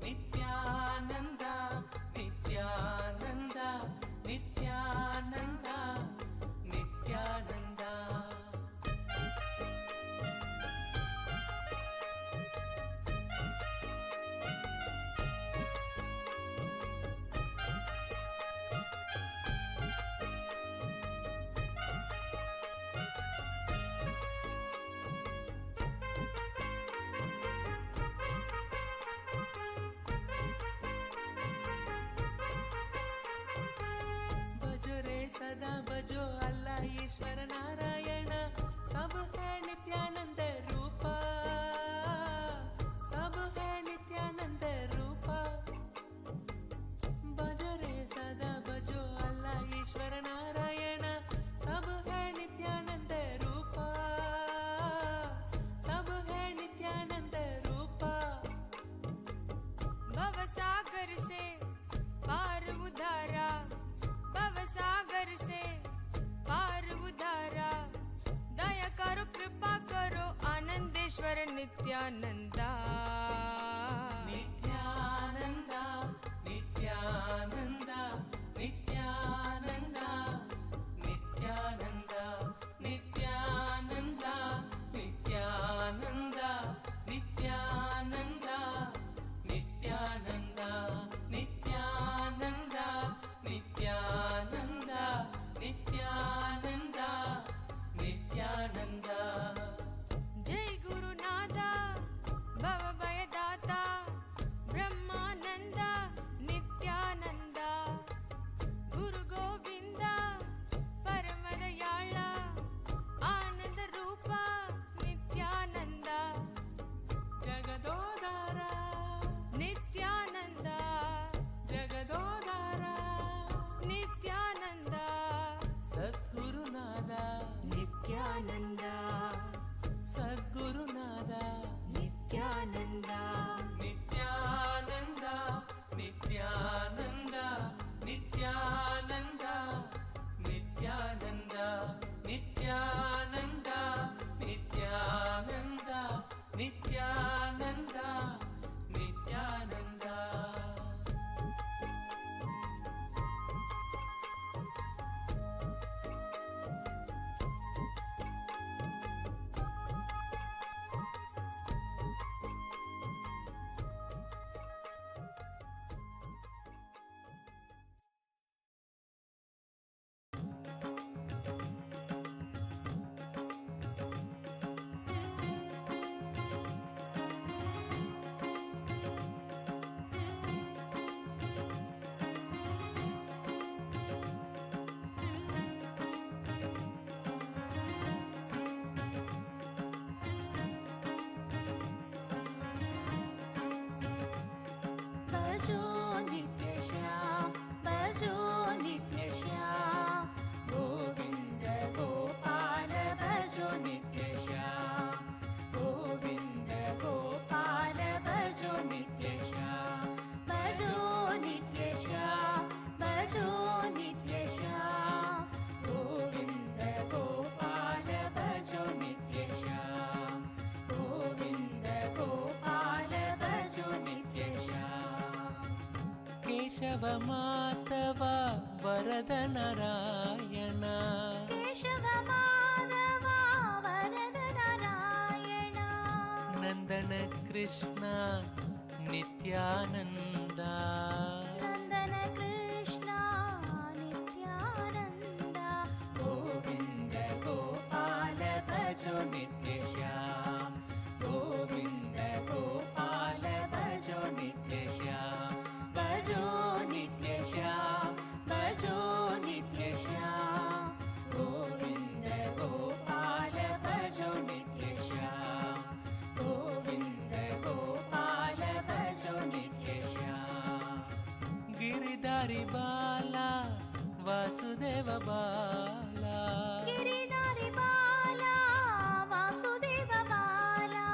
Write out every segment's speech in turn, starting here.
நித்யானந்த நித்யானந்த நித்யானந்த நித்யானந்த. सदा बजो अल्लाह ईश्वर नारायण, सब है नित्यानंद रूपा, सब है नित्यानंद रूपा. बजो रे सदा बजो अल्लाह ईश्वर नारायण, सब है नित्यानंद रूपा, सब है नित्यानंद रूपा. भवसागर से पार उधारा, भवसागर से पार उधारा, दया करो कृपा करो आनंदेश्वर नित्यानंदा. नित्यानंदा नित्यानंदा नित्यानंदा नित्यानंदा नित्यानंदा नित्यानंदा नित्यानंदा नित्यानंदा नित्यानंदा नित्यानंदा नित्यानंदा नित्यानंदा. जय गुरुनाथा भव भयदाता ब्रह्मानंदा नित्यानंदा, गुरु गोविंदा परम दयाला आनंद रूपा नित्यानंदा. जगदोधारा नित्यानंदा, जगदोधारा नित्यानंदा, सद्गुरुनादा नित्यानंदा, सद्गुरुनादा नित्यानंदा. नित्यानंदा नित्यानंदा नित्यानंदा नित्यानंदा नित्यानंदा नित्यानंदा नित्यानंदा नित्यानंदा. केशव माधव वरद नारायण, केशव माधव वरद नारायण, नंदन कृष्ण नित्यानंदा, नंदन कृष्ण नित्यानंदा. गोविंद गोपाल भजो नित्य श्याम, गोविंद गोपाल भजो नित्य श्याम, भजो नित्य श्याम, भजो नित्य श्याम. गोविंद गोपाल भजो नित्य श्याम, गोविंद गोपाल भजो नित्य श्याम. गिरिधारी बाला वासुदेव बाला, गिरिधारी बाला वासुदेव बाला.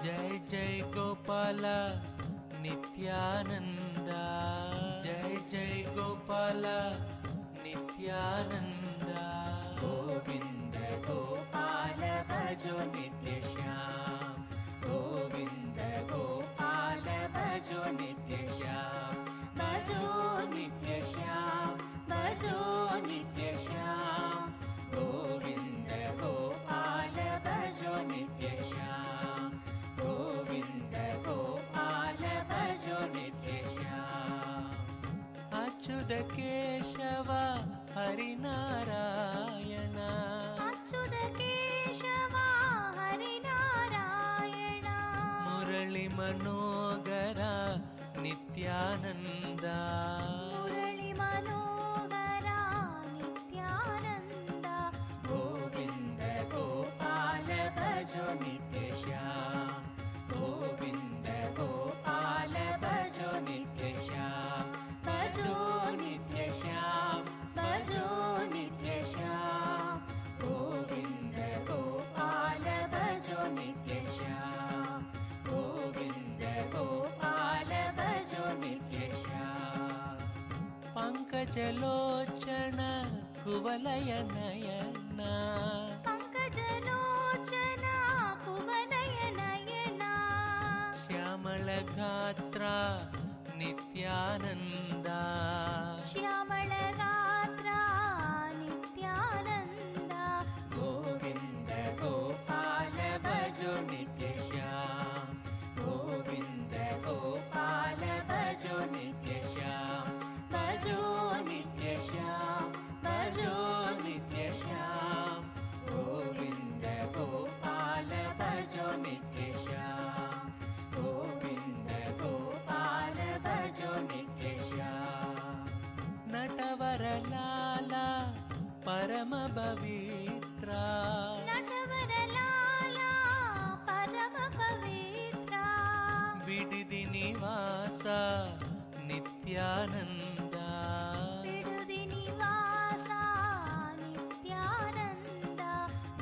जय जय गोपाला नित्यानंदा, जय जय गोपाला नित्यानंदा. गोविंद गोपाल भजो नित्य श्याम, गोविंद गोपाल भजो नित्य श्याम भजो नित्य श्याम भजो नित्य श्याम गोविंद गोपाल भजो नित्य श्याम गोविंद गोपाल भजो नित्य श्याम अच्युत केशव हरिनारायण अच्युत केशव हरिनारायण मुरली मनोगर नित्यानन्द मुरली मनोगर नित्यानन्द गोविंद गोपाल भजो नित्य श्याम गोविंद गोपाल भजो नित्य श्याम भजो नित्य श्याम भजो नित्य श्याम गोविंद गोपाल भजो नित्य श्याम गोविंद गोपाल भजो नित्य श्याम पंकजलोचन कुवलय नयन पंकजलोचन कुवलय नयन श्यामल गात्र नित्यानन्द श्यामल गात्र नित्यानन्द गोविंद गोपाल भजो नित्य श्याम गोविंद गोपाल भजो नित्य श्याम भजो नित्य श्याम भजो नित्य श्याम गोविंद गोपाल भजो नित्य श्याम गोविंद गोपाल भजो नित्य श्याम नटवर लाला परम पवित्र नटवर लाला परम पवित्र बिडिदि निवास नित्यानन्द बिडुदि निवास नित्यानन्द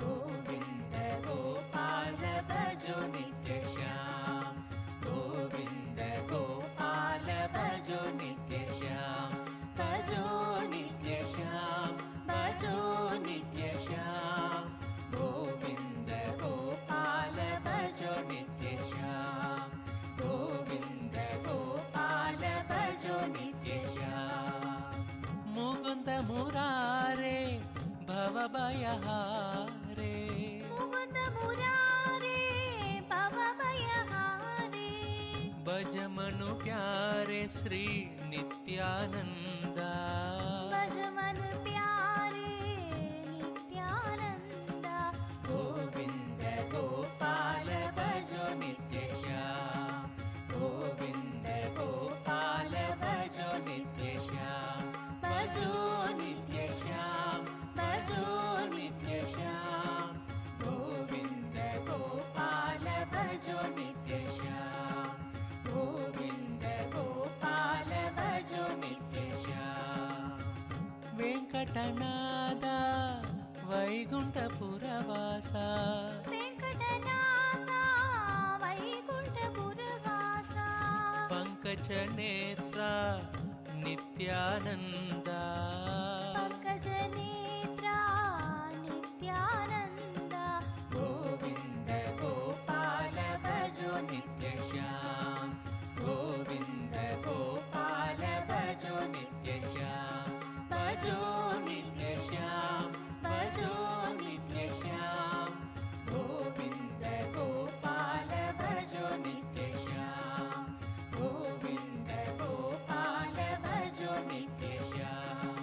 गोविंद गोपाल भजो नित्य श्याम गोविंद गोपाल भजो नित्य श्याम भजो नित्य श्याम भजो नित्य श्याम गोविंद गोपाल भजो नित्य श्याम गोविंद गोपाल भजो नित्य श्याम मुकुंद मुरारे भवभयहारे मुकुंद मुरारे भवभयहारे भज मनु प्यारे श्री नित्यानंद भज मन प्यारे नित्यानन्द गोविंद गोपाल भजो नित्य श्याम गोविंद गोपाल भजो नित्य श्याम भजो नित्य श्याम भजो नित्य श्याम गोविंद गोपाल भजो नित्य श्याम गोविंद गोपाल भजो नित्य श्याम वेंकटनाद वैकुंठपुरवास वेंकटनाथ वैकुंठपुरवास पंकज नेत्र नित्यानंद पंकज नेत्र नित्यानन्द गोविंद गोपाल भजो नित्य श्याम गोविंद गोपाल भजो नित्य श्याम भजो नित्य श्याम भजो नित्य श्याम गोविंद गोपाल भजो नित्य श्याम गोविंद गोपाल भजो नित्य श्याम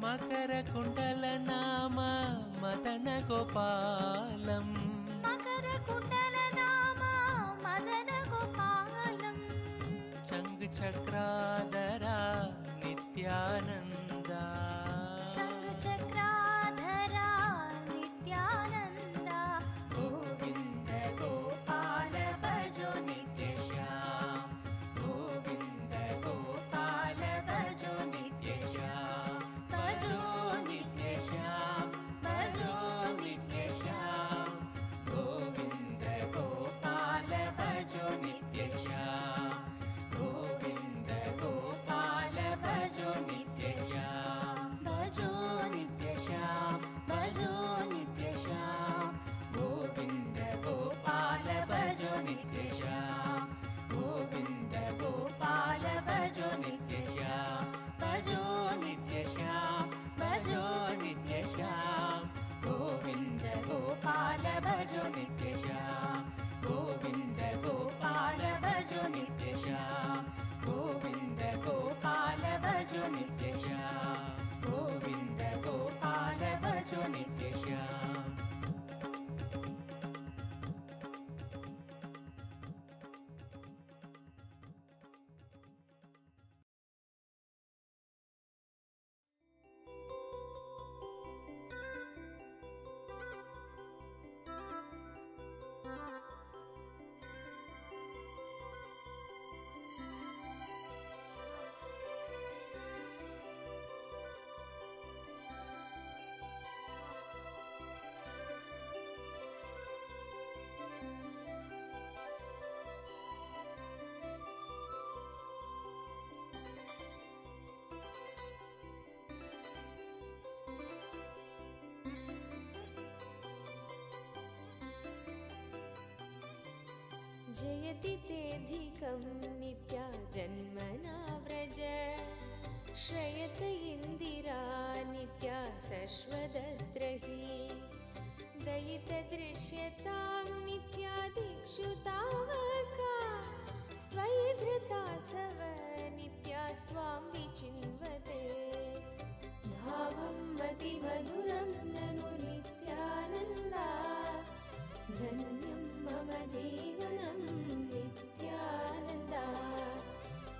मकर कुंडल नाम मदन गोपालम मकर कुंडल नाम मदन गोपालम शंख चक्राधरा नित्यानंद शंख चक्राधरा नित्यानन्द गोविंद गोपाल भजो नित्य श्याम गोविंद गोपाल भजो नित्य श्याम भजो नित्य श्याम भजो नित्य श्याम गोविंद गोपाल भजो नित्य श्याम गोविंद गोपाल भजो नित्य झटितेऽधिकं नित्या जन्मना व्रज श्रयत इन्दिरा नित्या शश्वतत्र हि दयितदृश्यतां नित्या दिक्षु तावका त्वयि धृतासव नित्यास्त्वां विचिन्वते भावं मतिमधुरं ननु नित्यानन्दा धन्यं मम जीवनं नित्यानन्दा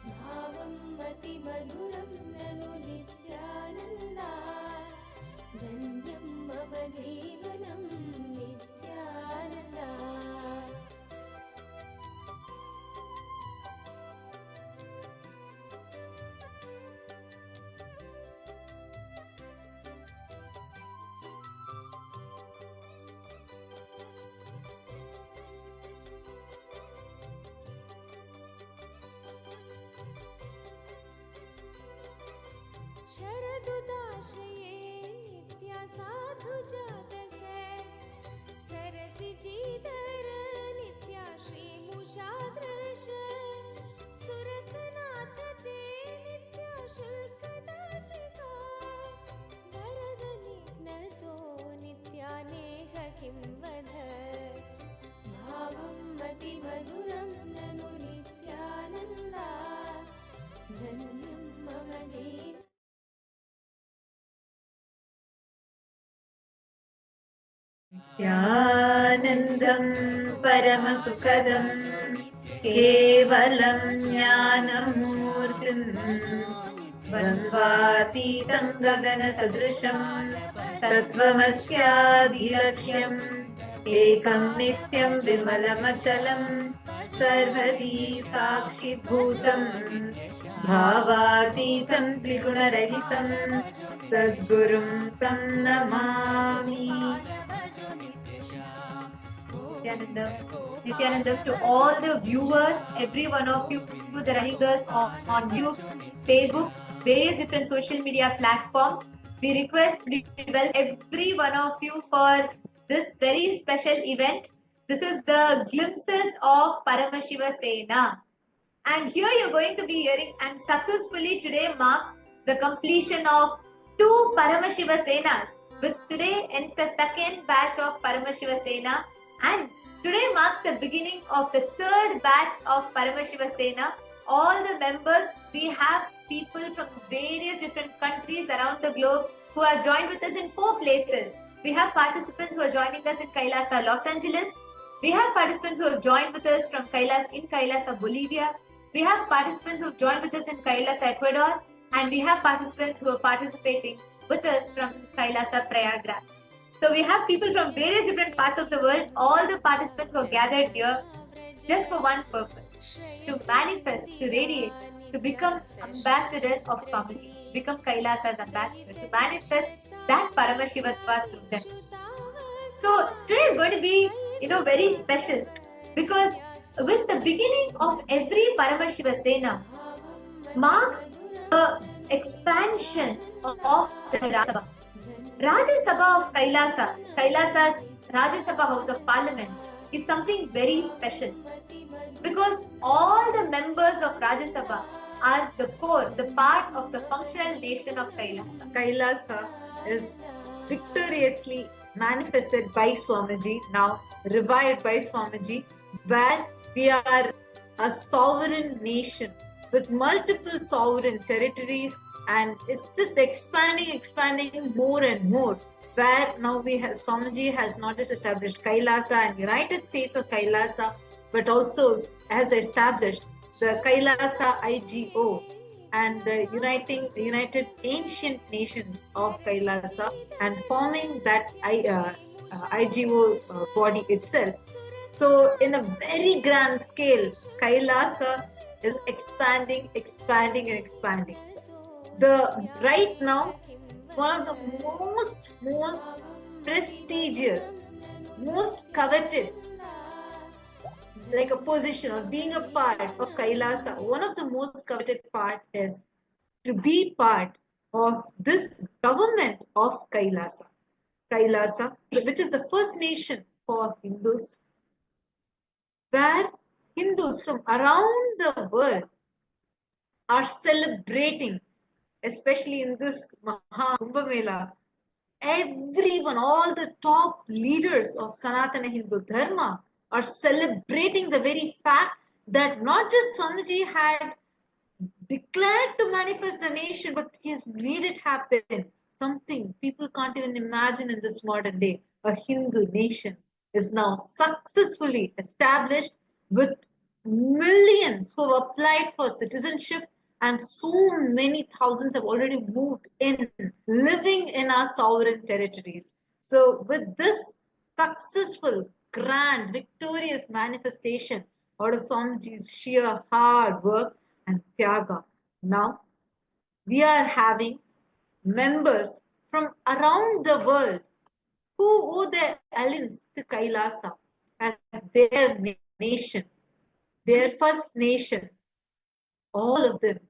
भावं मतिमधुरं ननु नित्यानन्दा धन्यं मम जीवनं नित्यानन्दा शरदुदाश्रये नित्या साधु जातसे सरसिजीधर नित्या श्रीमुषादृश सुरतनाथ ते नित्या शुल्कदासिका वरदनिघ्नतो नित्या नेह किं वद भावं मतिमधुरं ननु नित्यानन्दा धन्यं मम जीवनं नित्यानन्दं परमसुखदं केवलं ज्ञानमूर्तिं द्वन्द्वातीतं गगनसदृशं तत्त्वमस्याधिलक्ष्यम् एकं नित्यं विमलमचलं सर्वदी साक्षिभूतं भावातीतं द्विगुणरहितं सद्गुरुं तं Namami. Nityananda, to all the viewers, every one of you, the running girls on YouTube, Facebook, various different social media platforms, we request every one of you for this very special event. This is the glimpses of Paramashiva Sena. And here you're going to be hearing, and successfully today marks the completion of 2 Paramashiva Senas. With today ends the second batch of Paramashiva Sena, and today marks the beginning of the 3rd batch of Paramashiva Sena. All the members, we have people from various different countries around the globe who are joined with us in 4 places. We have participants who are joining us in KAILASA, Los Angeles. We have participants who have joined with us from KAILASA, Bolivia. We have participants who have joined with us in KAILASA, Ecuador. And we have participants who are participating with us from KAILASA, Prayagraj. So we have people from various different parts of the world. All the participants who are gathered here just for one purpose: to manifest, to radiate, to become ambassador of Swamiji, become Kailasa's ambassador, to manifest that Paramashivatva through them. So today is going to be, very special, because with the beginning of every Paramashiva Sena marks the expansion of the Rajya Sabha. Rajya Sabha of Kailasa, Kailasa's Rajya Sabha House of Parliament, is something very special, because all the members of Rajya Sabha are the core, the part of the functional nation of Kailasa. Kailasa is victoriously manifested by Swamiji, now revived by Swamiji, where we are a sovereign nation with multiple sovereign territories, and it's just expanding more and more, where now Swamiji has not just established Kailasa and United States of Kailasa, but also has established the Kailasa IGO and the United Ancient Nations of Kailasa, and forming that IGO body itself. So in a very grand scale, Kailasa is expanding. Right now, one of the most prestigious, most coveted, like a position or being a part of Kailasa, one of the most coveted part is to be part of this government of Kailasa. Kailasa, which is the first nation for Hindus, where Hindus from around the world are celebrating, especially in this Maha Kumbh Mela. Everyone, all the top leaders of Sanatana Hindu Dharma are celebrating the very fact that not just Swamiji had declared to manifest the nation, but he has made it happen. Something people can't even imagine in this modern day. A Hindu nation is now successfully established with millions who have applied for citizenship, and so many thousands have already moved in, living in our sovereign territories. So, with this successful, grand, victorious manifestation out of Swamiji's sheer hard work and Tyaga, now we are having members from around the world who owe their allegiance to Kailasa as their nation, their first nation. All of them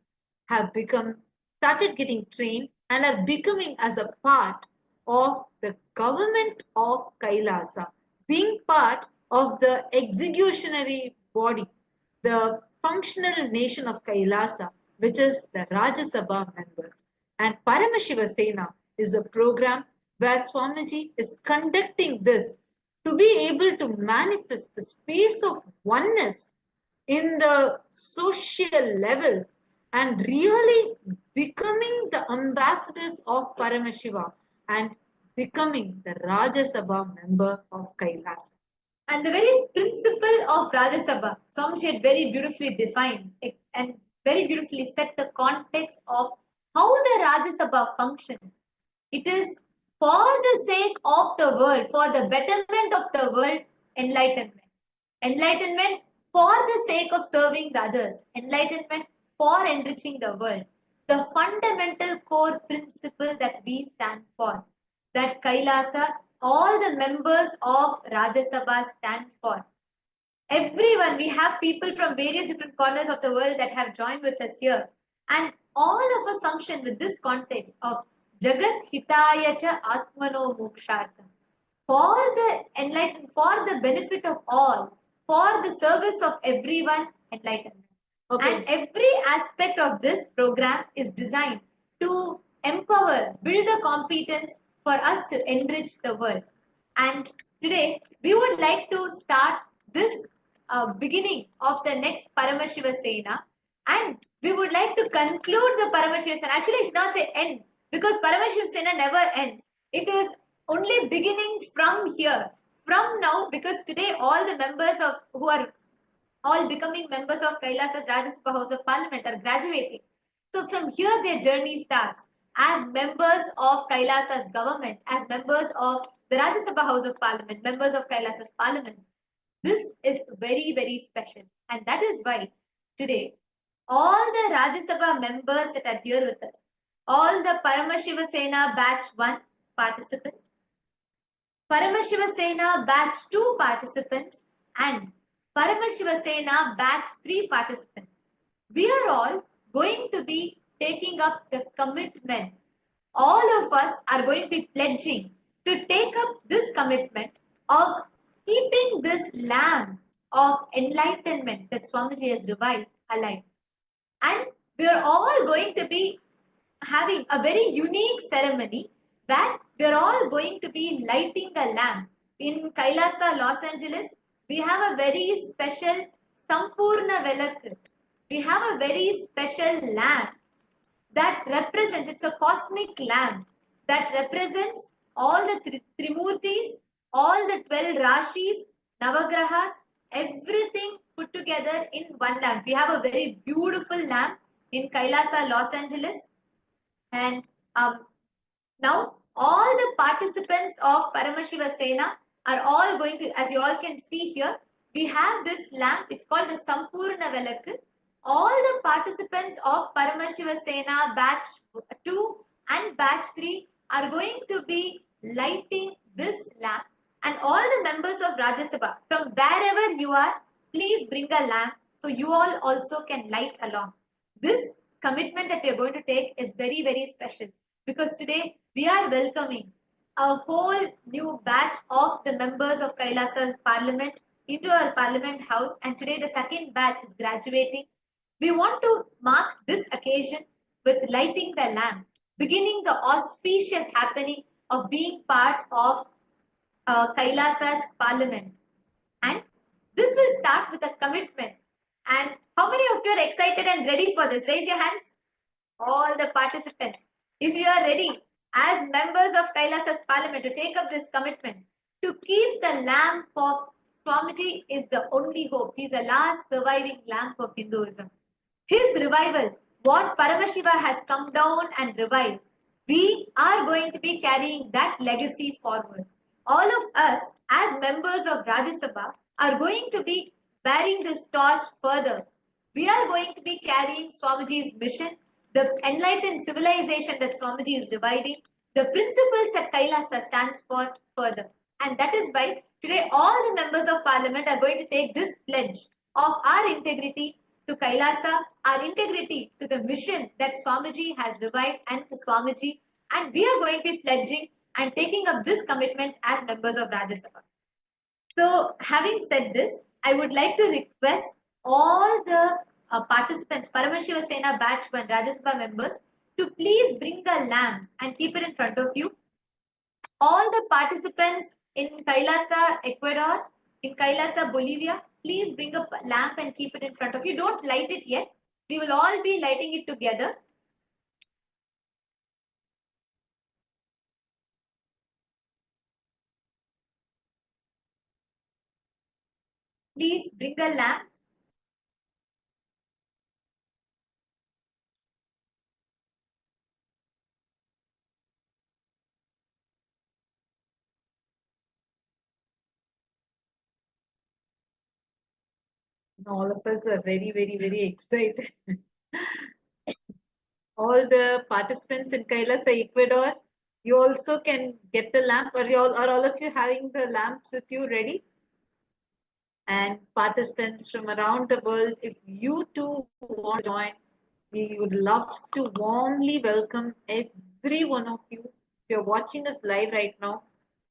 have started getting trained and are becoming as a part of the government of Kailasa, being part of the executionary body, the functional nation of Kailasa, which is the Rajya Sabha members. And Paramashiva Sena is a program where Swamiji is conducting this to be able to manifest the space of oneness in the social level and really becoming the ambassadors of Paramashiva and becoming the Rajya Sabha member of Kailasa. And the very principle of Rajya Sabha, Swamiji had very beautifully defined it and very beautifully set the context of how the Rajya Sabha functions. It is for the sake of the world, for the betterment of the world, enlightenment. Enlightenment for the sake of serving the others. Enlightenment for enriching the world. The fundamental core principle that we stand for, that Kailasa, all the members of Rajya Sabha stand for. Everyone, we have people from various different corners of the world that have joined with us here. And all of us function with this context of Jagat Hitaya Cha Atmano Mokshartham. For the enlightenment, for the benefit of all, for the service of everyone, enlightenment. Okay. And every aspect of this program is designed to empower, build the competence for us to enrich the world. And today, we would like to start this beginning of the next Paramashiva Sena, and we would like to conclude the Paramashiva Sena. Actually, I should not say end, because Paramashiva Sena never ends. It is only beginning from here, from now, because today all the members of who are all becoming members of Kailasa's Rajya Sabha House of Parliament are graduating. So from here their journey starts as members of Kailasa's government, as members of the Rajya Sabha House of Parliament, members of Kailasa's Parliament. This is very, very special, and that is why today all the Rajya Sabha members that are here with us, all the Paramashiva Sena Batch 1 participants, Paramashiva Sena Batch 2 participants, and Paramashiva Sena Batch 3 participants. We are all going to be taking up the commitment. All of us are going to be pledging to take up this commitment of keeping this lamp of enlightenment that Swamiji has revived alive. And we are all going to be having a very unique ceremony where we are all going to be lighting a lamp. In Kailasa, Los Angeles, we have a very special Sampurna Velak. We have a very special lamp that represents, it's a cosmic lamp that represents all the Trimurtis, all the 12 Rashis, Navagrahas, everything put together in one lamp. We have a very beautiful lamp in Kailasa, Los Angeles. And now all the participants of Paramashiva Sena are all going to, as you all can see here, we have this lamp, it's called the Sampurna Velak. All the participants of Paramashiva Sena Batch 2 and Batch 3 are going to be lighting this lamp, and all the members of Rajya Sabha, from wherever you are, please bring a lamp so you all also can light along. This commitment that we are going to take is very, very special, because today we are welcoming a whole new batch of the members of Kailasa's Parliament into our Parliament House, and today the second batch is graduating. We want to mark this occasion with lighting the lamp, beginning the auspicious happening of being part of Kailasa's Parliament. And this will start with a commitment. And how many of you are excited and ready for this? Raise your hands. All the participants. If you are ready, as members of Kailasa's Parliament, to take up this commitment, to keep the lamp of Swamiji is the only hope. He is the last surviving lamp of Hinduism. His revival, what Paramashiva has come down and revived, we are going to be carrying that legacy forward. All of us, as members of Rajya Sabha, are going to be bearing this torch further. We are going to be carrying Swamiji's mission, the enlightened civilization that Swamiji is reviving, the principles that Kailasa stands for further. And that is why today all the members of Parliament are going to take this pledge of our integrity to Kailasa, our integrity to the mission that Swamiji has revived and to Swamiji, and we are going to be pledging and taking up this commitment as members of Rajya Sabha. So, having said this, I would like to request all the participants, Paramashiva Sena Batch 1 Rajya Sabha members, to please bring the lamp and keep it in front of you. All the participants in Kailasa, Ecuador, in Kailasa, Bolivia, please bring a lamp and keep it in front of you. Don't light it yet. We will all be lighting it together. Please bring a lamp. All of us are very, very, very excited. All the participants in Kailasa, Ecuador, you also can get the lamp, or are all of you having the lamps with you ready? And participants from around the world, if you too want to join, we would love to warmly welcome every one of you. If you're watching us live right now,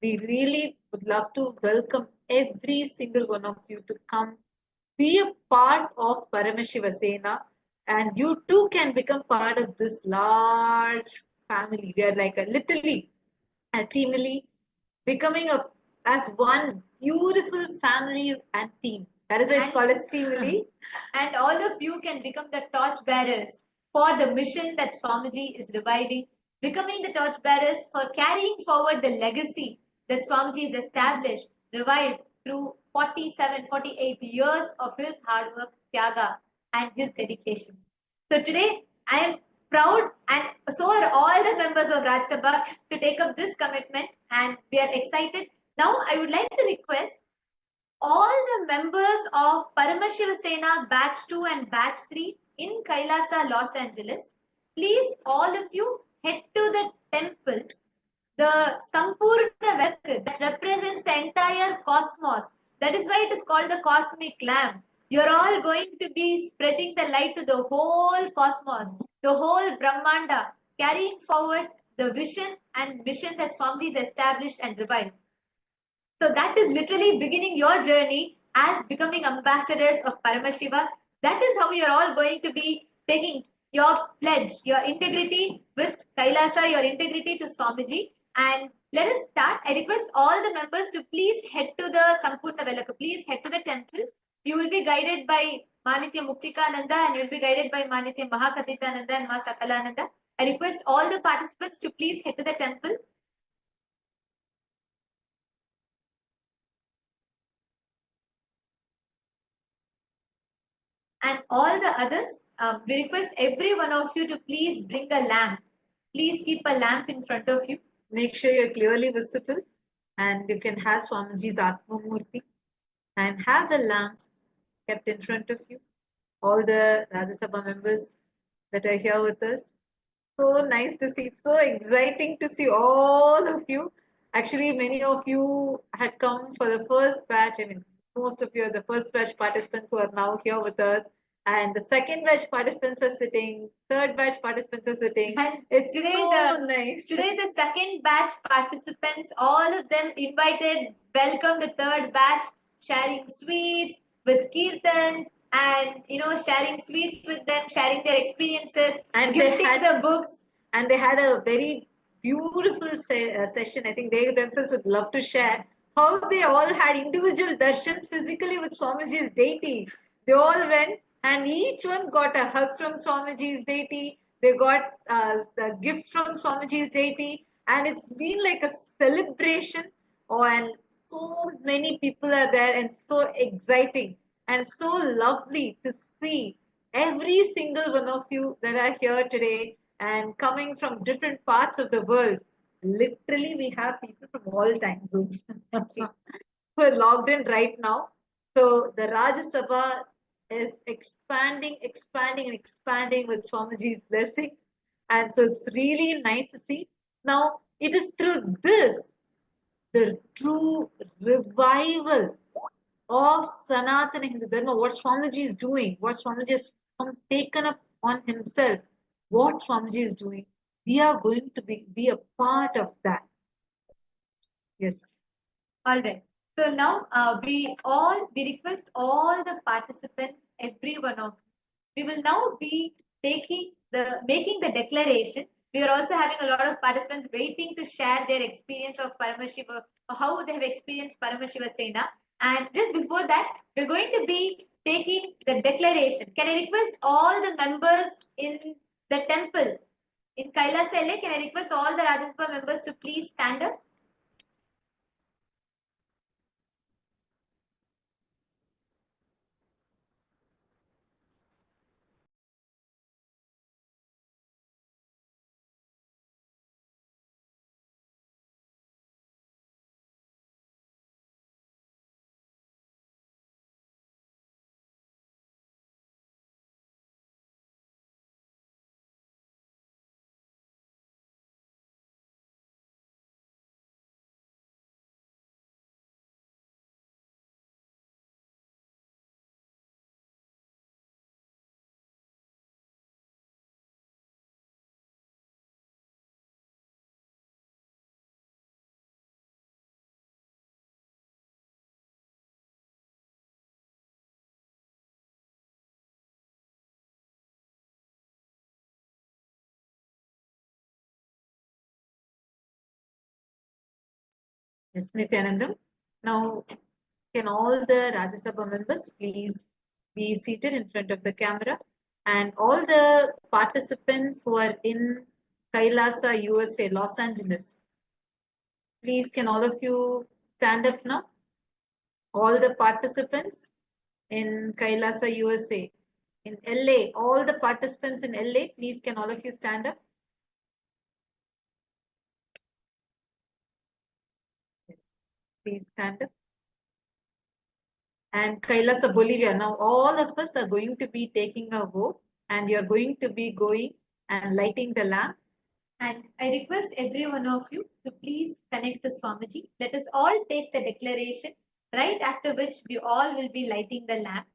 we really would love to welcome every single one of you to come be a part of Paramashiva Sena, and you too can become part of this large family. We are like literally a teamily becoming as one beautiful family and team. That is why it's called as teamily. And all of you can become the torch bearers for the mission that Swamiji is reviving, becoming the torch bearers for carrying forward the legacy that Swamiji has established, revived through 47, 48 years of his hard work, tyaga, and his dedication. So today, I am proud, and so are all the members of Rajya Sabha, to take up this commitment, and we are excited. Now, I would like to request all the members of Paramashiva Sena Batch 2 and Batch 3 in Kailasa, Los Angeles, please all of you head to the temple, the Sampurna Vak that represents the entire cosmos. That is why it is called the cosmic lamp. You're all going to be spreading the light to the whole cosmos, the whole Brahmanda, carrying forward the vision and mission that Swamiji has established and revived. So that is literally beginning your journey as becoming ambassadors of Paramashiva. That is how you're all going to be taking your pledge, your integrity with Kailasa, your integrity to Swamiji. And let us start. I request all the members to please head to the Sampurna Velaka. Please head to the temple. You will be guided by Manitya Muktikananda, and you will be guided by Manitya Mahakathitananda and Ma Sakalananda. I request all the participants to please head to the temple. And all the others, we request every one of you to please bring a lamp. Please keep a lamp in front of you. Make sure you're clearly visible, and you can have Swamiji's Atma Murthy and have the lamps kept in front of you. All the Rajya Sabha members that are here with us. So nice to see. It's so exciting to see all of you. Actually, many of you had come for the first batch. I mean, most of you are the first batch participants who are now here with us. And the second batch participants are sitting. Third batch participants are sitting. And it's today so nice. Today the second batch participants, all of them invited, welcome the third batch. sharing sweets with kirtans, and sharing sweets with them, sharing their experiences, And gifting the books. And they had a very beautiful session. I think they themselves would love to share how they all had individual darshan physically with Swamiji's deity. They all went and each one got a hug from Swamiji's deity. They got the gift from Swamiji's deity, and it's been like a celebration. Oh, and so many people are there, and so exciting and so lovely to see every single one of you that are here today and coming from different parts of the world. Literally, we have people from all time zones who are logged in right now. So the Rajya Sabha is expanding, expanding, and expanding with Swamiji's blessings. And so it's really nice to see. Now, it is through this, the true revival of Sanatana Hindu Dharma, what Swamiji is doing, what Swamiji has taken up on himself, what Swamiji is doing, we are going to be a part of that. Yes. All right. So now we request all the participants, every one of you. We will now be making the declaration. We are also having a lot of participants waiting to share their experience of Paramashiva, how they have experienced Paramashiva Sena. And just before that, we're going to be taking the declaration. Can I request all the members in the temple in Kailasa LA? Can I request all the Rajya Sabha members to please stand up? Yes, Nityanandam. Now, can all the Rajya Sabha members please be seated in front of the camera, and all the participants who are in Kailasa, USA, Los Angeles, please can all of you stand up now? All the participants in Kailasa, USA, in LA, all the participants in LA, please can all of you stand up? Yes, please stand up. And Kailasa, Bolivia. Now, all of us are going to be taking a vote, and you're going to be going and lighting the lamp. And I request every one of you to please connect to Swamiji. Let us all take the declaration, right after which we all will be lighting the lamp.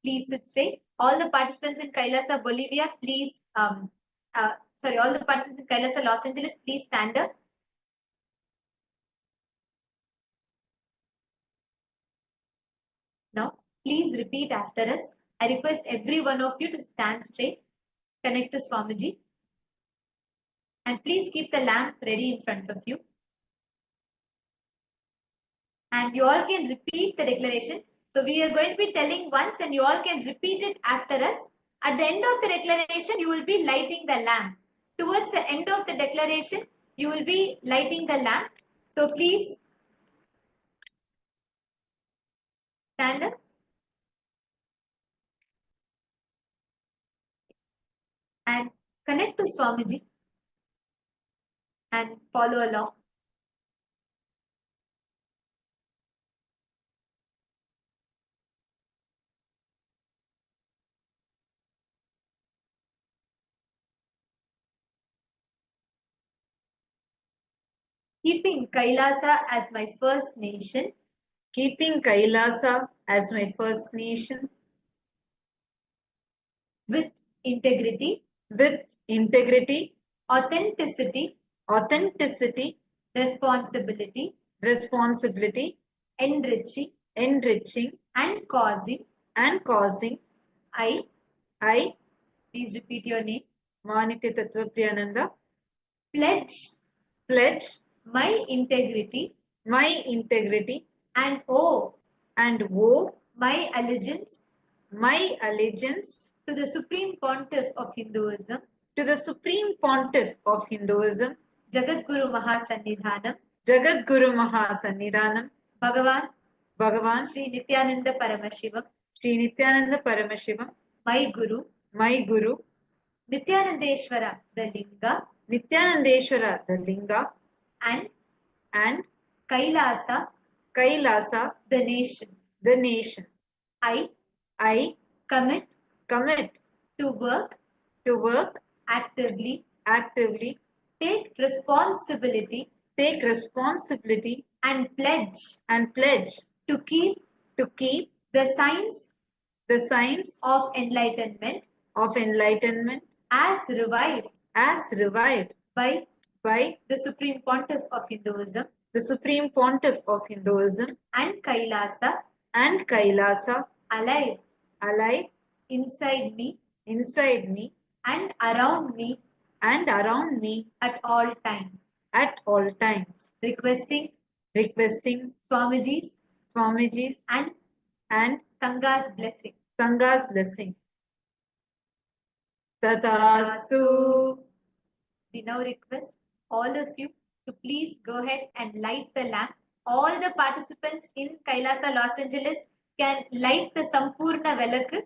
Please sit straight. All the participants in Kailasa, Bolivia, please, all the participants in Kailasa, Los Angeles, please stand up. Now, please repeat after us. I request every one of you to stand straight, connect to Swamiji, and please keep the lamp ready in front of you. And you all can repeat the declaration. So we are going to be telling once, and you all can repeat it after us. At the end of the declaration, you will be lighting the lamp. Towards the end of the declaration, you will be lighting the lamp. So please stand up and connect to Swamiji and follow along. Keeping Kailasa as my first nation, Keeping Kailasa as my first nation, with integrity, authenticity, authenticity, responsibility, responsibility, enriching, enriching, and causing. I, Please repeat your name. Manitya Tattva Priyananda, Pledge pledge my integrity my integrity and owe and owe my allegiance my allegiance to the Supreme Pontiff of Hinduism, to the Supreme Pontiff of Hinduism, Jagadguru Mahasannidhanam, Jagadguru Mahasannidhanam, Bhagavan Sri Sri Nityananda Paramashivam, Nityananda Paramashivam, my Guru, Nityanandeshwara the Linga, Nityanandeshwara the Linga, and Kailasa the nation. I commit to work actively, take responsibility and pledge to keep the signs of enlightenment as revived by the Supreme Pontiff of Hinduism and Kailasa alive inside me and around me at all times. Requesting Swamiji's and Sanga's blessing. Tatastu. We now request all of you to please go ahead and light the lamp. All the participants in Kailasa, Los Angeles can light the Sampurna Velakku.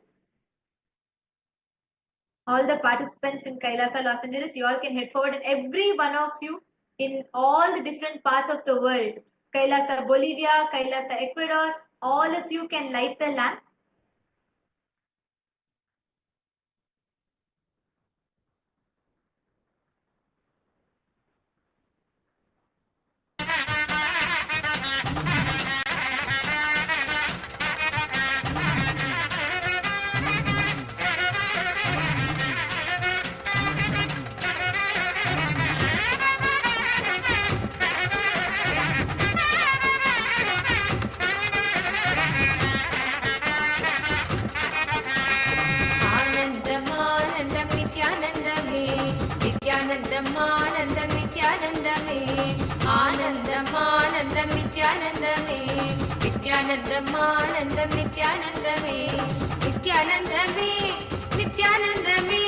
All the participants in Kailasa, Los Angeles, you all can head forward, and every one of you in all the different parts of the world, Kailasa, Bolivia, Kailasa, Ecuador, all of you can light the lamp. आनन्दमानन्दं नित्यानन्दमे नित्यानन्दमानन्दं नित्यानन्दमे आनन्दमानन्दं नित्यानन्दमे नित्यानन्दमानन्दं नित्यानन्दमे नित्यानन्दमे नित्यानन्दमे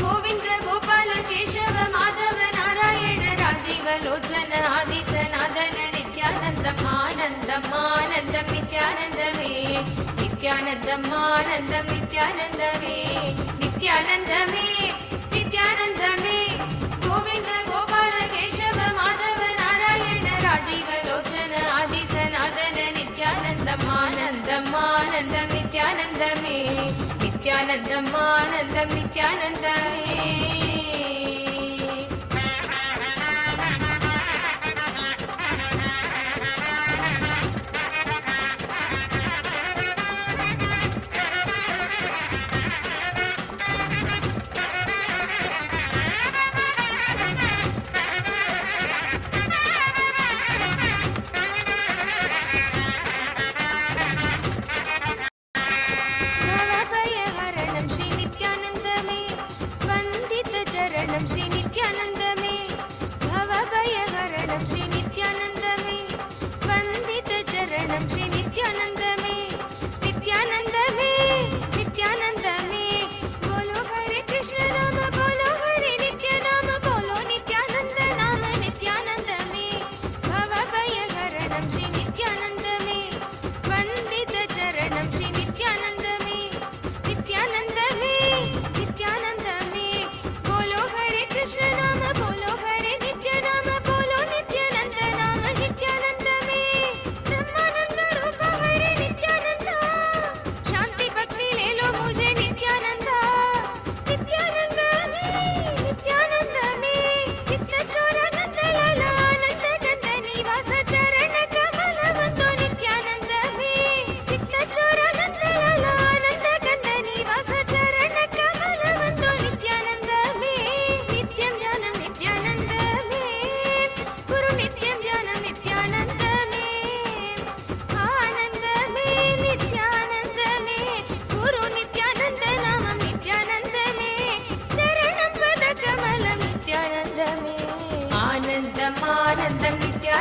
Govind Gopal Keshav Madhav Narayan Rajiv Lochan आदि सनातन नित्यानन्दम् आनन्दमानन्दं नित्यानन्दमे नित्यानन्दमानन्दं नित्यानन्दमे नित्यानन्दमे नित्यानन्दमे गोविन्द गोपाल केशव माधव नारायण राजीव लोचन आदि सनातन नित्यानन्दम् आनन्दमानन्दं नित्यानन्दमे नित्यानन्दमानन्दं नित्यानन्दमे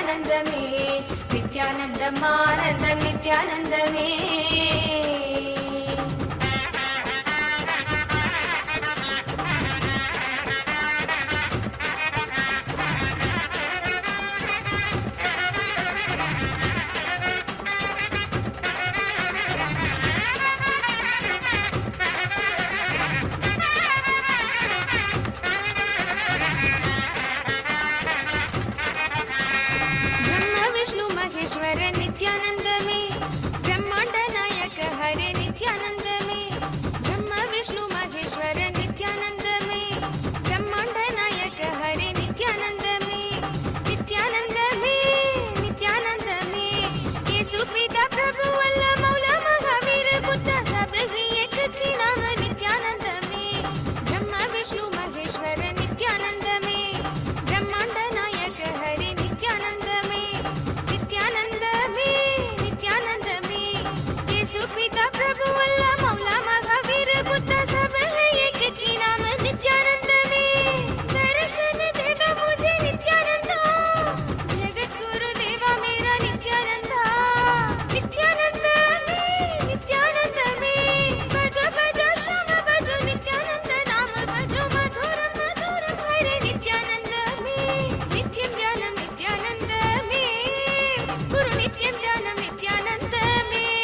नित्यानन्दमे नित्यानन्दमानन्दं नित्यानन्दमे ब्रह्म विष्णु महेश्वर नित्यानंद में ब्रह्मांड नायक हरे नित्यानंद में ब्रह्म विष्णु महेश्वर नित्यानंद में ब्रह्मांड नायक हरे नित्यानंद में नित्यानंद में येसु पिता प्रभु अल्लाह मौला महावीर बुद्ध सब ही एक ही नाम नित्यानंद में ब्रह्म विष्णु महेश्वर नित्यानंद में ब्रह्मांड नायक हरे नित्यानंद में येसु पिता प्रभु अल्लाह मौला महावीर बुद्ध सब है एक ही नाम नित्यानंद में दर्शन दे दो मुझे नित्यानंद जगत गुरु देवा मेरा नित्यानंद नित्यानंद में बजो बजो श्याम बजो नित्यानंद नाम बजो मधुरम मधुरम हरे नित्यानंद में नित्यं ज्ञानं नित्यानंद में गुरु नित्यं ज्ञानं नित्यानंद में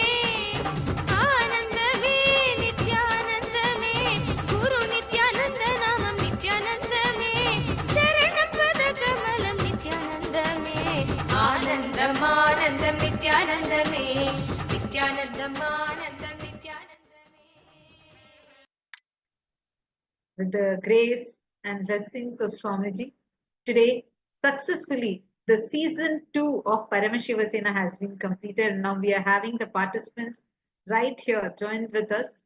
आनंद में नित्यानंद में गुरु नित्यानंद नामं नित्यानंद में चरणं पद कमलं नित्यानंद में आनंदम आनंदम नित्यानंद में नित्यानंदम आनंदम नित्यानंद में With the grace and blessings of Swamiji, today successfully the season 2 of Paramashiva Sena has been completed, and now we are having the participants right here joined with us,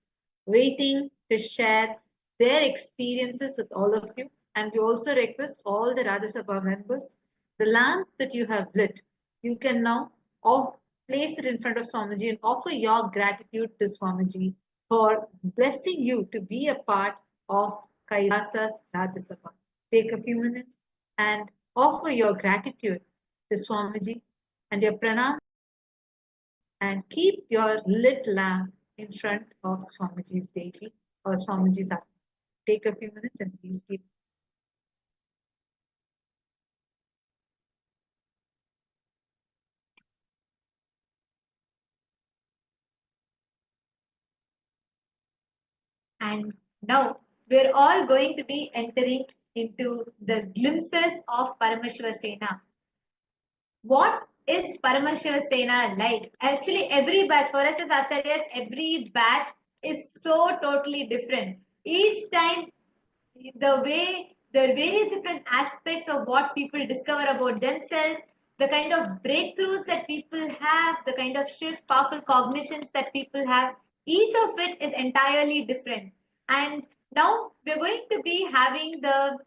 waiting to share their experiences with all of you. And we also request all the Rajya Sabha members, the lamp that you have lit, you can now place it in front of Swamiji and offer your gratitude to Swamiji for blessing you to be a part of Kailasa's Rajya Sabha. Take a few minutes and offer your gratitude to Swamiji and your pranam, and keep your lit lamp in front of Swamiji's daily or Swamiji's app. Take a few minutes and please keep. And now we're all going to be entering into the glimpses of Paramashiva Sena. What is Paramashiva Sena like? Actually, every batch, for us as Acharyas, every batch is so totally different. Each time, the various different aspects of what people discover about themselves, the kind of breakthroughs that people have, the kind of shift, powerful cognitions that people have, each of it is entirely different. And now we're going to be having the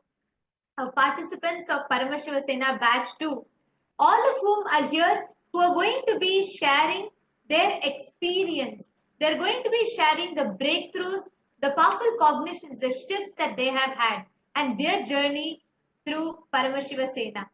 participants of Paramashiva Sena batch 2, all of whom are here, who are going to be sharing their experience. They're going to be sharing the breakthroughs, the powerful cognitions, the shifts that they have had, and their journey through Paramashiva Sena.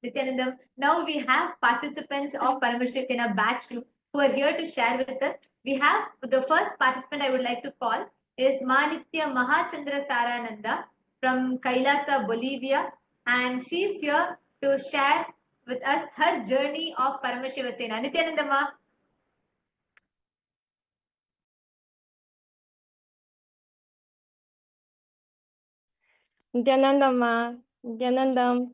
Nityanandam. Now we have participants of Paramashri Sena batch 2 who are here to share with us. We have the first participant I would like to call is Manitya Mahachandra Sarananda from Kailasa, Bolivia, and she's here to share with us her journey of Paramashiva Sena. Nityanandama. Nityanandama, Nityanandam.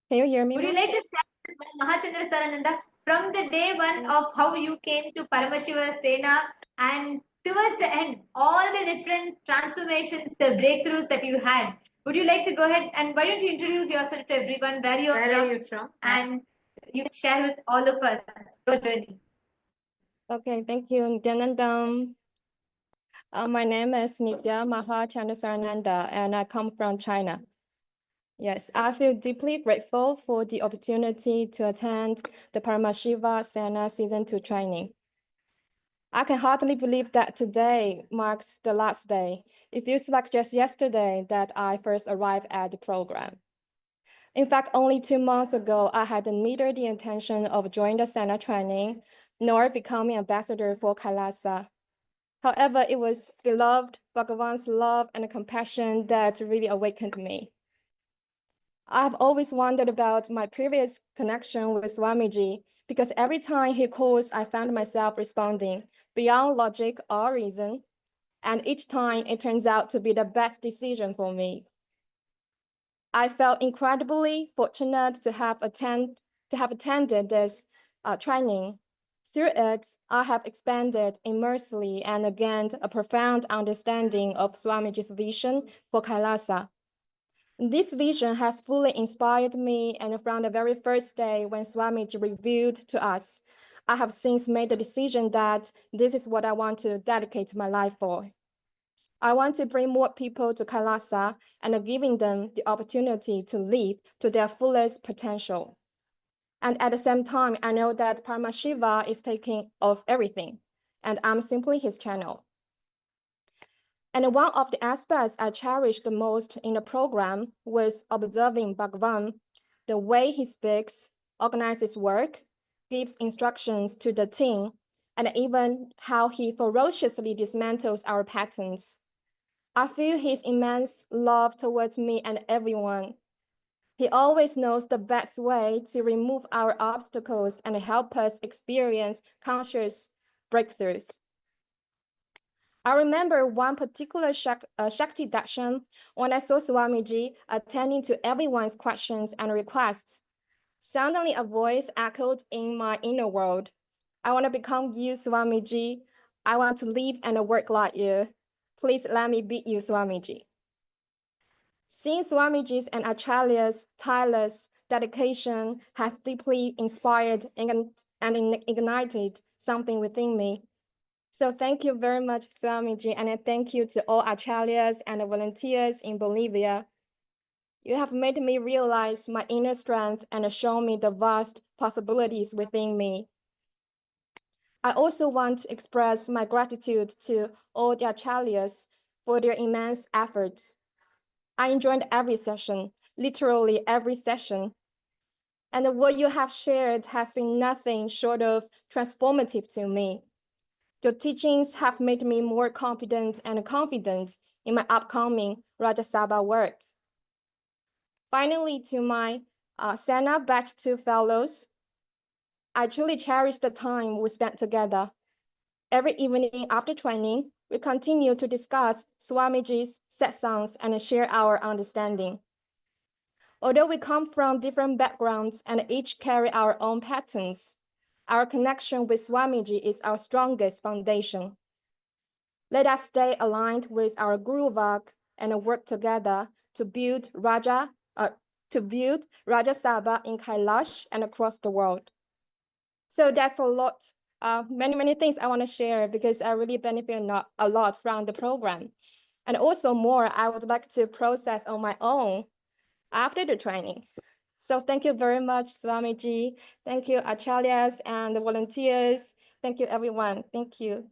Can you hear me? Would you like to share with us, Mahachandra Sarananda, from the day one of how you came to Paramashiva Sena and towards the end, all the different transformations, the breakthroughs that you had? Would you like to go ahead and why don't you introduce yourself to everyone, where are you from? And you can share with all of us your journey. Okay, thank you, Nityanandam. My name is Nitya Mahachandrasarananda, and I come from China. Yes, I feel deeply grateful for the opportunity to attend the Paramashiva Sena Season 2 training. I can hardly believe that today marks the last day. It feels like just yesterday that I first arrived at the program. In fact, only 2 months ago, I had neither the intention of joining the Sena training nor becoming ambassador for Kailasa. However, it was beloved Bhagavan's love and compassion that really awakened me. I've always wondered about my previous connection with Swamiji because every time he calls, I found myself responding beyond logic or reason, and each time it turns out to be the best decision for me. I felt incredibly fortunate to have attended this training. Through it, I have expanded immensely and gained a profound understanding of Swamiji's vision for Kailasa. This vision has fully inspired me, and from the very first day when Swamiji revealed to us, I have since made the decision that this is what I want to dedicate my life for. I want to bring more people to Kailasa and giving them the opportunity to live to their fullest potential. And at the same time, I know that Paramashiva is taking of everything, and I'm simply his channel. And one of the aspects I cherished the most in the program was observing Bhagavan, the way he speaks, organizes work, gives instructions to the team, and even how he ferociously dismantles our patterns. I feel his immense love towards me and everyone. He always knows the best way to remove our obstacles and help us experience conscious breakthroughs. I remember one particular Shakti Darshan when I saw Swamiji attending to everyone's questions and requests. Suddenly a voice echoed in my inner world. I want to become you, Swamiji. I want to live and work like you. Please let me be you, Swamiji. Seeing Swamiji's and Acharya's tireless dedication has deeply inspired and ignited something within me. So thank you very much, Swamiji, and thank you to all Acharyas and volunteers in Bolivia. You have made me realize my inner strength and shown me the vast possibilities within me. I also want to express my gratitude to all the Acharyas for their immense efforts. I enjoyed every session, literally every session. And what you have shared has been nothing short of transformative to me. Your teachings have made me more confident in my upcoming Rajya Sabha work. Finally, to my Sena Batch 2 fellows, I truly cherish the time we spent together. Every evening after training, we continue to discuss Swamiji's satsangs and share our understanding. Although we come from different backgrounds and each carry our own patterns, our connection with Swamiji is our strongest foundation. Let us stay aligned with our Guru Vak and work together to build Rajya Sabha in Kailash and across the world. So that's a lot, many things I want to share because I really benefit a lot from the program. And also more I would like to process on my own after the training. So thank you very much, Swamiji. Thank you, Acharyas and the volunteers. Thank you, everyone. Thank you.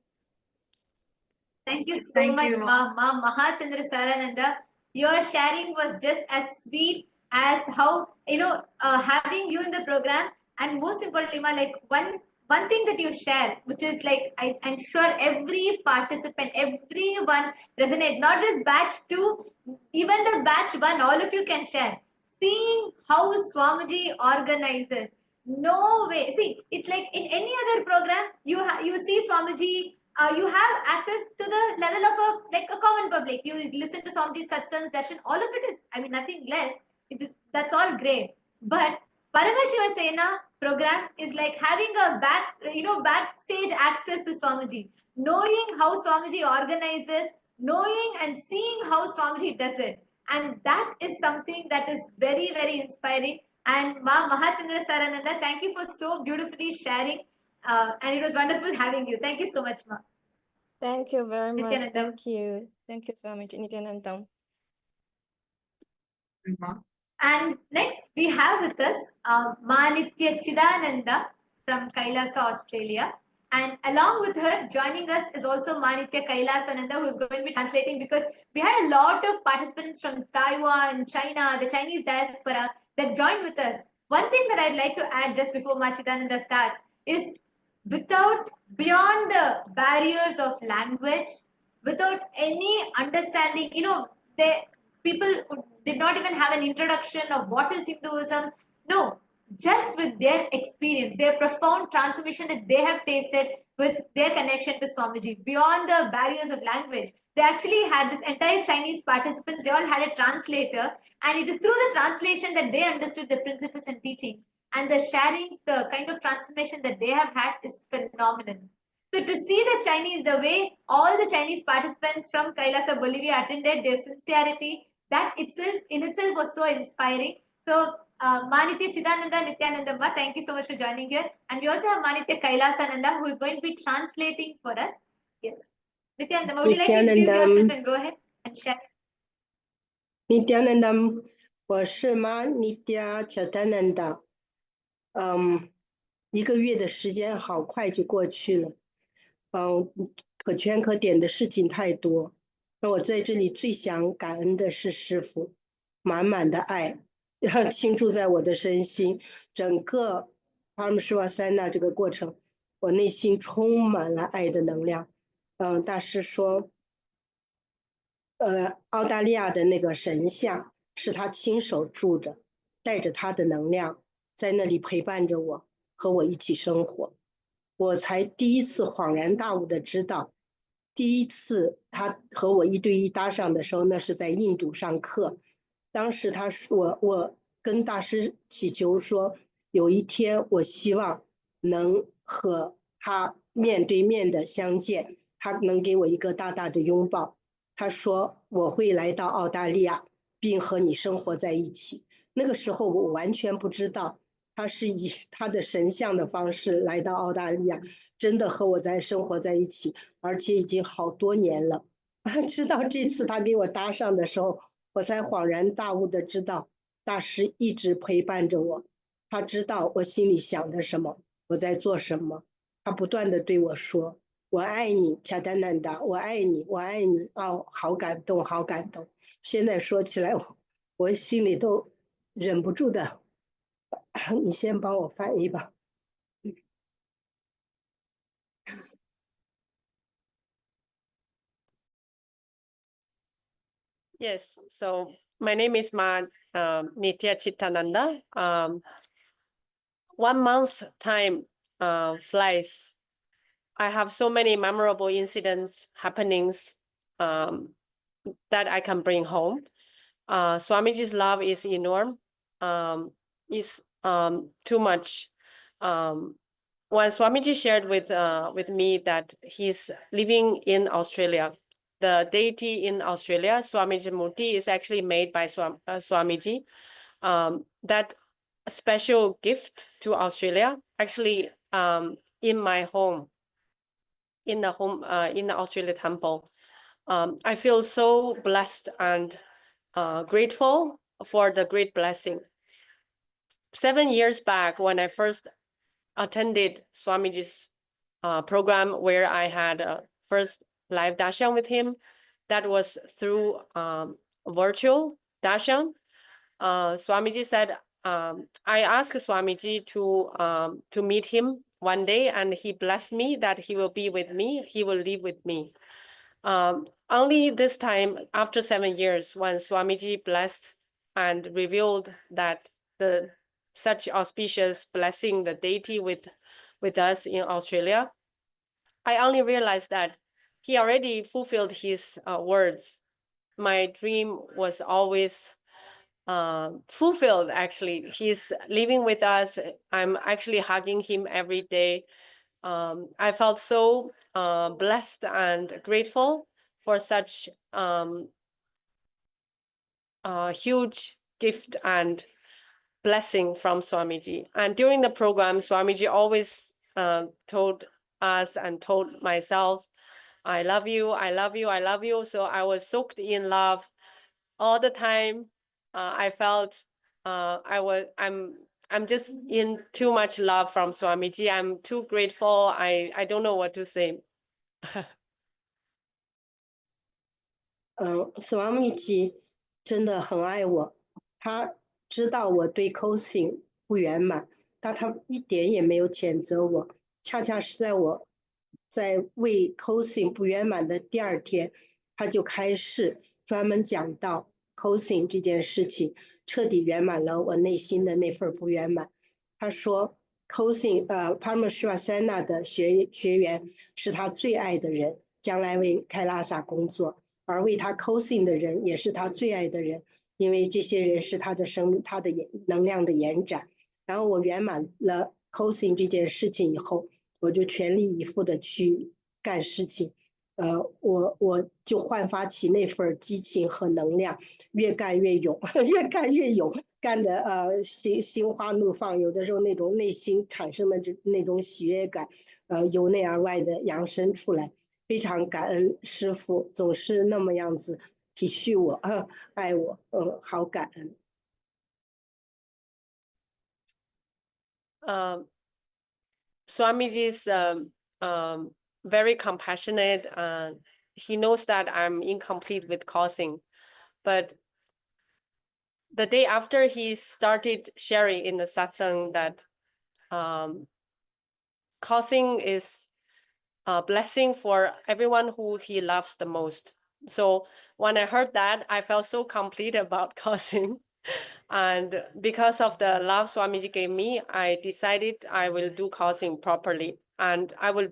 Thank you so Thank much, you, Ma Mahachandra Sarananda. Your sharing was just as sweet as how, having you in the program, and most importantly, Ma, like one thing that you share, which is like I'm sure every participant, everyone resonates, not just batch 2, even the batch 1, all of you can share. Seeing how Swamiji organizes. No way. See, it's like in any other program, you see Swamiji, you have access to the level of a common public. You listen to Swamiji's satsangs, darshan, all of it is, I mean, nothing less. That's all great. But Paramashiva Sena program is like having a backstage access to Swamiji, knowing how Swamiji organizes, knowing and seeing how Swamiji does it. And that is something that is very, very inspiring. And Ma Mahachandra Sarananda, thank you for so beautifully sharing. And it was wonderful having you. Thank you so much, Ma. Thank you very much. Nityanandam. Thank you. Thank you so much, Nityanandam. And next we have with us Manitya Chidananda from Kailasa, Australia. And along with her, joining us is also Manitya Kailasananda, who's going to be translating, because we had a lot of participants from Taiwan, China, the Chinese diaspora that joined with us. One thing that I'd like to add just before Machidananda starts is beyond the barriers of language, without any understanding, people did not even have an introduction of what is Hinduism. No, just with their experience, their profound transformation that they have tasted with their connection to Swamiji, beyond the barriers of language. They actually had this entire Chinese participants, they all had a translator, and it is through the translation that they understood the principles and teachings. And the sharings, the kind of transformation that they have had is phenomenal. So to see the Chinese, the way all the Chinese participants from Kailasa, Bolivia attended, their sincerity, that itself in itself was so inspiring. So Manitya Chidananda Nityanandamma, thank you so much for joining here. And we also have Manitya Kailasananda, who is going to be translating for us. Yes. Nityanandamma, would you like to introduce yourself and go ahead and share? Nityanandam, 我是妈Nitya Chatananda。一个月的时间好快就过去了，可圈可点的事情太多。那我在这里最想感恩的是师父，满满的爱，倾注在我的身心。整个 Paramshivasana 这个过程，我内心充满了爱的能量。大师说，澳大利亚的那个神像是他亲手铸着，带着他的能量在那里陪伴着我，和我一起生活。我才第一次恍然大悟的知道，第一次他和我1对1搭上的时候，那是在印度上课。当时他说，我跟大师祈求说，有一天我希望能和他面对面的相见，他能给我一个大大的拥抱。他说我会来到澳大利亚，并和你生活在一起。那个时候我完全不知道他是以他的神像的方式来到澳大利亚，真的和我生活在一起，而且已经好多年了。直到这次他给我搭上的时候，我才恍然大悟的知道，大师一直陪伴着我，他知道我心里想的什么，我在做什么，他不断的对我说，我爱你，恰丹南达，我爱你，我爱你。哦，好感动，好感动。现在说起来，我心里都忍不住的。你先帮我翻译吧。Yes, so my name is Nitya Chittananda. 1 month time flies. I have so many memorable incidents, happenings that I can bring home. Swamiji's love is enormous. It's too much. When Swamiji shared with me that he's living in Australia, the deity in Australia, Swamiji Murthy, is actually made by Swamiji. That special gift to Australia, actually in my home, in the Australia temple. I feel so blessed and grateful for the great blessing. 7 years back, when I first attended Swamiji's program, where I had first live darshan with him. That was through virtual darshan. Swamiji said, I asked Swamiji to meet him one day, and he blessed me that he will be with me, he will live with me. Only this time, after 7 years, when Swamiji blessed and revealed that such auspicious blessing, the deity with us in Australia, I only realized that he already fulfilled his words. My dream was always fulfilled. Actually, he's living with us. I'm actually hugging him every day. I felt so blessed and grateful for such huge gift and blessing from Swamiji. And during the program, Swamiji always told us and told myself, I love you, I love you, I love you. So I was soaked in love all the time. I felt I'm just in too much love from Swamiji. I'm too grateful. I don't know what to say. Swamiji 真的很爱我，他知道我对 cosing 不圆满，但他一点也没有谴责我，恰恰是在我在为 cosing 不圆满的第2天，他就开始专门讲到 cosing 这件事情，彻底圆满了我内心的那份不圆满。他说 cosing Paramahansa 的学员是他最爱的人，将来为KAILASA 工作。而为他 cosing 的人也是他最爱的人，因为这些人是他的能量的延展。然后我圆满了 cosing 这件事情以后，我就全力以赴的去干事情，我就焕发起那份激情和能量，越干越勇，越干越勇，干的心花怒放，有的时候那种内心产生的那种喜悦感，由内而外的扬升出来。非常感恩师父总是那么样子体恤我，爱我，好感恩。Swamiji is very compassionate. He knows that I'm incomplete with causing, but the day after he started sharing in the satsang that causing is a blessing for everyone who he loves the most. So when I heard that, I felt so complete about causing. And because of the love Swamiji gave me, I decided I will do causing properly. And I will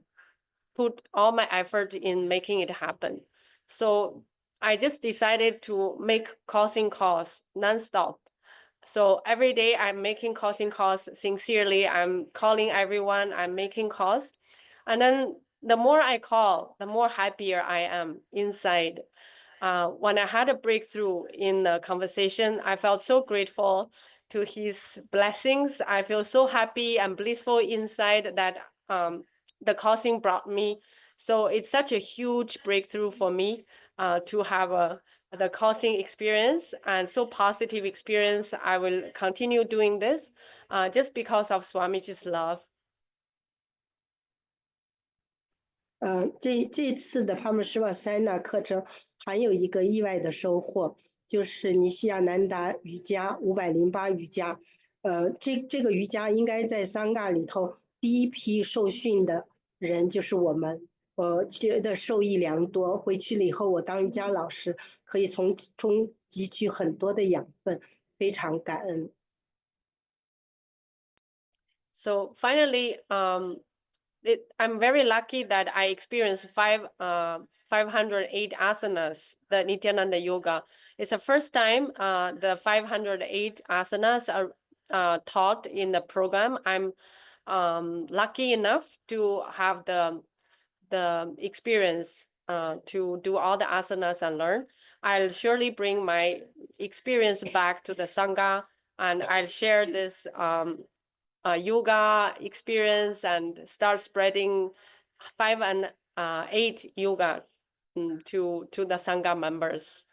put all my effort in making it happen. So I just decided to make causing calls nonstop. So every day I'm making causing calls sincerely. I'm calling everyone, I'm making calls. And then the more I call, the more happier I am inside. When I had a breakthrough in the conversation, I felt so grateful to his blessings. I feel so happy and blissful inside that the causing brought me. So it's such a huge breakthrough for me to have the causing experience and so positive experience. I will continue doing this just because of Swamiji's love. 这次的 Paramahansa 课程还有一个意外的收获，就是尼西亚南达瑜伽508瑜伽，这个瑜伽应该在桑嘎里头第一批受训的人就是我们，我觉得受益良多。回去了以后，我当瑜伽老师可以从中汲取很多的养分，非常感恩。So finally, I'm very lucky that I experienced 508 asanas, the Nityananda Yoga. It's the first time the 508 asanas are taught in the program. I'm lucky enough to have the experience to do all the asanas and learn. I'll surely bring my experience back to the Sangha, and I'll share this yoga experience and start spreading 5 and 8 yoga to the Sangha members.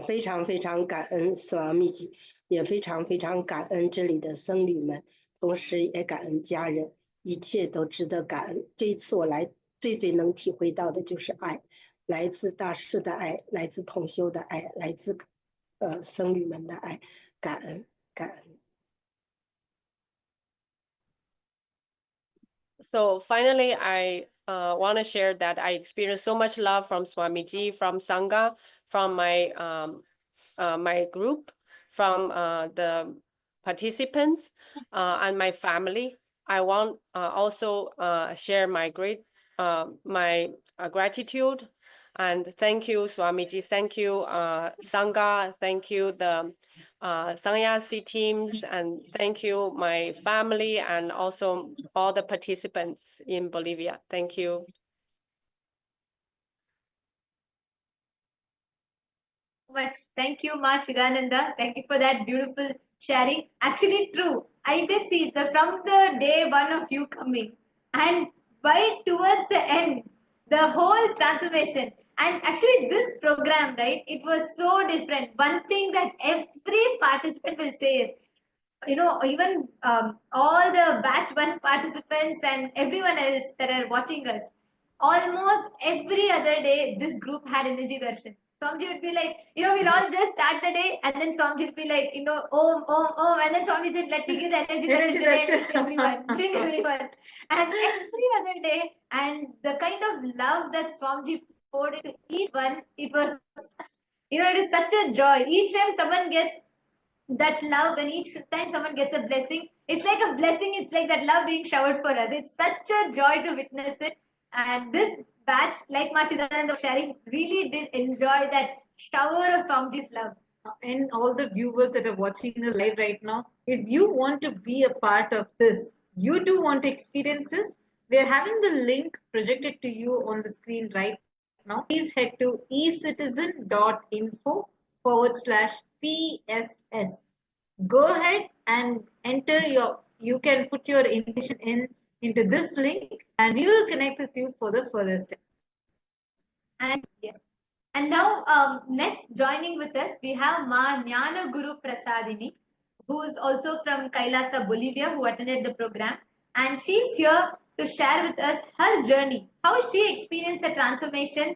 非常非常感恩Swamiji，也非常非常感恩这里的僧侣们，同时也感恩家人，一切都值得感恩。这一次我来最能体会到的就是爱，来自大师的爱，来自同修的爱，来自僧侣们的爱，感恩感恩。So finally, I want to share that I experienced so much love from Swamiji, from Sangha, from my group, from the participants, and my family. I want also share my gratitude and thank you, Swamiji. Thank you, Sangha. Thank you, the Sannyasi teams, and thank you, my family, and also all the participants in Bolivia. Thank you. Much. Thank you, Ma Chidananda. Thank you for that beautiful sharing. Actually, true. I did see from the day one of you coming, and by towards the end, the whole transformation. And actually, this program, right? It was so different. One thing that every participant will say is, even all the batch one participants and everyone else that are watching us, almost every other day, this group had energy darshan. Swamiji would be like, we'll all just start the day, and then Swamiji would be like, om, and then Swamiji said, let me give the energy darshan today to everyone, bring everyone. And every other day, and the kind of love that Swamiji poured into each one, it was, it is such a joy. Each time someone gets that love, and each time someone gets a blessing, it's like a blessing, it's like that love being showered for us. It's such a joy to witness it. And this batch, like Machidananda was sharing, really did enjoy that shower of Swamiji's love. And all the viewers that are watching us live right now, if you want to be a part of this, you too want to experience this, we are having the link projected to you on the screen right now. Please head to ecitizen.info/PSS. Go ahead and enter you can put your information into this link, and we will connect with you for the further steps. And yes. And now, next joining with us, we have Ma Jnana Guru Prasadini, who is also from Kailasa, Bolivia, who attended the program. And she's here to share with us her journey, how she experienced the transformation,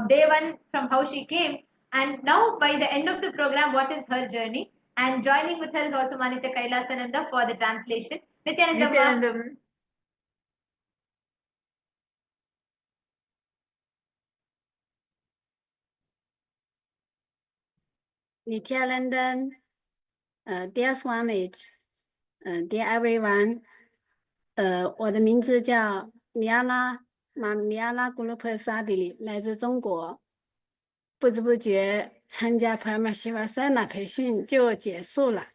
day one from how she came, and now by the end of the program, what is her journey. And joining with her is also Manitya Kailasananda for the translation. Nityananda. Nityanandam. Nityananda, dear Swamiji, dear everyone, 我的名字叫米亚拉古鲁普萨迪里，来自中国。不知不觉参加 Brahma Shiva Sana 培训就结束了。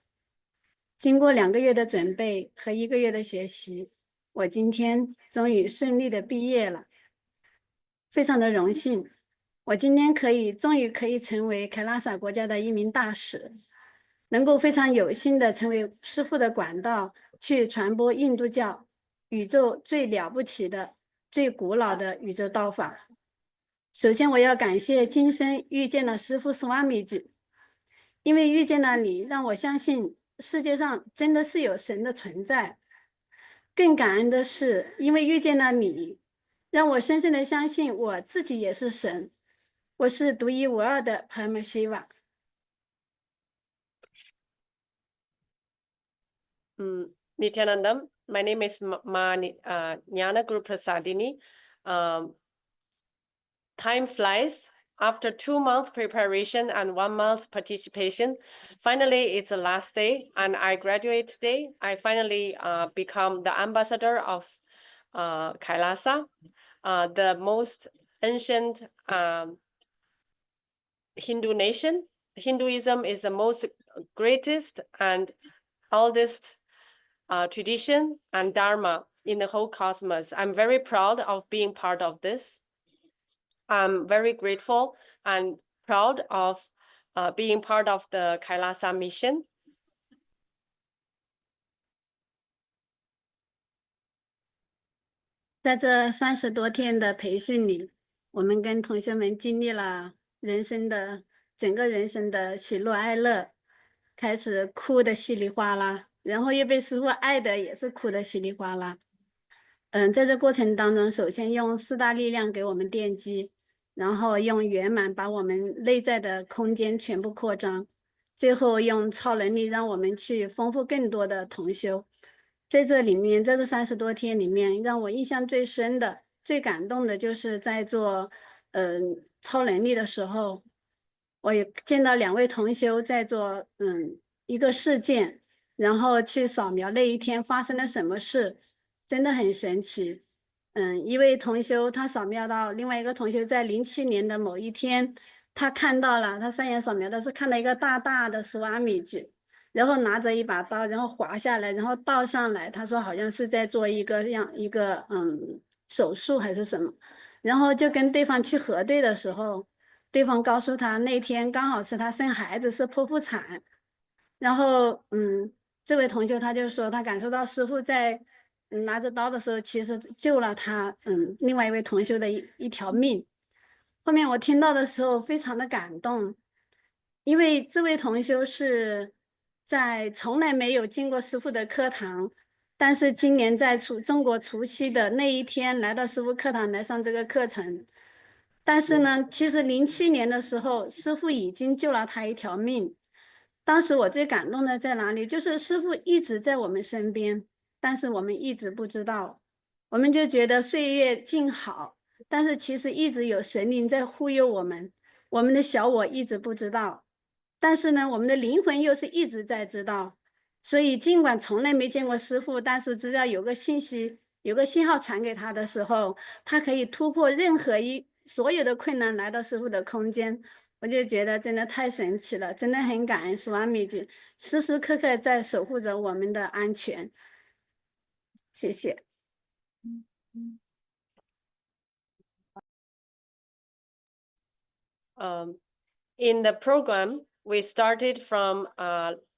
经过2个月的准备和1个月的学习，我今天终于顺利的毕业了，非常的荣幸。我今天终于可以成为凯拉萨国家的一名大使，能够非常有幸的成为师父的管道，去传播印度教宇宙最了不起的、最古老的宇宙道法。首先我要感谢今生遇见了师父Swamiji，因为遇见了你，让我相信世界上真的是有神的存在。更感恩的是，因为遇见了你，让我深深的相信我自己也是神。我是独一无二的 Brahma Shiva。Nityanandam, my name is Jnana Guru Prasadini. Time flies. After 2 months preparation and 1 month participation, finally it's the last day and I graduate today. I finally become the ambassador of Kailasa, the most ancient Hindu nation. Hinduism is the most greatest and oldest tradition and dharma in the whole cosmos. I'm very proud of being part of this. I'm very grateful and proud of being part of the Kailasa mission. 在这30多天的培训里，我们跟同学们经历了整个人生的喜怒哀乐，开始哭的稀里哗啦，然后又被师父爱的也是哭的稀里哗啦。在这过程当中，首先用四大力量给我们奠基，然后用圆满把我们内在的空间全部扩张，最后用超能力让我们去丰富更多的同修。在这里面，在这30多天里面，让我印象最深的、最感动的就是在做超能力的时候，我也见到2位同修在做一个事件，然后去扫描那一天发生了什么事，真的很神奇。一位同修他扫描到另外一个同修在07年的某一天，他看到了，他3眼扫描的是看到一个大大的斯瓦米吉，然后拿着一把刀，然后滑下来，然后倒上来。他说好像是在做一个手术还是什么，然后就跟对方去核对的时候，对方告诉他那天刚好是他生孩子是剖腹产，然后这位同学他就说他感受到师父在拿着刀的时候，其实救了他另外一位同学的一条命。后面我听到的时候非常的感动，因为这位同修是在从来没有进过师父的课堂，但是今年在中国除夕的那一天来到师父课堂来上这个课程。但是呢，其实07年的时候，师父已经救了他一条命。当时我最感动的在哪里？就是师父一直在我们身边，但是我们一直不知道，我们就觉得岁月静好，但是其实一直有神灵在护佑我们，我们的小我一直不知道，但是呢，我们的灵魂又是一直在知道。所以尽管从来没见过师父，但是只要有个信息，有个信号传给他的时候，他可以突破任何所有的困难来到师父的空间。我就觉得真的太神奇了，真的很感恩斯瓦米ji，时时刻刻在守护着我们的安全。谢谢。In the program, we started from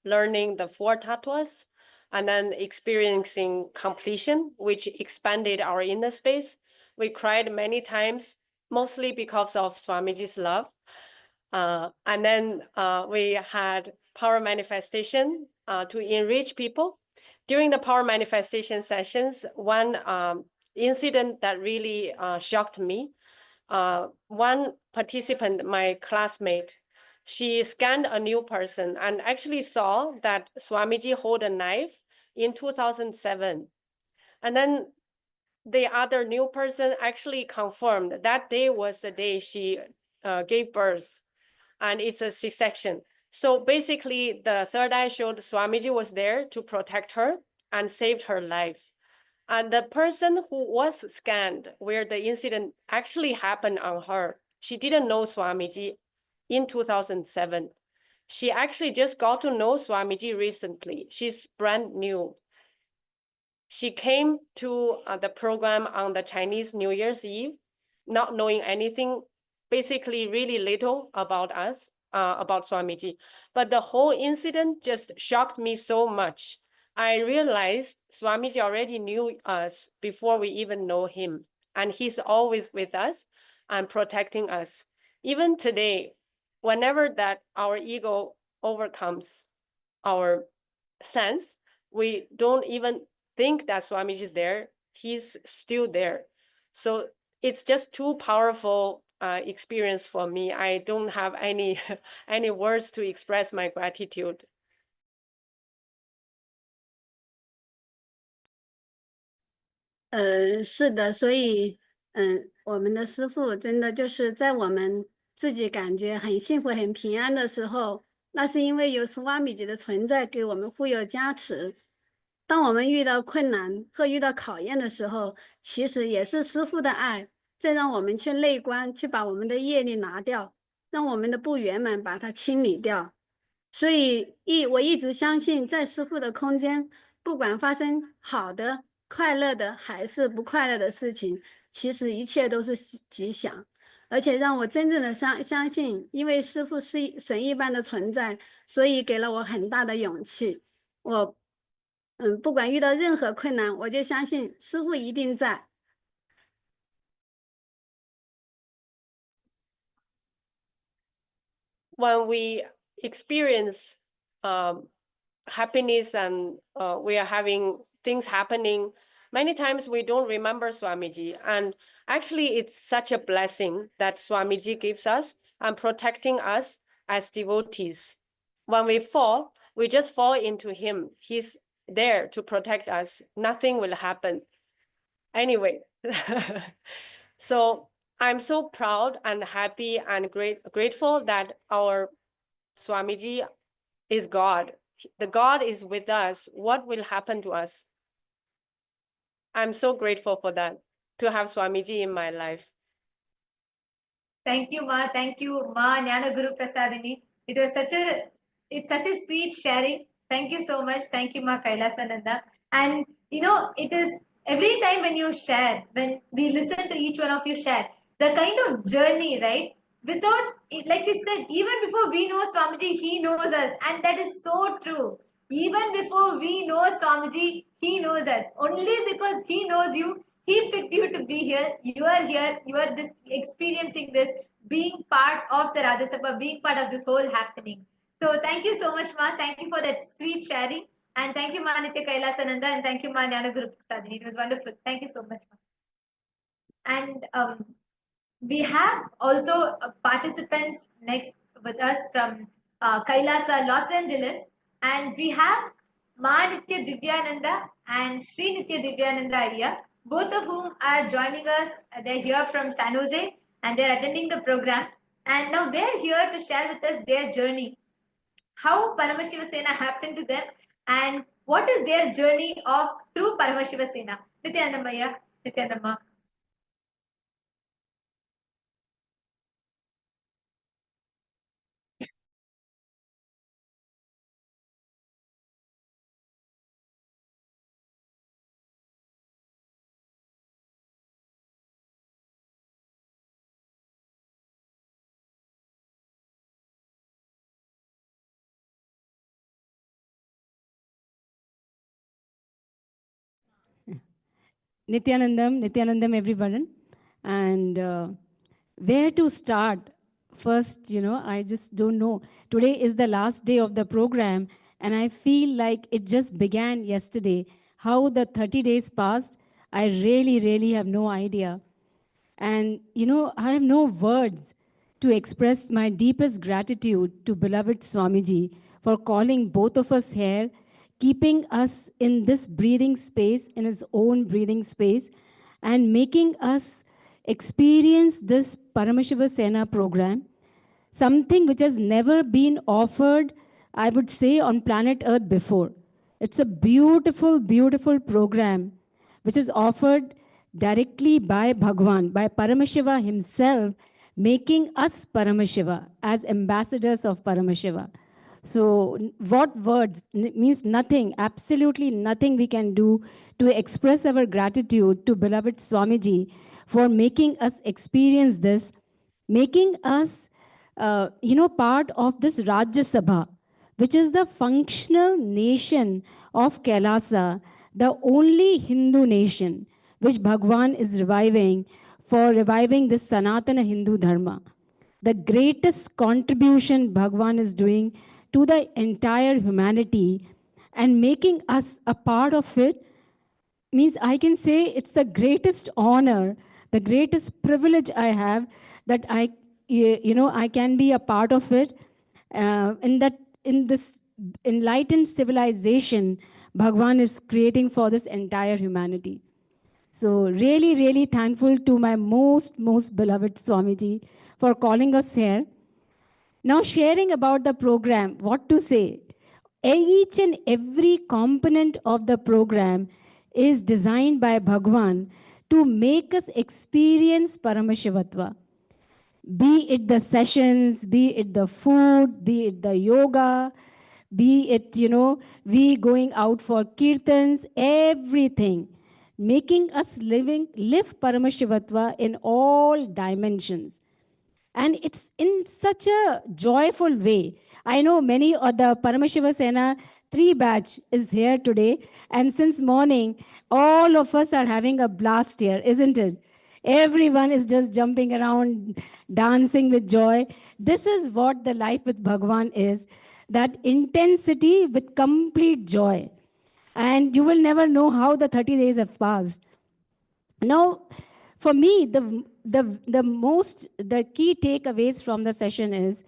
learning the 4 tattvas and then experiencing completion, which expanded our inner space. We cried many times, mostly because of Swamiji's love. And then we had power manifestation to enrich people. During the power manifestation sessions, one incident that really shocked me, one participant, my classmate, she scanned a new person and actually saw that Swamiji hold a knife in 2007. And then the other new person actually confirmed that day was the day she gave birth, and it's a C-section. So basically, the third eye showed Swamiji was there to protect her and saved her life. And the person who was scanned, where the incident actually happened on her, she didn't know Swamiji in 2007. She actually just got to know Swamiji recently. She's brand new. She came to the program on the Chinese New Year's Eve, not knowing anything, basically really little about us, about Swamiji. But the whole incident just shocked me so much. I realized Swamiji already knew us before we even know him. And he's always with us and protecting us. Even today, whenever that our ego overcomes our sense, we don't even think that Swamiji is there. He's still there. So it's just too powerful experience for me. I don't have any any words to express my gratitude. 是的，所以我们的师父真的就是在我们自己感觉很幸福、很平安的时候，那是因为有斯瓦米吉的存在给我们护佑加持。当我们遇到困难或遇到考验的时候，其实也是师父的爱，在让我们去内观，去把我们的业力拿掉，让我们的不圆满把它清理掉。所以我一直相信，在师父的空间，不管发生好的、快乐的还是不快乐的事情，其实一切都是吉祥。而且让我真正的相信，因为师父是神一般的存在，所以给了我很大的勇气。我不管遇到任何困难，我就相信师父一定在。When we experience happiness and we are having things happening Many times we don't remember Swamiji, and actually it's such a blessing that Swamiji gives us and protecting us as devotees. When we fall, we just fall into him. He's there to protect us. Nothing will happen. Anyway, so I'm so proud and happy and grateful that our Swamiji is God. The God is with us. What will happen to us? I'm so grateful for that, to have Swamiji in my life. Thank you, Ma. Thank you, Ma Jnana Guru Prasadini. It's such a sweet sharing. Thank you so much. Thank you, Ma Kailasa Nanda. And it is every time when you share, when we listen to each one of you share, the kind of journey, right? Without it, like she said, even before we know Swamiji, he knows us, and that is so true. Even before we know Swamiji, he knows us. Only because he knows you, he picked you to be here. You are here. You are this experiencing this, being part of the Rajya Sabha, being part of this whole happening. So thank you so much, Ma. Thank you for that sweet sharing. And thank you, Ma Nitya Kailasananda. And thank you, Ma Jnana Guru Prasadini. It was wonderful. Thank you so much, Ma. And we have also participants next with us from Kailasa, Los Angeles. And we have Ma Nitya Divyananda and Sri Nitya Divyananda Arya, both of whom are joining us. They're here from San Jose and they're attending the program. And now they're here to share with us their journey, how Paramashiva Sena happened to them, and what is their journey of true Paramashiva Sena. Nityanandamaya, Nityanandamma. Nityanandam, everyone. And where to start? First, I just don't know. Today is the last day of the program, and I feel like it just began yesterday. How the 30 days passed, I really, really have no idea. And, I have no words to express my deepest gratitude to beloved Swamiji for calling both of us here, keeping us in this breathing space, in his own breathing space, and making us experience this Paramashiva Sena program, something which has never been offered, I would say, on planet Earth before. It's a beautiful, beautiful program which is offered directly by Bhagwan, by Paramashiva himself, making us Paramashiva as ambassadors of Paramashiva. So what words? Means nothing, absolutely nothing we can do to express our gratitude to beloved Swamiji for making us experience this, making us, part of this Rajya Sabha, which is the functional nation of Kailasa, the only Hindu nation which Bhagwan is reviving for reviving this Sanatana Hindu Dharma. The greatest contribution Bhagwan is doing to the entire humanity and making us a part of it means I can say it's the greatest honor, the greatest privilege I have that I can be a part of it in this enlightened civilization Bhagwan is creating for this entire humanity. So really, really thankful to my most beloved Swamiji for calling us here. Now sharing about the program, what to say? Each and every component of the program is designed by Bhagwan to make us experience Paramashivatva. Be it the sessions, be it the food, be it the yoga, be it, we going out for kirtans, everything. Making us live Paramashivatva in all dimensions. And it's in such a joyful way. I know many of the Paramashiva Sena 3 batch is here today. And since morning, all of us are having a blast here, isn't it? Everyone is just jumping around, dancing with joy. This is what the life with Bhagwan is, that intensity with complete joy. And you will never know how the 30 days have passed. Now, for me, the key takeaways from the session is,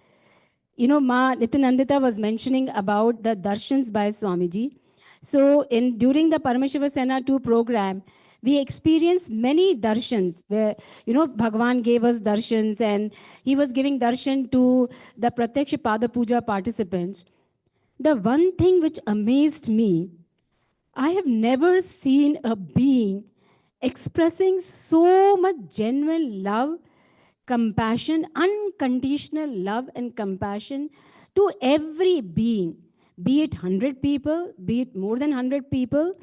Ma Nitinandita was mentioning about the darshans by Swamiji. So during the Paramashiva Sena 2 program, we experienced many darshans where, Bhagwan gave us darshans and he was giving darshan to the Pratyaksha Pada Puja participants. The one thing which amazed me, I have never seen a being expressing so much genuine love, compassion, unconditional love and compassion to every being, be it 100 people, be it more than 100 people,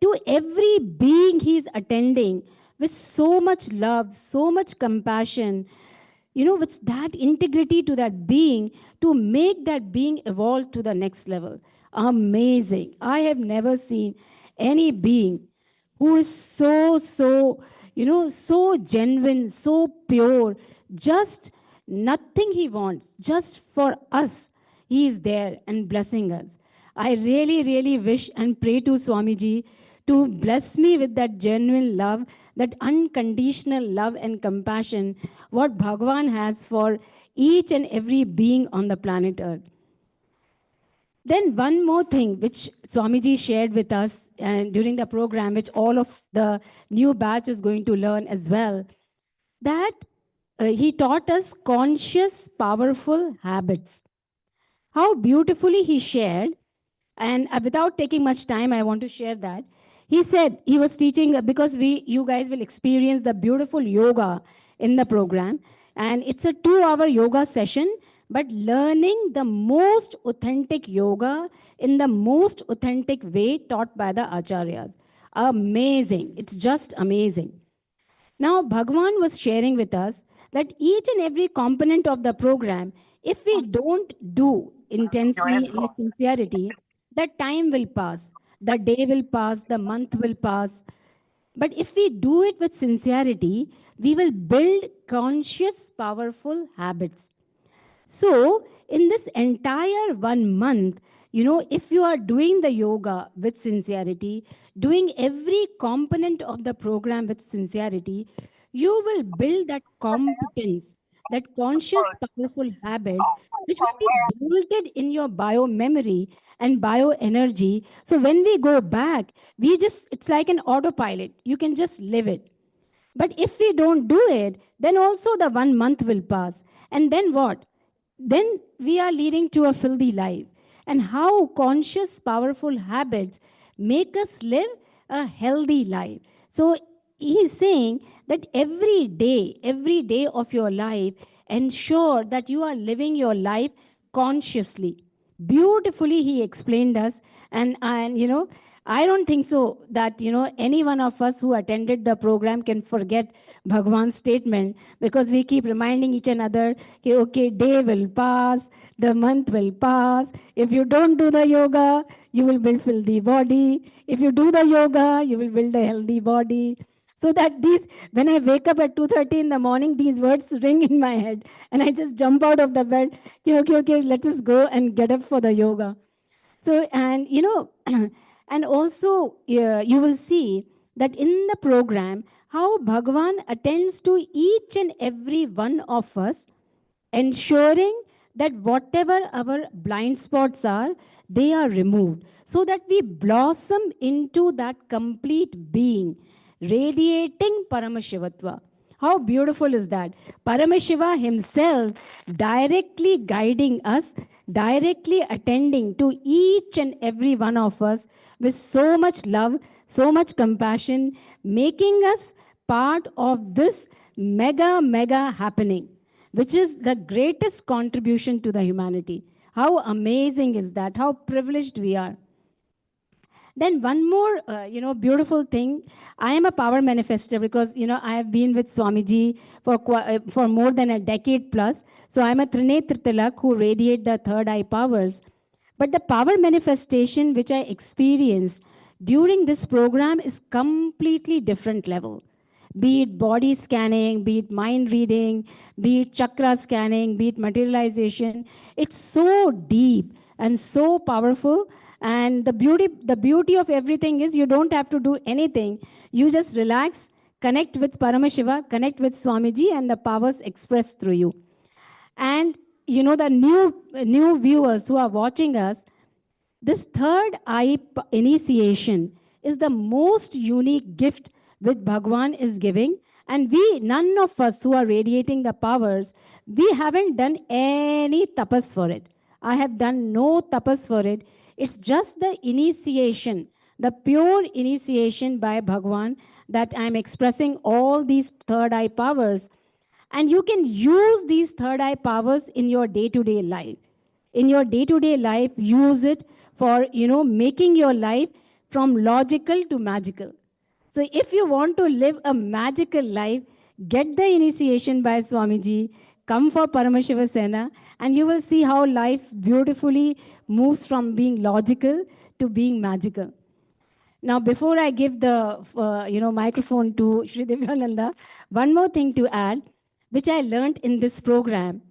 to every being he is attending with so much love, so much compassion, with that integrity to that being to make that being evolve to the next level. Amazing. I have never seen any being who is so, so genuine, so pure, just nothing he wants, just for us. He is there and blessing us. I really, really wish and pray to Swamiji to bless me with that genuine love, that unconditional love and compassion, what Bhagavan has for each and every being on the planet Earth. Then one more thing which Swamiji shared with us during the program, which all of the new batch is going to learn as well, that he taught us conscious, powerful habits. How beautifully he shared, and without taking much time, I want to share that. He said he was teaching, because you guys will experience the beautiful yoga in the program, and it's a 2-hour yoga session, but learning the most authentic yoga in the most authentic way taught by the acharyas. Amazing. It's just amazing. Now, Bhagwan was sharing with us that each and every component of the program, if we don't do intensely and with sincerity, the time will pass, the day will pass, the month will pass. But if we do it with sincerity, we will build conscious, powerful habits. So, in this entire 1 month, if you are doing the yoga with sincerity, doing every component of the program with sincerity, you will build that competence, that conscious, powerful habits, which will be bolted in your bio memory and bio energy. So when we go back, it's like an autopilot. You can just live it. But if we don't do it, then also the 1 month will pass. And then what? Then we are leading to a filthy life. And how conscious, powerful habits make us live a healthy life. So he's saying that every day of your life, ensure that you are living your life consciously. Beautifully he explained us. And I don't think so that, any one of us who attended the program can forget Bhagwan's statement, because we keep reminding each another, okay, day will pass, the month will pass. If you don't do the yoga, you will build filthy body. If you do the yoga, you will build a healthy body. So that when I wake up at 2:30 in the morning, these words ring in my head. And I just jump out of the bed, okay, let us go and get up for the yoga. So, and and also you will see that in the program, how Bhagavan attends to each and every one of us, ensuring that whatever our blind spots are, they are removed, so that we blossom into that complete being, radiating Paramashivatva. How beautiful is that? Paramashiva himself directly guiding us, directly attending to each and every one of us with so much love, so much compassion, making us part of this mega happening, which is the greatest contribution to the humanity. How amazing is that? How privileged we are. Then one more, beautiful thing. I am a power manifester because, I have been with Swamiji for more than a decade plus. So I'm a Trinetra Tilak who radiate the third eye powers. But the power manifestation which I experienced during this program is completely different level. Be it body scanning, be it mind reading, be it chakra scanning, be it materialization. It's so deep and so powerful. And the beauty of everything is you don't have to do anything. You just relax, connect with Paramashiva, connect with Swamiji, and the powers express through you. And you know, the new viewers who are watching us, this third eye initiation is the most unique gift which Bhagwan is giving. And we, none of us who are radiating the powers, we haven't done any tapas for it. I have done no tapas for it. It's just the initiation, the pure initiation by Bhagwan, that I'm expressing all these third eye powers. And you can use these third eye powers in your day-to-day life. In your day-to-day life, use it for, you know, making your life from logical to magical. So if you want to live a magical life, get the initiation by Swamiji, come for Paramashiva Sena, and you will see how life beautifully moves from being logical to being magical. Now, before I give the microphone to Shri Divyananda, one more thing to add, which I learned in this program,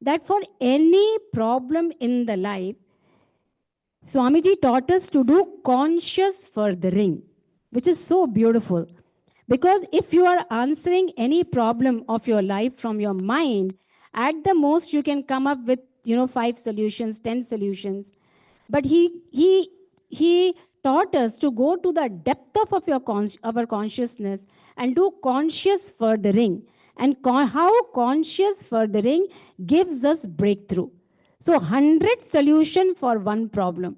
that for any problem in the life, Swamiji taught us to do conscious furthering, which is so beautiful. Because if you are answering any problem of your life from your mind, at the most you can come up with 5 solutions, 10 solutions. But he taught us to go to the depth of our consciousness and do conscious furthering. And how conscious furthering gives us breakthrough. So 100 solution for one problem.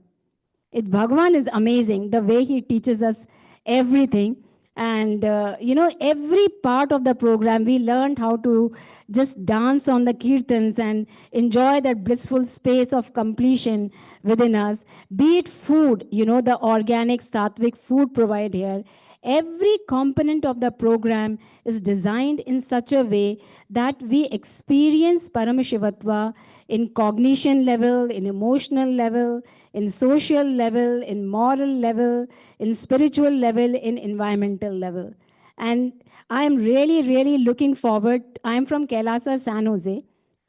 Bhagavan is amazing, the way he teaches us everything. And, every part of the program, we learned how to just dance on the kirtans and enjoy that blissful space of completion within us. Be it food, the organic, sattvic food provided here. Every component of the program is designed in such a way that we experience Paramashivatva in cognition level, in emotional level, in social level, in moral level, in spiritual level, in environmental level. And I am really, really looking forward. I am from KAILASA, San Jose.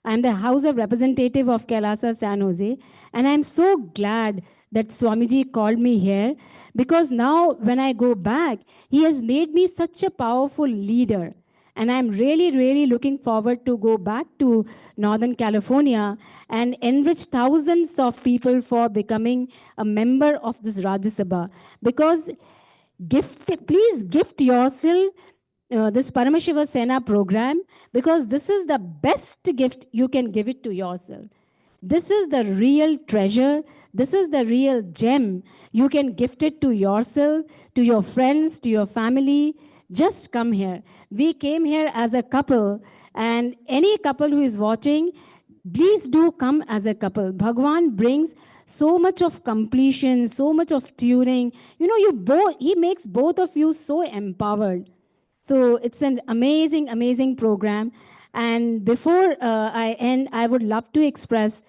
I am the House of Representative of KAILASA, San Jose. And I'm so glad that Swamiji called me here, because now when I go back, he has made me such a powerful leader. And I'm really, really looking forward to go back to Northern California and enrich thousands of people for becoming a member of this Rajya Sabha. Because please gift yourself this Paramashiva Sena program, because this is the best gift you can give it to yourself. This is the real treasure. This is the real gem. You can gift it to yourself, to your friends, to your family. Just come here. We came here as a couple, and any couple who is watching, please do come as a couple. Bhagwan brings so much of completion, so much of tuning. He makes both of you so empowered. So it's an amazing, amazing program. And before I end, I would love to express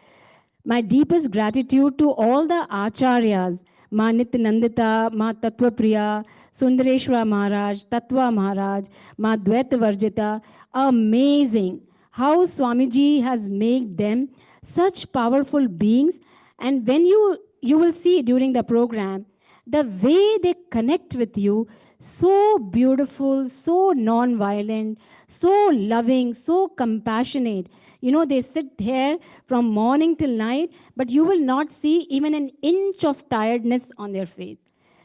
my deepest gratitude to all the acharyas, Ma Nityanandita, Ma Tattvapriya, Sundareshwara Maharaj, Tattva Maharaj, Ma Dvaita Varjita. Amazing how Swamiji has made them such powerful beings. And when you will see during the program, the way they connect with you, so beautiful, so non-violent, so loving, so compassionate. They sit there from morning till night, but you will not see even an inch of tiredness on their face.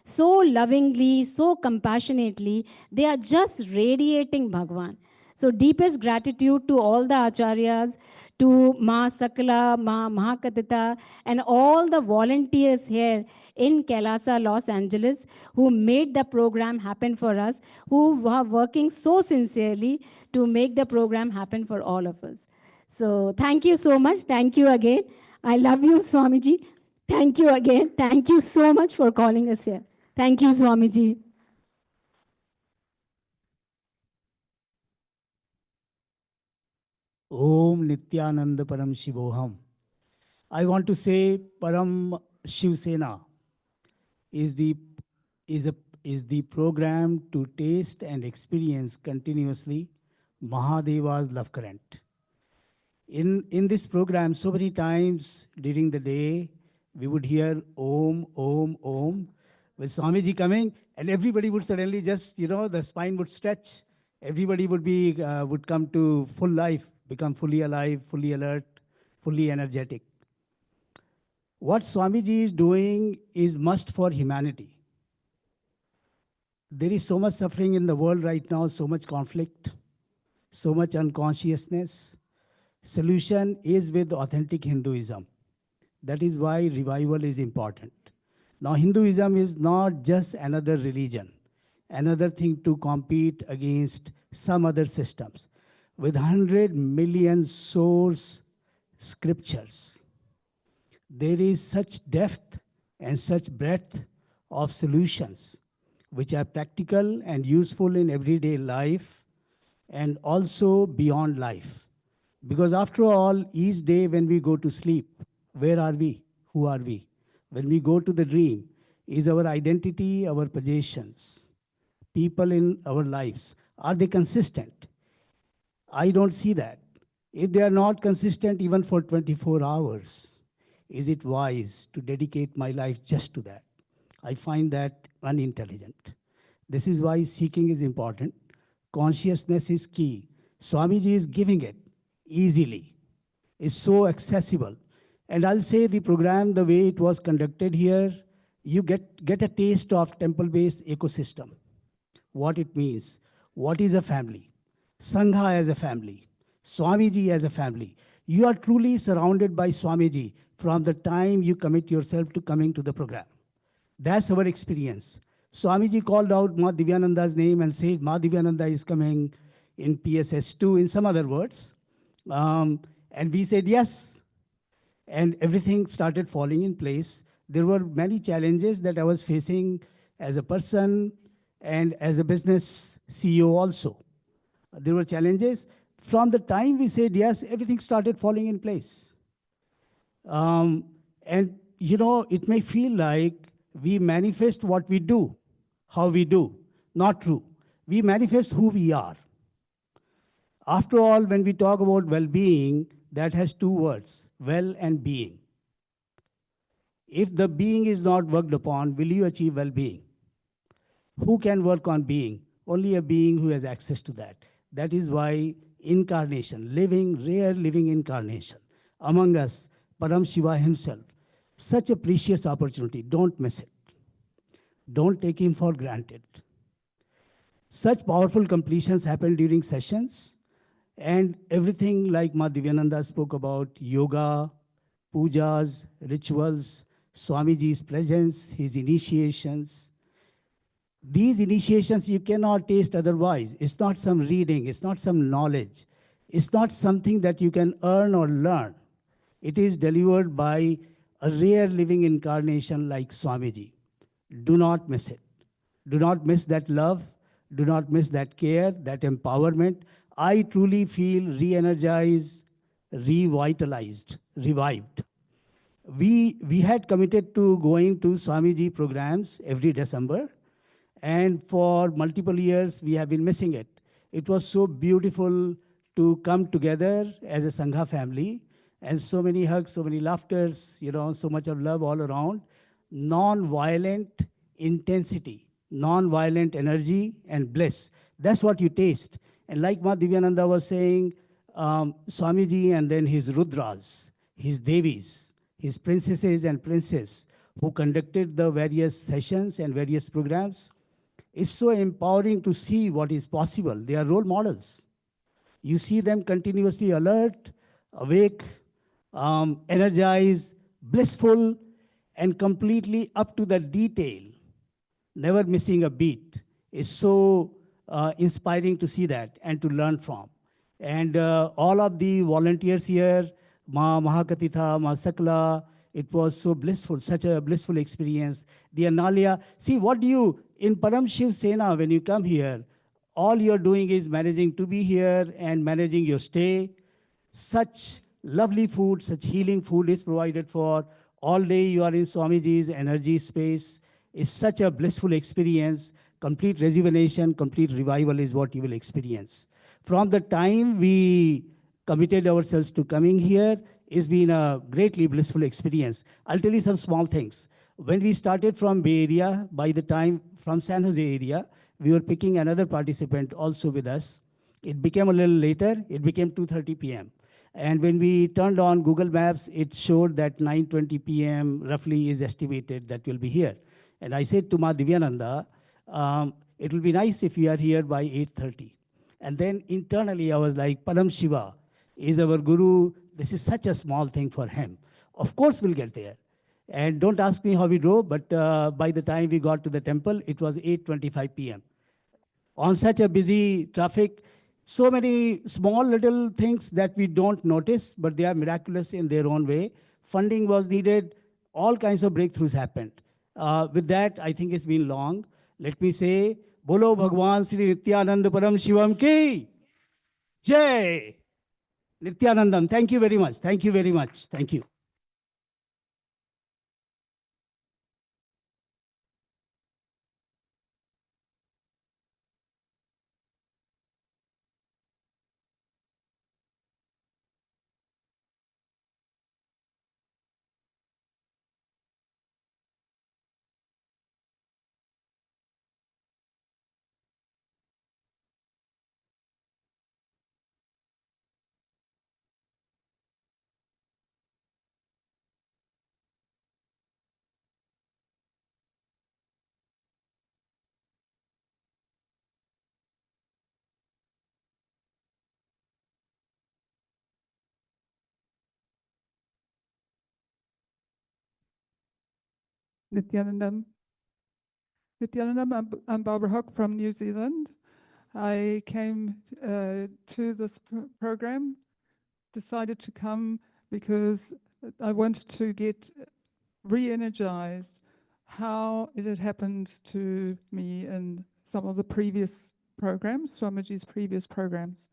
So lovingly, so compassionately, they are just radiating Bhagwan. So deepest gratitude to all the acharyas, to Ma Sakala, Ma Mahakatita, and all the volunteers here in KAILASA, Los Angeles, who made the program happen for us, who are working so sincerely to make the program happen for all of us. So thank you so much. Thank you again. I love you, Swamiji. Thank you again. Thank you so much for calling us here. Thank you, Swamiji. Om Nityananda Param Shivoham. I want to say Param Shiv Sena is the program to taste and experience continuously Mahadeva's love current. In this program, so many times during the day, we would hear Om, Om, Om, with Swamiji coming, and everybody would suddenly just, the spine would stretch. Everybody would come to full life, become fully alive, fully alert, fully energetic. What Swamiji is doing is must for humanity. There is so much suffering in the world right now, so much conflict, so much unconsciousness. Solution is with authentic Hinduism. That is why revival is important. Now, Hinduism is not just another religion, another thing to compete against some other systems. With 100 million source scriptures, there is such depth and such breadth of solutions which are practical and useful in everyday life and also beyond life. Because after all, each day when we go to sleep, where are we? Who are we? When we go to the dream, is our identity, our possessions, people in our lives, are they consistent? I don't see that. If they are not consistent even for 24 hours, is it wise to dedicate my life just to that? I find that unintelligent. This is why seeking is important. Consciousness is key. Swamiji is giving it easily. It's so accessible. And I'll say the program, the way it was conducted here, you get a taste of temple-based ecosystem. What it means. What is a family? Sangha as a family. Swamiji as a family. You are truly surrounded by Swamiji from the time you commit yourself to coming to the program. That's our experience. Swamiji called out Ma Divyananda's name and said, Ma Divyananda is coming in PSS2, in some other words. And we said yes. And everything started falling in place. There were many challenges that I was facing as a person and as a business CEO also. There were challenges. From the time we said yes, everything started falling in place. And it may feel like we manifest what we do, how we do. Not true. We manifest who we are. After all, when we talk about well-being, that has two words, well and being. If the being is not worked upon, will you achieve well-being? Who can work on being? Only a being who has access to that. That is why incarnation, rare living incarnation among us, Param Shiva himself, such a precious opportunity. Don't miss it. Don't take him for granted. Such powerful completions happen during sessions, and everything like Ma Divyananda spoke about, yoga, pujas, rituals, Swamiji's presence, his initiations. These initiations you cannot taste otherwise. It's not some reading, it's not some knowledge. It's not something that you can earn or learn. It is delivered by a rare living incarnation like Swamiji. Do not miss it. Do not miss that love. Do not miss that care, that empowerment. I truly feel re-energized, revitalized, revived. We had committed to going to Swamiji programs every December, and for multiple years we have been missing it. It was so beautiful to come together as a Sangha family, and so many hugs, so many laughters, so much of love all around. Non-violent intensity, non-violent energy and bliss. That's what you taste. And like Ma Divyananda was saying, Swamiji and then his Rudras, his Devis, his princesses and princes who conducted the various sessions and various programs, it's so empowering to see what is possible. They are role models. You see them continuously alert, awake, energized, blissful, and completely up to the detail, never missing a beat. It's so inspiring to see that and to learn from. And all of the volunteers here, Ma Mahakatitha, Ma Sakla, it was so blissful, such a blissful experience. The Analya, see what do you, in Param Shiv Sena, when you come here, all you're doing is managing to be here and managing your stay. Such lovely food, such healing food is provided for. All day you are in Swamiji's energy space. It's such a blissful experience. Complete rejuvenation, complete revival is what you will experience. From the time we committed ourselves to coming here, It's been a greatly blissful experience. I'll tell you some small things. When we started from Bay Area, by the time from San Jose area, we were picking another participant also with us. It became a little later, it became 2:30 p.m. And when we turned on Google Maps, it showed that 9:20 p.m. roughly is estimated that we'll be here. And I said to Ma Divyananda, it will be nice if we are here by 8:30. And then internally, I was like, Param Shiva is our guru. This is such a small thing for him. Of course, we'll get there. And don't ask me how we drove, but by the time we got to the temple, it was 8:25 p.m. On such a busy traffic, so many small little things that we don't notice, but they are miraculous in their own way. Funding was needed. All kinds of breakthroughs happened. With that, I think it's been long. Let me say, Bolo Bhagwan Sri Nityananda Param Shivam Ki Jai. Nityanandam, thank you very much. Thank you very much. Thank you. Nityanandam. Nityanandam, I'm Barbara Hook from New Zealand. I came to this program, decided to come because I wanted to get re-energized how it had happened to me in some of the previous programs, Swamiji's previous programs.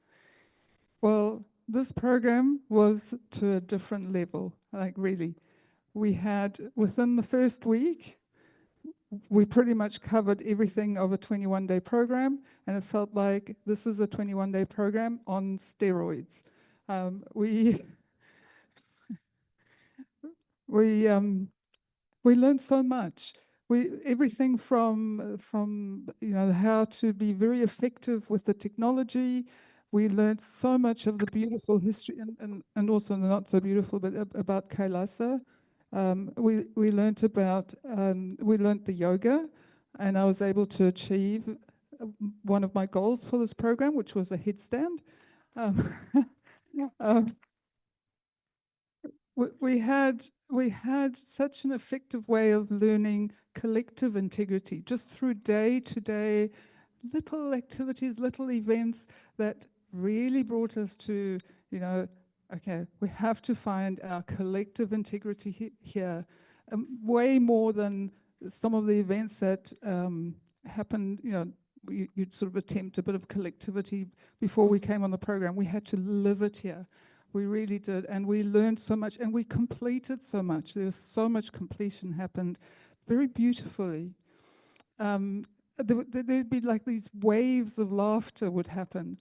Well, this program was to a different level, like really. We had, within the first week, we pretty much covered everything of a 21-day program, and it felt like this is a 21-day program on steroids. We learned so much. Everything from how to be very effective with the technology. We learned so much of the beautiful history and also the not so beautiful, but about Kailasa. We learned the yoga, and I was able to achieve one of my goals for this program, which was a headstand. We had such an effective way of learning collective integrity just through day-to-day little activities, little events that really brought us to, okay, we have to find our collective integrity here, way more than some of the events that happened, you'd sort of attempt a bit of collectivity before we came on the program. We had to live it here. We really did, and we learned so much, and we completed so much. There was so much completion happened very beautifully. There'd be like these waves of laughter would happen.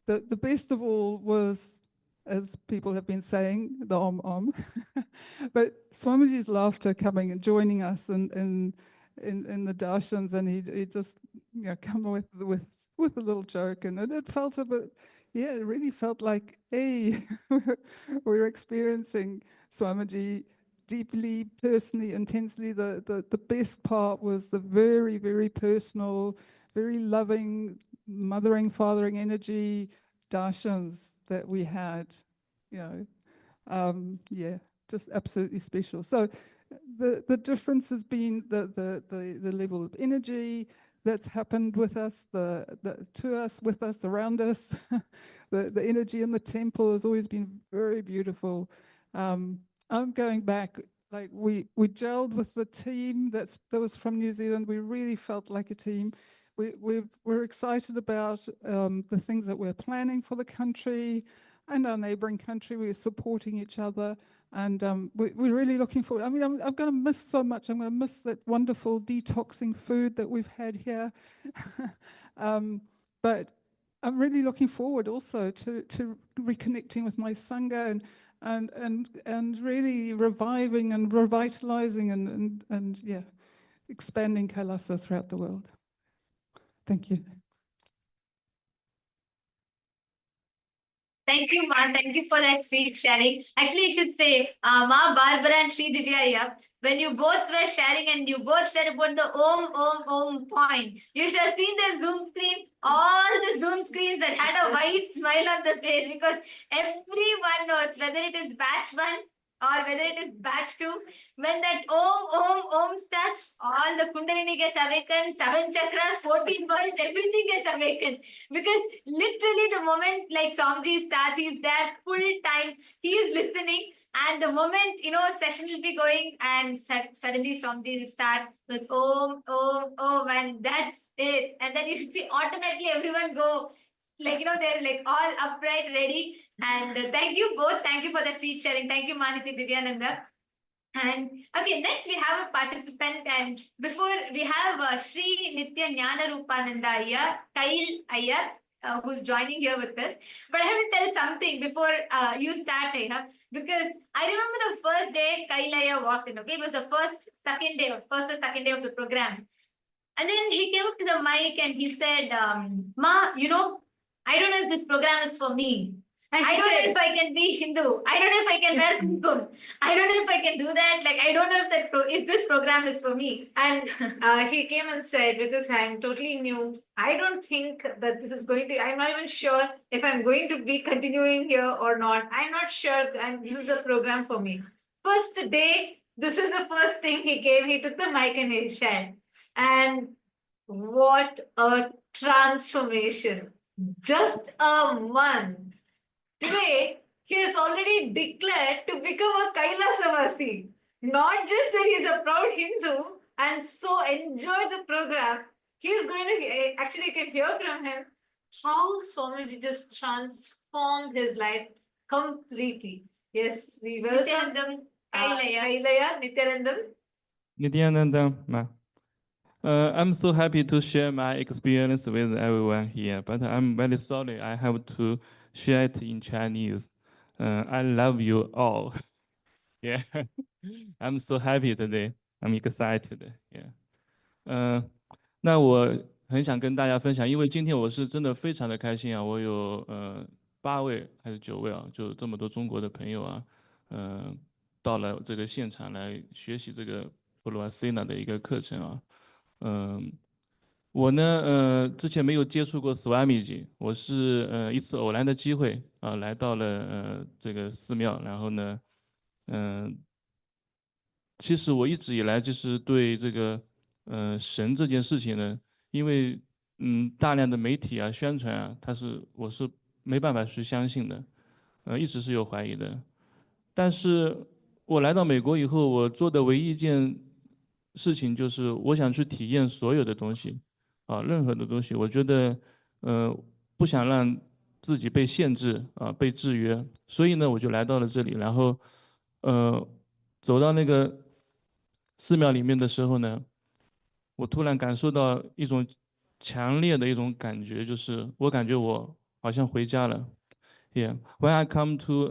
The best of all was, as people have been saying, the Om. But Swamiji's laughter coming and joining us in the darshans, and he'd just come with a little joke, and it felt a bit, it really felt like, hey, we're experiencing Swamiji deeply, personally, intensely. The best part was the very, very personal, very loving, mothering, fathering energy darshans that we had, just absolutely special. So the difference has been the level of energy that's happened with us, to us, with us, around us. the energy in the temple has always been very beautiful. I'm going back, like we gelled with the team that was from New Zealand. We really felt like a team. We're excited about the things that we're planning for the country and our neighboring country. We're supporting each other, and we're really looking forward. I mean, I'm going to miss so much. I'm going to miss that wonderful detoxing food that we've had here. But I'm really looking forward also to reconnecting with my Sangha and really reviving and revitalizing and yeah, expanding Kailasa throughout the world. Thank you. Thank you, Ma. Thank you for that sweet sharing. Actually, you should say, Ma Barbara and Sri Divya here, when you both were sharing and you both said about the Om point, you should have seen the Zoom screen, all the Zoom screens that had a white smile on the face, because everyone knows, whether it is batch 1 or whether it is batch 2, when that Om starts, all the Kundalini gets awakened, 7 chakras, 14 worlds, everything gets awakened. Because literally the moment like Swamiji starts, he's there full time, he is listening, and the moment, session will be going, and suddenly Swamiji will start with Om, and that's it. And then you should see automatically everyone go, like, they're like all upright, ready. And thank you both. Thank you for that sweet sharing. Thank you, Maniti, Divyananda. And okay, next we have a participant, and before we have Sri Nitya Jnana Rupananda Iyer, Kail Iyer, who's joining here with us. But I have to tell something before you start, Iyer, because I remember the first day Kail Iyer walked in, okay? It was the first or second day of the program. And then he came up to the mic and he said, Ma, I don't know if this program is for me. I don't know if I can be Hindu. I don't know if I can wear kumkum. I don't know if I can do that. Like, I don't know if this program is for me. And he came and said, because I'm totally new, I don't think that this is going to, I'm not even sure if I'm going to be continuing here or not. I'm not sure this is a program for me. First day, this is the first thing he came. He took the mic and he shared. And what a transformation. Just a month. Today, he has already declared to become a Kailasavasi. Not just that he is a proud Hindu and so enjoyed the program, he is going to, actually you can hear from him how Swamiji just transformed his life completely. Yes, we welcome Kailaya, Nityanandam. Nityanandam, ma. I'm so happy to share my experience with everyone here, but I'm very sorry I have to share it in Chinese. I love you all. Yeah, I'm so happy today. I'm excited. Yeah. 那我很想跟大家分享，因为今天我是真的非常的开心啊！我有8位还是9位啊，就这么多中国的朋友啊，到了这个现场来学习这个布罗塞纳的一个课程啊。我呢，之前没有接触过 Swamiji， 我是一次偶然的机会啊，来到了这个寺庙，然后呢，其实我一直以来就是对这个神这件事情呢，因为大量的媒体啊宣传啊，我是没办法去相信的，一直是有怀疑的。但是我来到美国以后，我做的唯一一件事情就是我想去体验所有的东西，啊，任何的东西，我觉得不想让自己被限制啊，被制约，所以呢，我就来到了这里，然后走到那个寺庙里面的时候呢，我突然感受到一种强烈的一种感觉，就是我感觉我好像回家了。Yeah, when I come to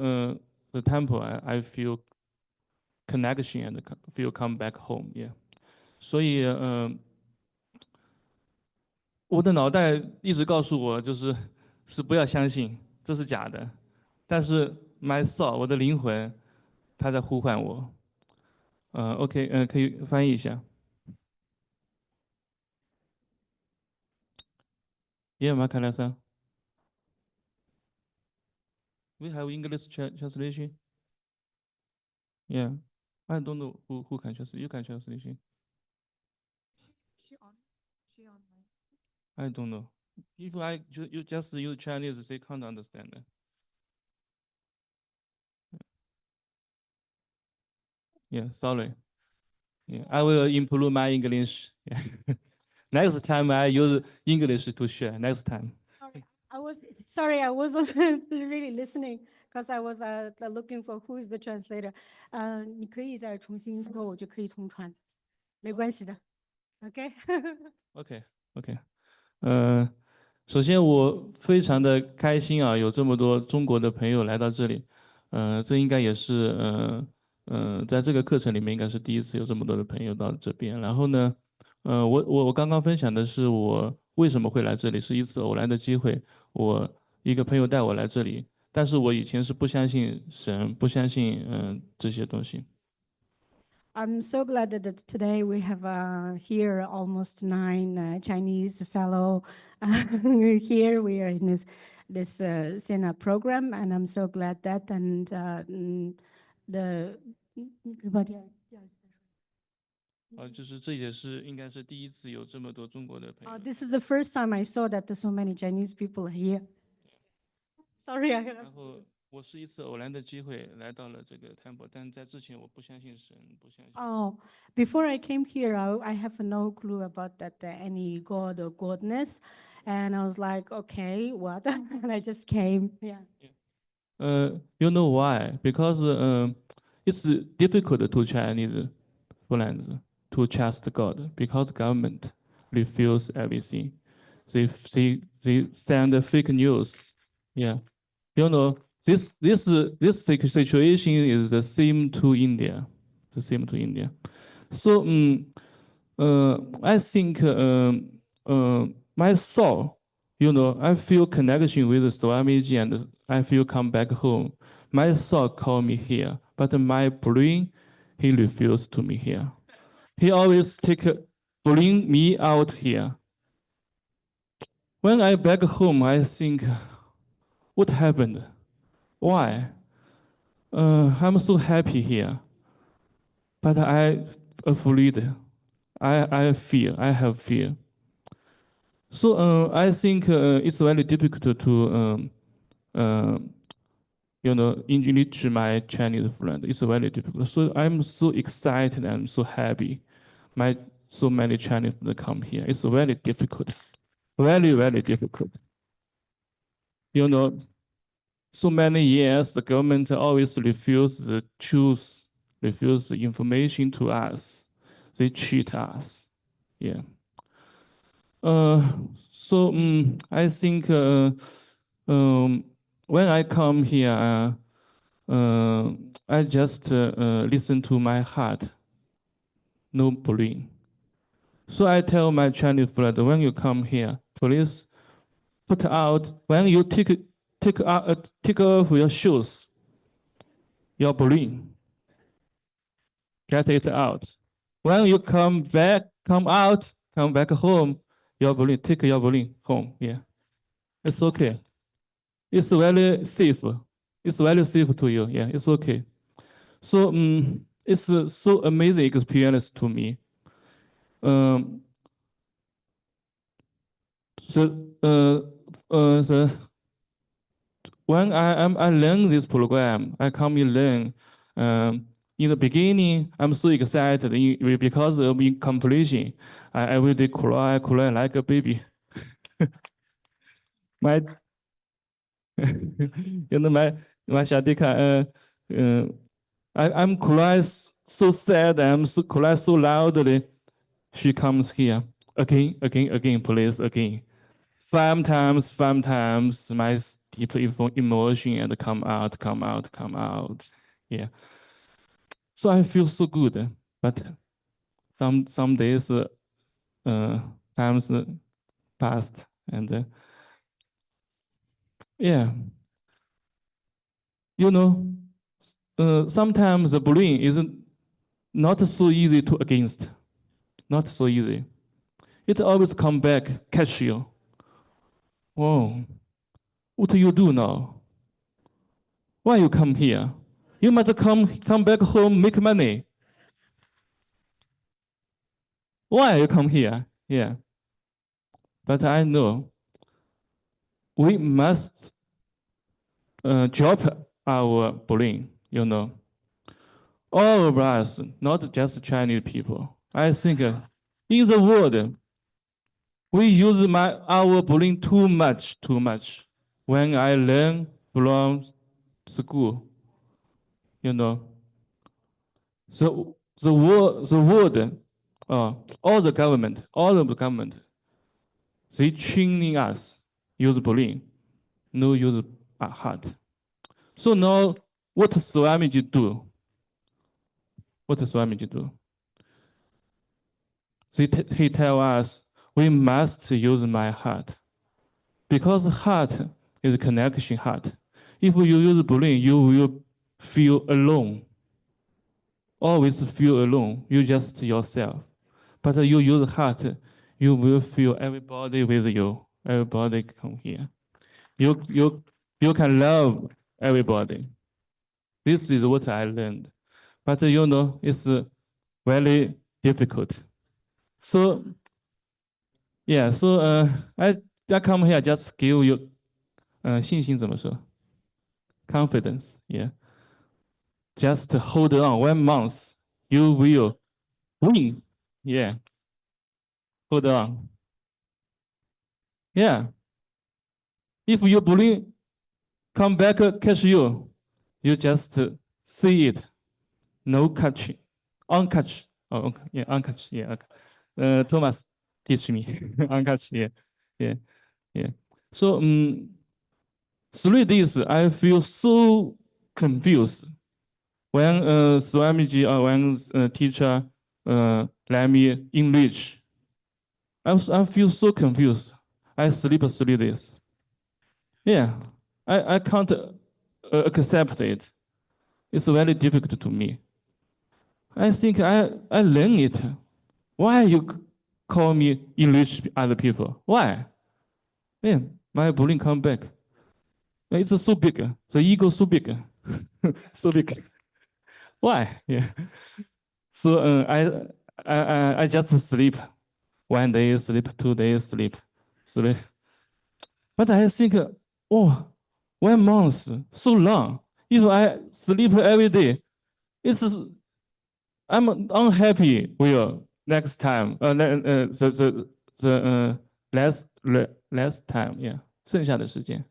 the temple, I feel connection and feel come back home. Yeah, 所以我的脑袋一直告诉我，是不要相信，这是假的。但是 my soul， 我的灵魂，它在呼唤我。OK， 可以翻译一下。Yeah, ma KAILASA. We have English translation. Yeah, I don't know who can translate. You can translation. I don't know. If you just use Chinese, they can't understand. Yeah, sorry. Yeah, I will improve my English. Yeah. Next time I use English to share. Next time. I wasn't really listening because I was looking for who is the translator. 你可以再重新说，我就可以通传，没关系的。OK。OK。首先，我非常的开心啊，有这么多中国的朋友来到这里，这应该也是在这个课程里面应该是第一次有这么多的朋友到这边。然后呢，我刚刚分享的是我为什么会来这里，是一次偶然的机会，我一个朋友带我来这里，但是我以前是不相信神，不相信这些东西。I'm so glad that today we have here almost 9 Chinese fellow here. We are in this Sena program, and I'm so glad that the 就是这也是应该是第一次有这么多中国的朋友。This is the first time I saw that so many Chinese people are here. Sorry, I 然后我是一次偶然的机会来到了这个 temple， 但在之前我不相信神，不相信。Oh, before I came here, I have no clue about that any god or godness, and I was like, okay, what? And I just came. Yeah. You know why? Because it's difficult to Chinese friends to trust God because government refuse everything. They send fake news. Yeah, you know this situation is the same to India, the same to India. So I think my soul, you know, I feel connection with Swamiji and I feel come back home. My soul call me here, but my brain, he refused to me here. He always bring me out here. When I back home, I think, what happened? Why? I'm so happy here, but I afraid. I fear. I have fear. So I think it's very difficult to, you know, enrich my Chinese friend. It's very difficult. So I'm so excited and so happy. So many Chinese come here. It's very difficult, very, very difficult. You know, so many years the government always refuse the truth, refuse the information to us. They cheat us. Yeah. So I think when I come here, I just listen to my heart, no brain. So I tell my Chinese friend, when you come here, please put out, when you take off your shoes, your brain, get it out. When you come back home, your brain, take your brain home. Yeah, it's okay. It's very safe. It's very safe to you. Yeah, it's okay. So it's so amazing experience to me. When I learn this program, I come in learn. In the beginning, I'm so excited because of completion. I every day cry like a baby. My, you know, my Shadika, I'm crying so sad. I'm so cry so loudly. She comes here again, please, again. 5 times, my deep emotion and come out. Yeah. So I feel so good, but some days, times passed and yeah. You know, sometimes the bullying isn't not so easy to against, not so easy. It always come back, catch you. Whoa, what do you do now? Why you come here? You must come back home, make money. Why you come here? Yeah. But I know we must drop our brain, you know. All of us, not just Chinese people. I think in the world, we use our brain too much. When I learn from school, you know, the world, all of the government, they training us use brain, no use heart. So now, what Swamiji do? What Swamiji do? He tell us we must use my heart, because heart is connection heart. If you use brain, you will feel alone. Always feel alone. You just yourself. But you use heart, you will feel everybody with you. Everybody come here. You can love everybody. This is what I learned. But you know, it's very difficult. So yeah, so I come here just give you 信心怎么说 confidence, yeah. Just hold on 1 month, you will win, yeah. Hold on, yeah. If you believe, come back catch you, you just see it, no catch, uncatch, oh okay. Yeah, uncatch, yeah. Okay. Thomas teach me uncatch, yeah, yeah, yeah. So 3 days I feel so confused when Swamiji or when teacher let me English. I feel so confused. I sleep 3 days. Yeah, I can't accept it. It's very difficult to me. I think I learn it. Why you call me English other people? Why? Yeah, my brain come back. It's so big. The ego so big. So big. Why? Yeah. So I just sleep. 1 day sleep, 2 days sleep, 3. But I think, oh, 1 month, so long. If I sleep every day, I'm unhappy with next time. The less time, yeah. 剩下的时间.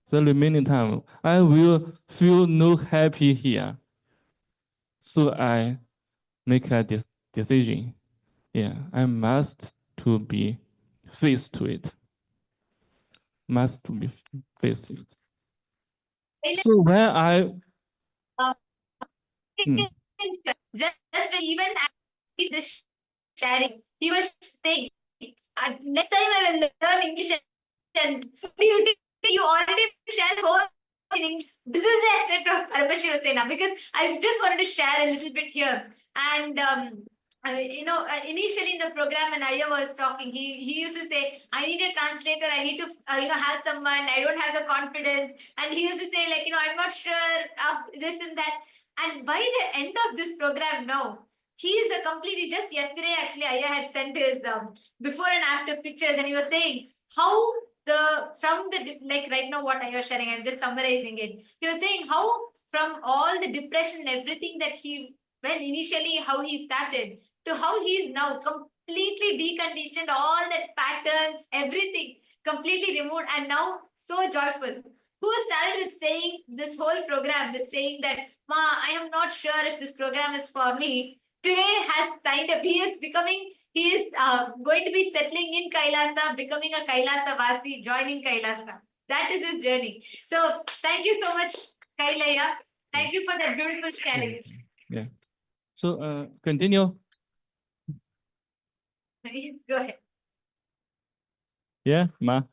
The remaining time, I will feel no happy here. So I make a decision. Yeah, I must to be faced to it. Must to be faced it. So when I just when even this sharing, he was saying, next time I will learn English and you already shared the whole thing. This is the effect of Parvashiva Sena, because I just wanted to share a little bit here. And initially in the program when Aya was talking, he used to say, I need a translator, I need to have someone, I don't have the confidence. And he used to say, like, I'm not sure of this and that. And by the end of this program now, he is a completely, just yesterday actually Aya had sent his before and after pictures, and he was saying how like right now what Aya was sharing, I'm just summarizing it. He was saying how from all the depression and everything that when initially how he started to how he is now completely deconditioned, all that patterns, everything completely removed, and now so joyful. Who started with saying this whole program with saying that, Ma, I am not sure if this program is for me. Today has signed up. He is going to be settling in Kailasa, becoming a Kailasa Vasi, joining Kailasa. That is his journey. So thank you so much, Kailaya. Thank you for that beautiful sharing. Yeah. So continue. Please go ahead. Yeah, Ma.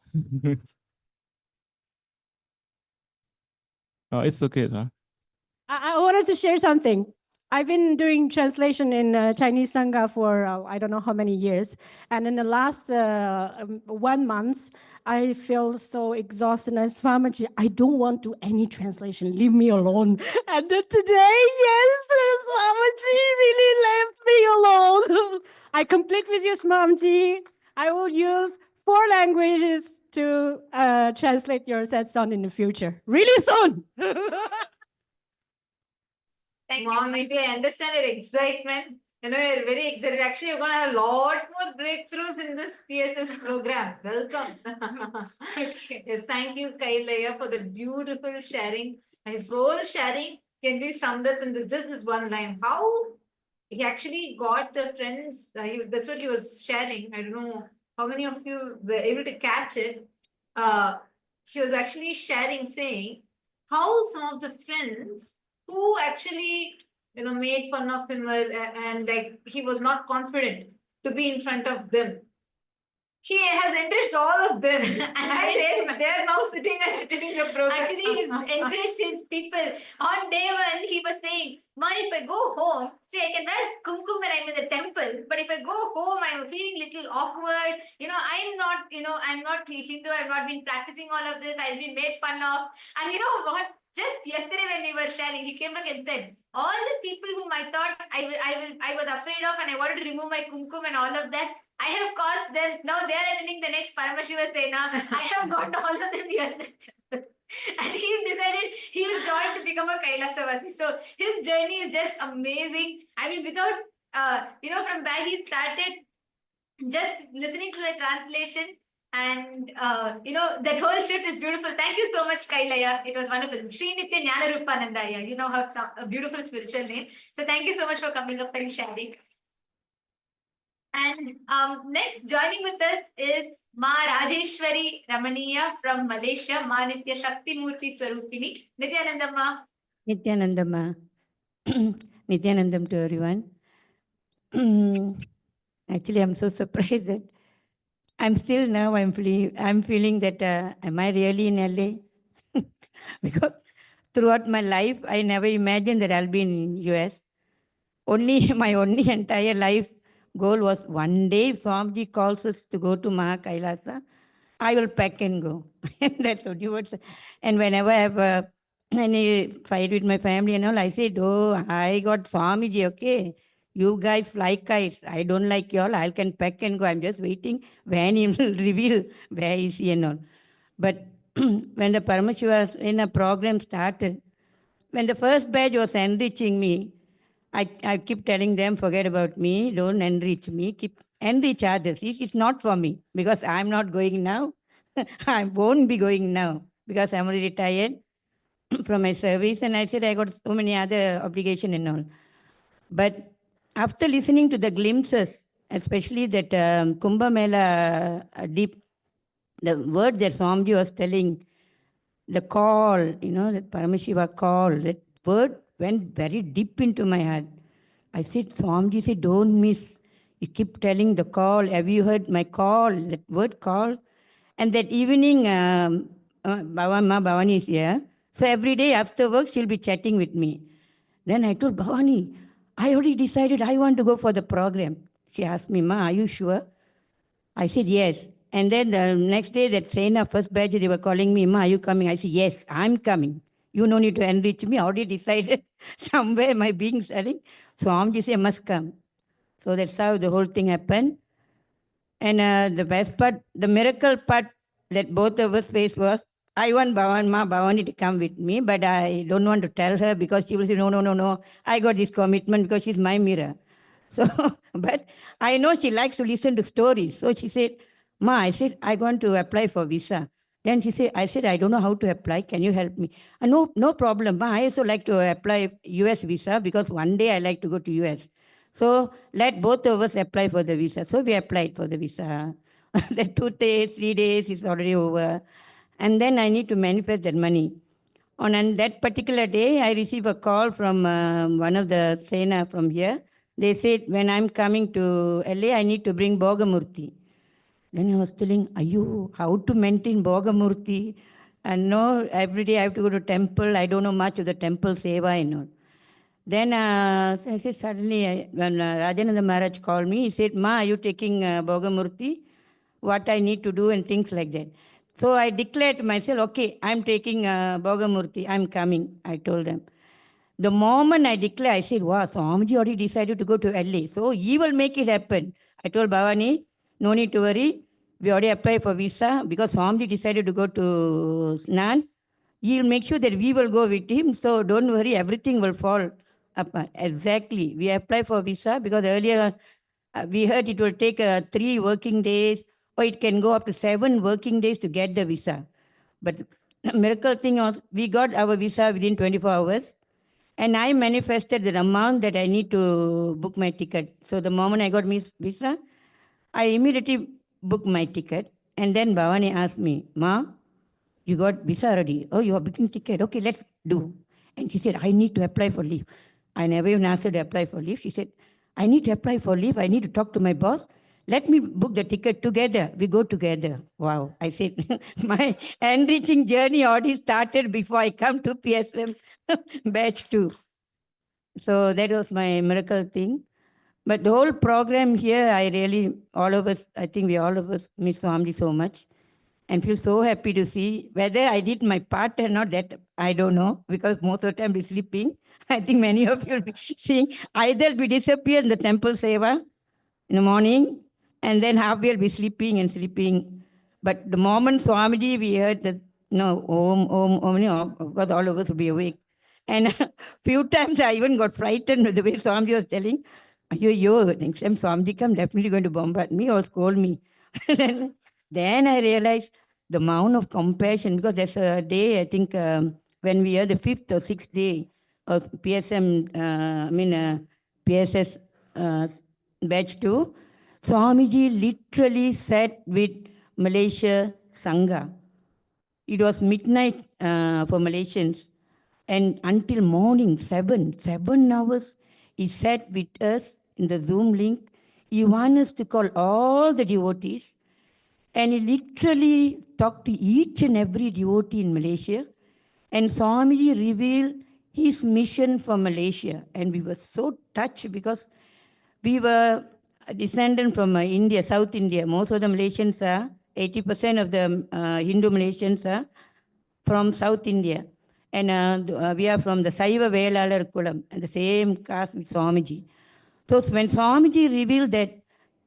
Oh, it's okay, huh? I wanted to share something. I've been doing translation in Chinese Sangha for I don't know how many years. And in the last 1 month, I feel so exhausted. And Swamiji, I don't want to do any translation. Leave me alone. And then today, yes, Swamiji really left me alone. I complete with you, Swamiji. I will use 4 languages to translate your satsang in the future. Really soon. Thank Mom, you. I understand your excitement. You're very excited. Actually, you're going to have a lot more breakthroughs in this PSS program. Welcome. Okay. Yes, thank you, Kailaya, for the beautiful sharing. His whole sharing can be summed up in this one line. How he actually got the friends. That's what he was sharing. I don't know how many of you were able to catch it. he was actually sharing, saying how some of the friends who actually, made fun of him and like he was not confident to be in front of them. He has enriched all of them, and they're now sitting and attending the program. Actually, he's encouraged his people. On day one, he was saying, Ma, if I go home, see, I can wear kumkum when I'm in the temple, but if I go home, I'm feeling little awkward. I'm not Hindu, I've not been practicing all of this, I'll be made fun of. And you know what? Just yesterday when we were sharing, he came back and said, all the people whom I thought I was afraid of and I wanted to remove my kumkum and all of that, I have caused them. Now they are attending the next Paramashiva Sena. I have got all of them here in this temple. And he's decided he's joined to become a Kailasavasi. So his journey is just amazing. I mean, without, from where he started, just listening to the translation and, that whole shift is beautiful. Thank you so much, Kailaya. It was wonderful. Sri Nitya Jnana Rupanandaya. You know her a beautiful spiritual name. So thank you so much for coming up and sharing. And next, joining with us is Ma Rajeshwari Ramaniya from Malaysia, Ma Nitya Shakti Murthy Swarupini. Nityanandamma. Nityanandamma. Nityanandam to everyone. Actually, I'm so surprised that I'm feeling that am I really in LA? Because throughout my life, I never imagined that I'll be in US. My only entire life goal was one day Swamiji calls us to go to KAILASA, I will pack and go. That's what you would say. And whenever I have any fight with my family and all, I said, oh, I got Swamiji, okay. You guys fly kites. I don't like y'all. I can pack and go. I'm just waiting when he will reveal where is he and all. But when the Paramashiva in a program started, when the first batch was enriching me, I keep telling them, forget about me, don't enrich me, keep enrich others. It's not for me because I'm not going now. I won't be going now because I'm already retired from my service. And I said, I got so many other obligations and all. But after listening to the glimpses, especially that Kumbh Mela deep, the word that Swamiji was telling, the call, that Paramashiva call, that word went very deep into my heart. I said, Swamiji said, don't miss. He kept telling the call. Have you heard my call? That word call. And that evening, Bhavani is here. So every day after work, she'll be chatting with me. Then I told Bhavani, I already decided I want to go for the program. She asked me, Ma, are you sure? I said, yes. And then the next day, that Sena first batch, they were calling me, Ma, are you coming? I said, yes, I'm coming. You no need to enrich me. I already decided somewhere my being selling. So Swamiji said, must come. So that's how the whole thing happened. And the best part, the miracle part that both of us faced was, I want Bhavani to come with me, but I don't want to tell her because she will say, no. I got this commitment because she's my mirror. So, but I know she likes to listen to stories. So she said, Ma, I said, I want to apply for visa. Then she said, I don't know how to apply. Can you help me? No problem. Ma, I also like to apply US visa because one day I like to go to US. So let both of us apply for the visa. So we applied for the visa. The 2 days, 3 days is already over. And then I need to manifest that money. On that particular day, I received a call from one of the Sena from here. They said, when I'm coming to LA, I need to bring Bhogamurti. Then I was telling, how to maintain Bhogamurti? And no, every day I have to go to temple. I don't know much of the temple seva and all. Then I said, suddenly, when Rajananda Maharaj called me, he said, Ma, are you taking Bhogamurti? What I need to do and things like that. So I declared to myself, okay, I'm taking Bhogamurti. I'm coming, I told them. The moment I declared, I said, wow, Swamiji already decided to go to LA. So he will make it happen. I told Bhavani, no need to worry. We already applied for visa because Swamiji decided to go to Snan. He'll make sure that we will go with him. So don't worry, everything will fall apart. Exactly. We applied for visa because earlier we heard it will take 3 working days or it can go up to 7 working days to get the visa. But the miracle thing was we got our visa within 24 hours. And I manifested the amount that I need to book my ticket. So the moment I got visa, I immediately booked my ticket. And then Bhavani asked me, Ma, you got visa already? Oh, you are booking ticket. Okay, let's do. And she said, I need to apply for leave. I never even asked her to apply for leave. She said, I need to apply for leave. I need to talk to my boss. Let me book the ticket together. We go together. Wow. I said, my enriching journey already started before I come to PSM batch 2. So that was my miracle thing. But the whole program here, I really, all of us, I think we all of us miss Swamiji so much and feel so happy to see. Whether I did my part or not, that I don't know, because most of the time we're sleeping. I think many of you will be seeing either we disappear in the temple seva in the morning, and then half we'll be sleeping and sleeping. But the moment Swamiji, we heard that, no, Om, of course all of us will be awake. And few times I even got frightened with the way Swamiji was telling, yo, next time Swamiji come, definitely going to bombard me or scold me. Then I realized the amount of compassion, because there's a day, I think, when we are the 5th or 6th day of PSM, PSS batch 2, Swamiji literally sat with Malaysia Sangha. It was midnight for Malaysians, and until morning, 7 hours, he sat with us in the Zoom link. He wanted us to call all the devotees, and he literally talked to each and every devotee in Malaysia. And Swamiji revealed his mission for Malaysia. And we were so touched because we were a descendant from India, South India. Most of the Malaysians are, 80% of the Hindu Malaysians are from South India. And we are from the Saiva Velalar Kulam, and the same caste with Swamiji. So when Swamiji revealed that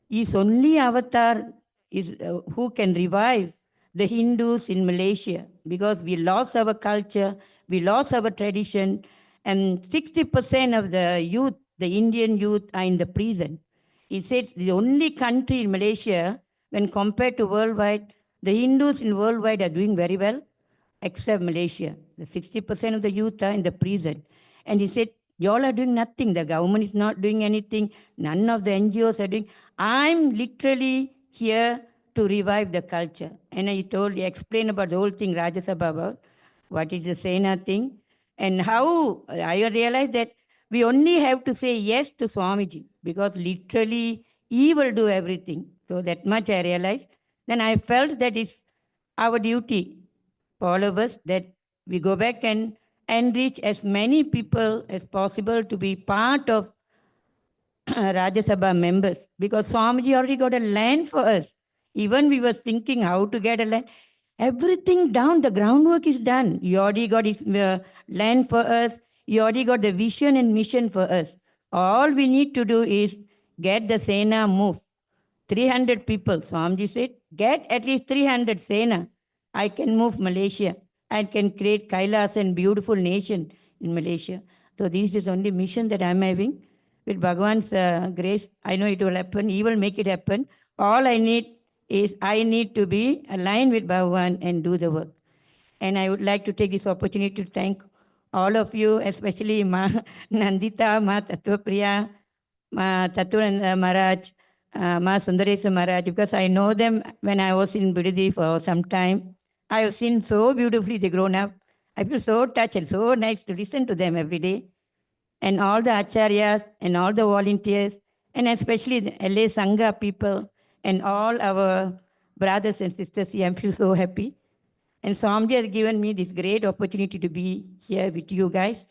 his only avatar is who can revive the Hindus in Malaysia, because we lost our culture, we lost our tradition, and 60% of the youth, the Indian youth, are in the prison. He said the only country in Malaysia, when compared to worldwide, the Hindus in worldwide are doing very well, except Malaysia. The 60% of the youth are in the prison. And he said, you all are doing nothing. The government is not doing anything. None of the NGOs are doing. I'm literally here to revive the culture. And he explained about the whole thing, Rajya Sabha, about what is the Sena thing, and how I realized that we only have to say yes to Swamiji, because literally he will do everything. So that much I realized. Then I felt that it's our duty for all of us that we go back and enrich as many people as possible to be part of Rajya Sabha members, because Swamiji already got a land for us. Even we was thinking how to get a land. Everything down, the groundwork is done. He already got his land for us. He already got the vision and mission for us. All we need to do is get the Sena move. 300 people. Swamiji said, get at least 300 Sena. I can move Malaysia. I can create KAILASA and beautiful nation in Malaysia. So this is only mission that I'm having. With Bhagwan's grace, I know it will happen. He will make it happen. All I need is I need to be aligned with Bhagwan and do the work. And I would like to take this opportunity to thank all of you, especially Ma Nandita, Ma Tattvapriya, Ma Tattvananda Maharaj, Ma Sundaresa Maharaj, because I know them when I was in Bidadi for some time. I have seen so beautifully they grown up. I feel so touched and so nice to listen to them every day. And all the acharyas and all the volunteers, and especially the LA Sangha people and all our brothers and sisters here, I feel so happy. And Swamiji has given me this great opportunity to be here with you guys.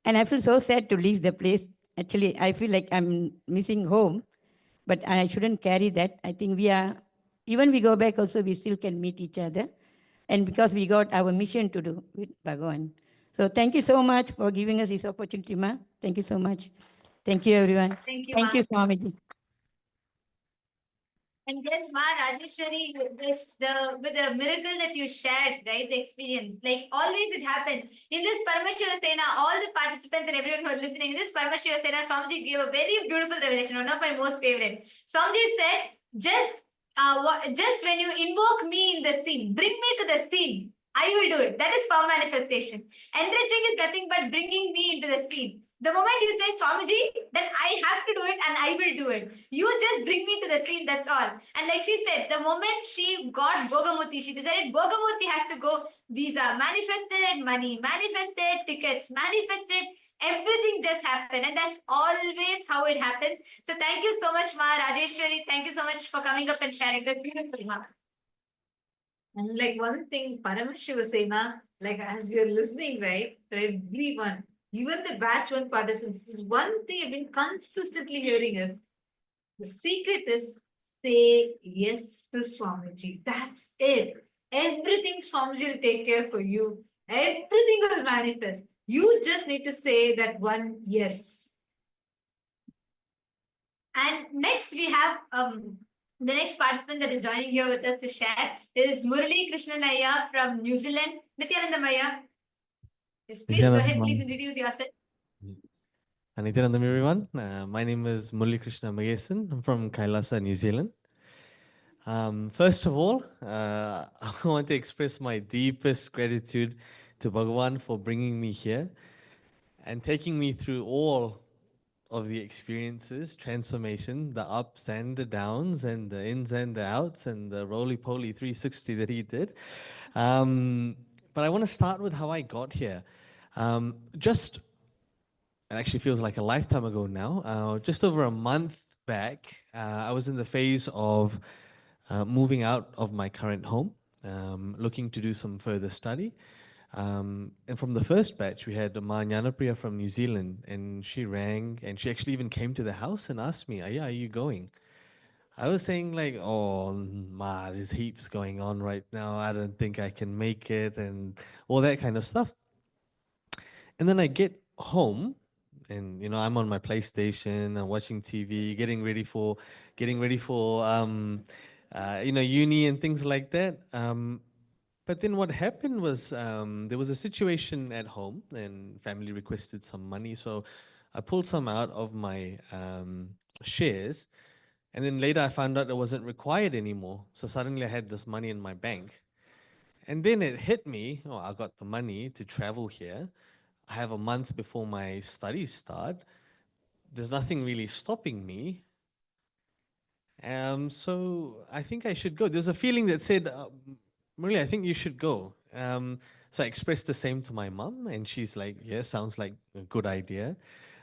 And I feel so sad to leave the place. Actually, I feel like I'm missing home, but I shouldn't carry that. I think even we go back also, we still can meet each other. And because we got our mission to do with Bhagavan. So thank you so much for giving us this opportunity, Ma. Thank you so much. Thank you, everyone. Thank you, Thank Ma. you, Swamiji. And yes, Ma Rajeshwari, with the miracle that you shared, right? The experience. Like always it happens. In this Paramashiva Sena, all the participants and everyone who are listening, in this Paramashiva Sena, Swamiji gave a very beautiful revelation, one of my most favorite. Swamiji said, just when you invoke me in the scene, bring me to the scene, I will do it. That is power manifestation. Enriching is nothing but bringing me into the scene. The moment you say Swamiji, then I have to do it and I will do it. You just bring me to the scene, that's all. And like she said, the moment she got Bogamurti, she decided Bogamurti has to go visa, manifested money, manifested tickets, manifested everything just happened. And that's always how it happens. So thank you so much, Ma Rajeshwari. Thank you so much for coming up and sharing. That's beautiful, Ma. And like one thing Paramashiva was saying, like as we are listening, right, for everyone, even the batch one participants, this is one thing I've been consistently hearing is the secret is say yes to Swamiji. That's it. Everything Swamiji will take care for you. Everything will manifest. You just need to say that one yes. And next we have the next participant that is joining here with us to share is Murali Krishnanaya from New Zealand. Nityanandam Ayya. Yes, please go ahead. Please introduce yourself. Nityanandam, everyone. My name is Murali Krishna Magesan. I'm from KAILASA, New Zealand. First of all, I want to express my deepest gratitude to Bhagavan for bringing me here and taking me through all of the experiences, transformation, the ups and the downs, and the ins and the outs, and the roly-poly 360 that he did. But I want to start with how I got here. It actually feels like a lifetime ago now. Just over a month back, I was in the phase of moving out of my current home, looking to do some further study. And from the first batch, we had Ma Nyanapriya from New Zealand, and she rang, and she actually even came to the house and asked me, Ayya, are you going? I was saying like, oh, Ma, there's heaps going on right now. I don't think I can make it, and all that kind of stuff. And then I get home, and I'm on my PlayStation, I'm watching TV, getting ready for uni and things like that. But then what happened was there was a situation at home, and family requested some money, so I pulled some out of my shares, and then later I found out it wasn't required anymore. So suddenly I had this money in my bank, and then it hit me. Oh, I got the money to travel here. I have a month before my studies start. There's nothing really stopping me. So I think I should go. There's a feeling that said, Murali, I think you should go. So I expressed the same to my mom, and she's like, yeah, sounds like a good idea.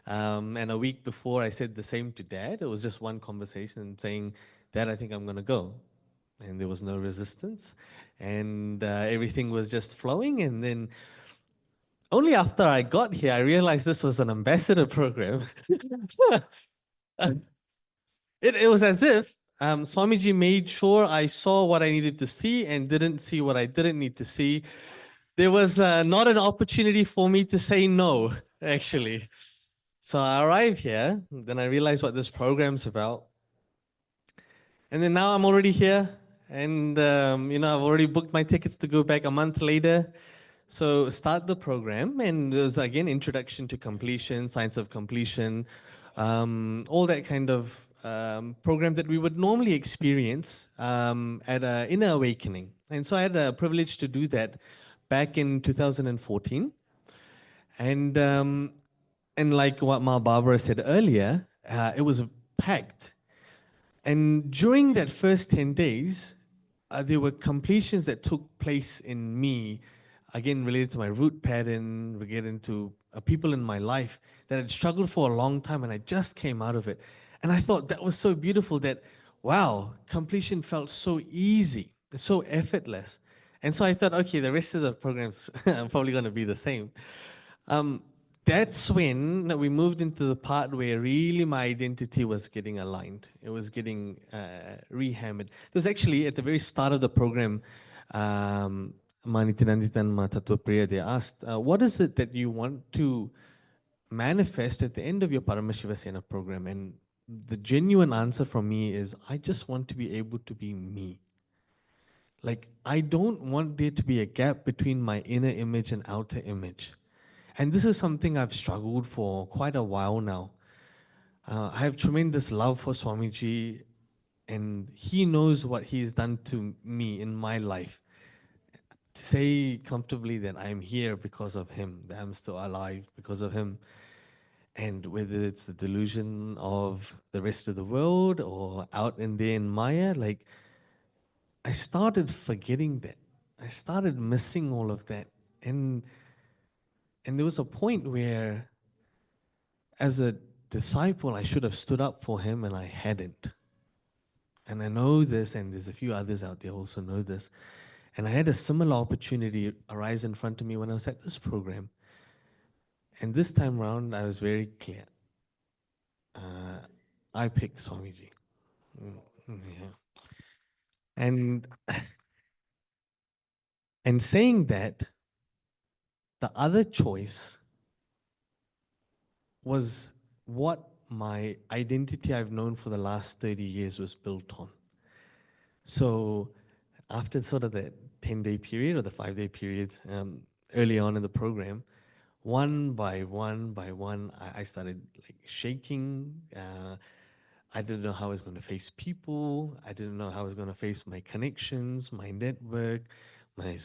And a week before, I said the same to Dad. It was just one conversation saying, Dad, I think I'm going to go. And there was no resistance. And everything was just flowing. And then only after I got here, I realized this was an ambassador program. It was as if Swamiji made sure I saw what I needed to see and didn't see what I didn't need to see. There was not an opportunity for me to say no, actually. So I arrived here, then I realized what this program's about. And then now I'm already here, and I've already booked my tickets to go back a month later. So start the program, and there's again introduction to completion, science of completion, all that kind of program that we would normally experience at an inner awakening. And so I had the privilege to do that back in 2014. And like what Ma Barbara said earlier, it was packed. And during that first 10 days, there were completions that took place in me, again, related to my root pattern, related to people in my life that had struggled for a long time, and I just came out of it. And I thought that was so beautiful that, wow, completion felt so easy, so effortless. And so I thought, okay, the rest of the programs are probably going to be the same. That's when we moved into the part where really my identity was getting aligned. It was getting rehammered. It was actually at the very start of the program, Manitinanditan Matatupriya, they asked, what is it that you want to manifest at the end of your Paramashiva Sena program? And the genuine answer from me is, I just want to be able to be me. Like, I don't want there to be a gap between my inner image and outer image. And this is something I've struggled for quite a while now. I have tremendous love for Swamiji, and he knows what he's done to me in my life. To say comfortably that I'm here because of him, that I'm still alive because of him. And whether it's the delusion of the rest of the world or out in there in Maya, like I started forgetting that. I started missing all of that. And there was a point where as a disciple, I should have stood up for him and I hadn't. And I know this, and there's a few others out there also know this. And I had a similar opportunity arise in front of me when I was at this program. And this time around, I was very clear. I picked Swamiji. Yeah. And and saying that, the other choice was what my identity I've known for the last 30 years was built on. So after sort of the 10-day period or the 5-day period early on in the program, one by one, I started like shaking. I didn't know how I was going to face people. I didn't know how I was going to face my connections, my network, my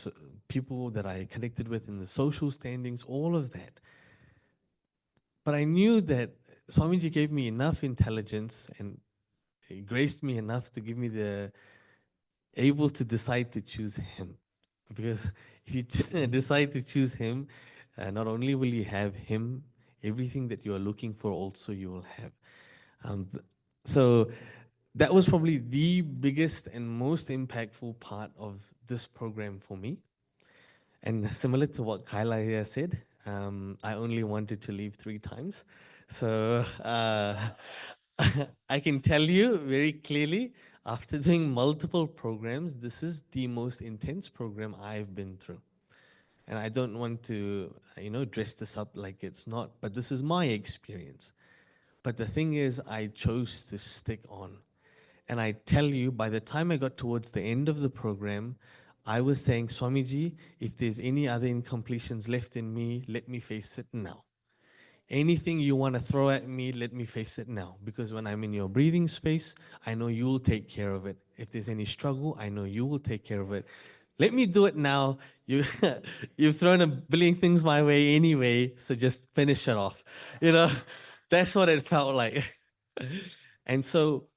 people that I connected with in the social standings, all of that. But I knew that Swamiji gave me enough intelligence and he graced me enough to give me the able to decide to choose him. Because if you decide to choose him, not only will you have him, everything that you are looking for also you will have. So that was probably the biggest and most impactful part of this program for me. And similar to what Kailaya said, I only wanted to leave 3 times. So I can tell you very clearly, after doing multiple programs, this is the most intense program I've been through. And I don't want to, dress this up like it's not, but this is my experience. But the thing is, I chose to stick on. And I tell you, by the time I got towards the end of the program, I was saying, Swamiji, if there's any other incompletions left in me, let me face it now. Anything you want to throw at me, let me face it now. Because when I'm in your breathing space, I know you'll take care of it. If there's any struggle, I know you will take care of it. Let me do it now. You've thrown a billion things my way anyway, so just finish it off. That's what it felt like. And so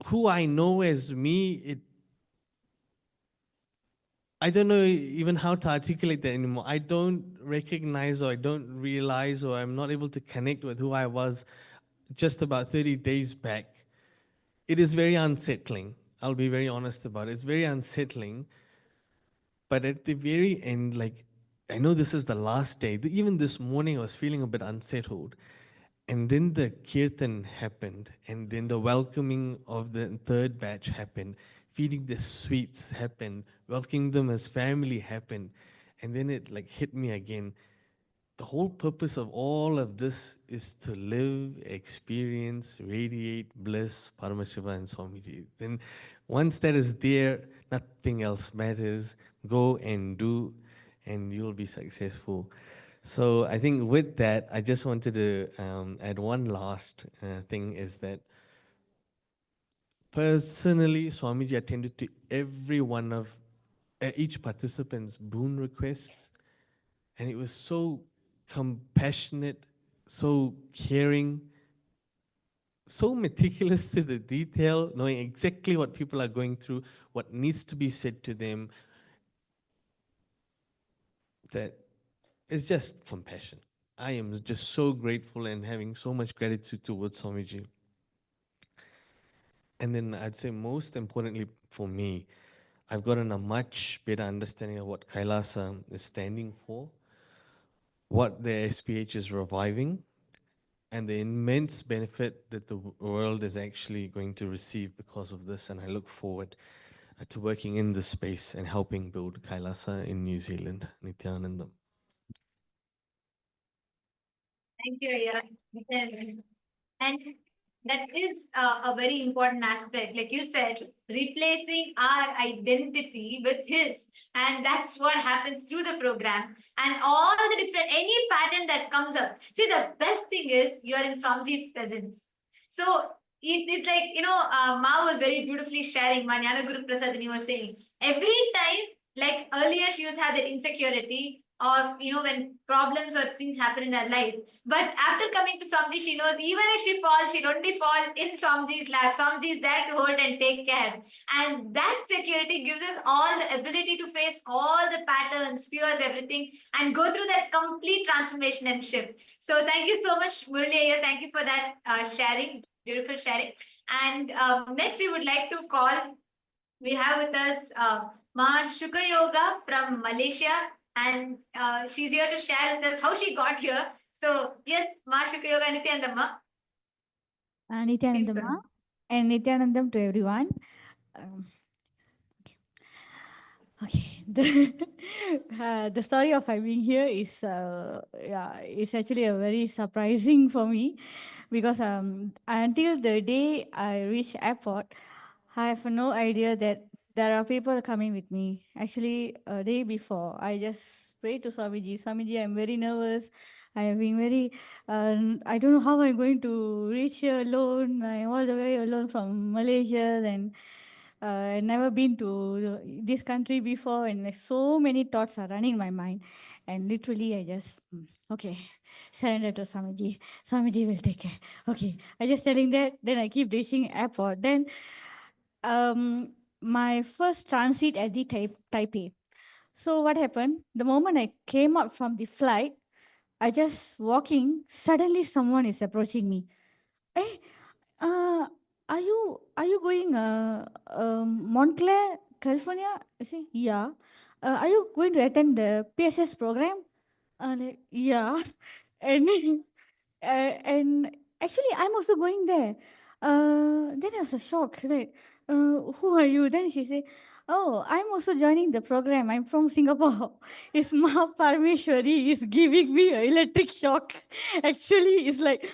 who I know as me, I don't know even how to articulate that anymore. I don't recognize or I don't realize or I'm not able to connect with who I was just about 30 days back. It is very unsettling. I'll be very honest about it. It's very unsettling. But at the very end, like, I know this is the last day. Even this morning, I was feeling a bit unsettled. And then the kirtan happened, and then the welcoming of the 3rd batch happened, feeding the sweets happened, welcoming them as family happened, and then it like hit me again. The whole purpose of all of this is to live, experience, radiate bliss, Paramashiva and Swamiji. Then once that is there, nothing else matters. Go and do, and you'll be successful. So I think with that, I just wanted to add one last thing is that personally, Swamiji attended to every one of each participant's boon requests, and it was so compassionate, so caring, so meticulous to the detail, knowing exactly what people are going through, what needs to be said to them, that it's just compassion. I am just so grateful and having so much gratitude towards Swamiji. And then I'd say most importantly for me, I've gotten a much better understanding of what Kailasa is standing for, what the SPH is reviving, and the immense benefit that the world is actually going to receive because of this. And I look forward to working in this space and helping build Kailasa in New Zealand. Nityanandam. Thank you, Ayya. And that is a very important aspect. Like you said, replacing our identity with his. And that's what happens through the program. And all the different, any pattern that comes up. See, the best thing is you're in Swamiji's presence. So it's like, Ma was very beautifully sharing, Manyana Guru Prasad, and he was saying, every time, like earlier she used to have that insecurity, of, when problems or things happen in her life. But after coming to Swamiji, she knows even if she falls, she'll only fall in Swamiji's lap. Swamiji is there to hold and take care. And that security gives us all the ability to face all the patterns, fears, everything, and go through that complete transformation and shift. So thank you so much, Murli. Thank you for that sharing, beautiful sharing. And next we would like to call, we have with us Ma Shukha Yoga from Malaysia, and she's here to share with us how she got here. So yes, Ma Shukha Yoga, Nityanandamma. Nityanandamma and Nityanandam to everyone. Um, okay, the story of I being here is is actually a very surprising for me, because until the day I reach airport, I have no idea that there are people coming with me. Actually, a day before, I just prayed to Swamiji. Swamiji, I'm very nervous. I have been very, I don't know how I'm going to reach here alone. I'm all the way alone from Malaysia, and I've never been to this country before, and like so many thoughts are running in my mind. And literally, I just, okay, surrender to Swamiji. Swamiji will take care. Okay, I just telling that. Then I keep reaching airport. Then my first transit at the Taipei. So what happened? The moment I came up from the flight, I just walking. Suddenly, someone is approaching me. Hey, are you going Montclair, California? I say yeah. Are you going to attend the PSS program? Like, yeah. And and actually, I'm also going there. Then I was a shock. Like, who are you? Then she said, oh, I'm also joining the program. I'm from Singapore. It's Ma Parmeshwari is giving me an electric shock. Actually, it's like,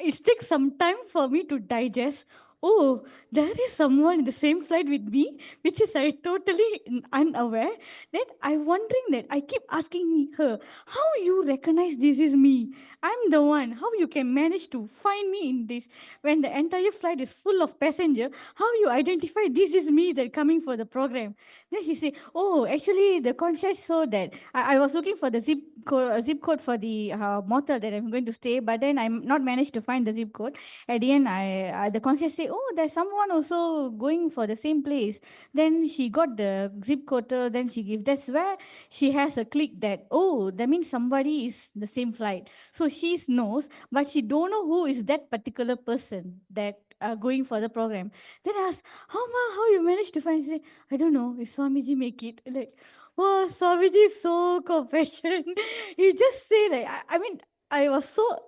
it takes some time for me to digest. Oh, there is someone in the same flight with me, which is I totally unaware. Then I'm wondering that I keep asking me her, how you recognize this is me? I'm the one. How you can manage to find me in this when the entire flight is full of passenger? How you identify this is me that coming for the program? Then she say, oh, actually the concierge saw that I was looking for the zip code for the motel that I'm going to stay, but then I'm not managed to find the zip code. At the end, the concierge say, oh, there's someone also going for the same place. Then she got the zip code. Then she give. That's where she has a click that, oh, that means somebody is the same flight. So she knows, but she don't know who is that particular person that going for the program. Then I asked, how you managed to find? She say, I don't know. If Swamiji make it. Like, oh, Swamiji is so compassionate. He just say like, I mean, I was so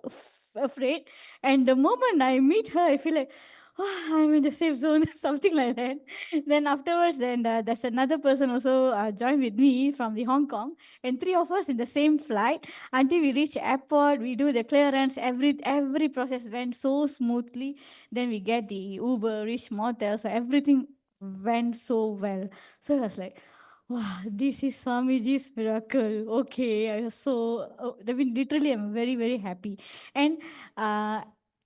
afraid. And the moment I meet her, I feel like, oh, I'm in the safe zone, something like that. Then afterwards, then there's another person also joined with me from the Hong Kong, and three of us in the same flight until we reach airport. We do the clearance. Every process went so smoothly. Then we get the Uber, reach motel, so everything went so well. So I was like, wow, this is Swamiji's miracle. Okay, I was so, I mean, literally, I'm very, very happy. And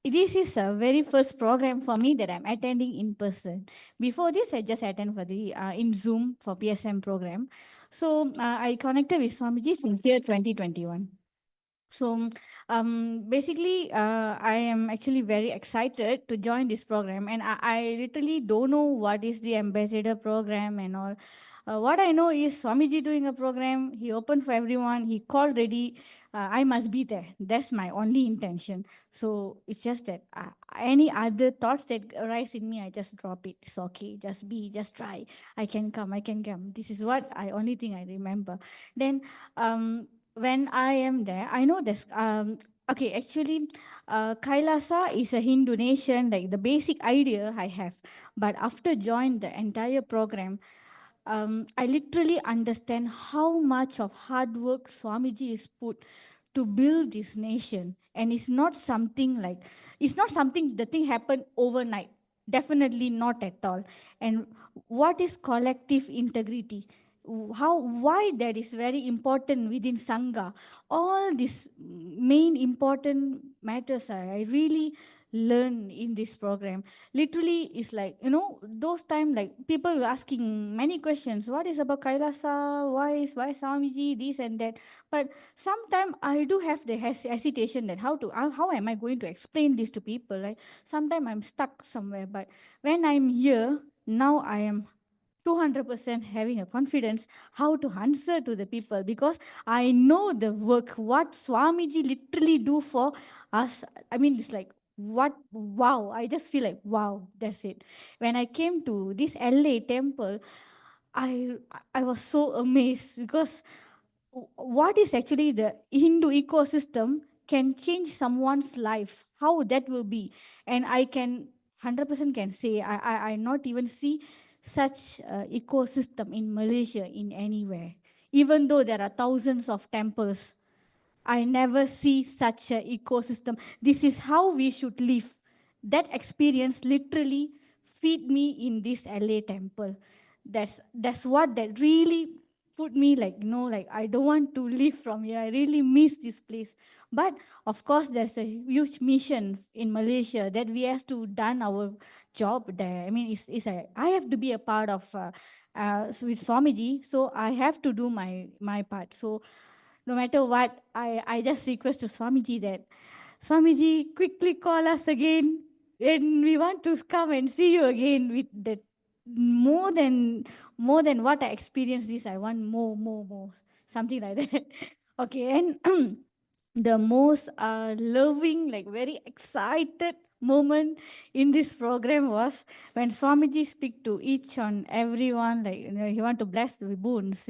this is a very first program for me that I'm attending in person. Before this, I just attend for the in Zoom for PSM program. So I connected with Swamiji since year 2021. So basically, I am actually very excited to join this program, and I literally don't know what is the ambassador program and all. What I know is Swamiji doing a program. He opened for everyone. He called ready. I must be there. That's my only intention. So it's just that any other thoughts that arise in me, I just drop it. It's okay. Just be. Just try. I can come. I can come. This is what I only thing I remember. Then when I am there, I know this. Okay, actually, Kailasa is a Hindu nation, like the basic idea I have. But after join the entire program, I literally understand how much of hard work Swamiji is put to build this nation. And it's not something the thing happened overnight. Definitely not at all. And what is collective integrity? Why that is very important within Sangha. All these main important matters I really learn in this program. Literally, it's like, those time like people were asking many questions. What is about Kailasa? Why Swamiji, this and that? But sometimes I do have the hesitation that how am I going to explain this to people? Like sometimes I'm stuck somewhere. But when I'm here, now I am 200% having a confidence how to answer to the people, because I know the work what Swamiji literally do for us. I mean, it's like wow, I just feel like wow, that's it. When I came to this LA temple, I I was so amazed, because what is actually the Hindu ecosystem can change someone's life, how that will be. And I can 100% can say I not even see such ecosystem in Malaysia in anywhere. Even though there are thousands of temples, I never see such an ecosystem. This is how we should live. That experience literally feed me in this LA temple. That's what that really put me like, like I don't want to leave from here. I really miss this place. But of course, there's a huge mission in Malaysia that we have to done our job there. I mean, I have to be a part of with Swamiji, so I have to do my part. So no matter what, I just request to Swamiji that, Swamiji, quickly call us again, and we want to come and see you again with that more than what I experienced this. I want more, something like that. Okay, and the most loving, like very excited moment in this program was when Swamiji speak to each and everyone, like he want to bless the boons.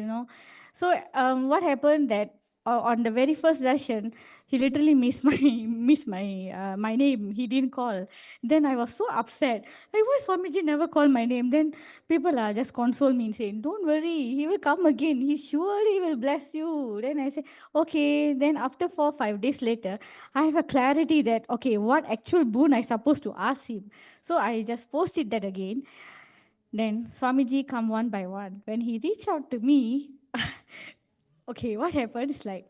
So what happened that on the very first session, he literally missed my name. He didn't call. Then I was so upset. Like, why Swamiji never called my name? Then people are just console me and saying, don't worry, he will come again. He surely will bless you. Then I say, okay. Then after 4-5 days later, I have a clarity that, okay, what actual boon I supposed to ask him. So I just posted that again. Then Swamiji come one by one. When he reached out to me, okay, what happened is like,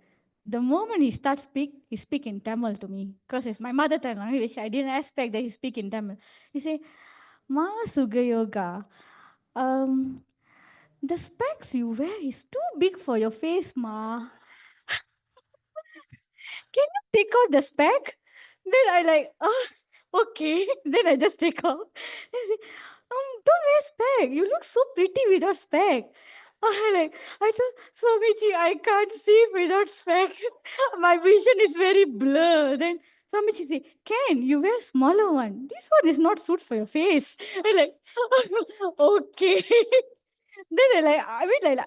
the moment he starts he speak in Tamil to me, because it's my mother tongue language. I didn't expect that he speak in Tamil. He say, Ma Sugayoga, the specs you wear is too big for your face, Ma. Can you take out the spec? Then I like, okay. Then I just take out. Then I say, don't wear spec. You look so pretty without spec. I told Swamiji, I can't see without spec. My vision is very blur. Then Swamiji say, Ken, you wear smaller one. This one is not suit for your face. I like, okay. Then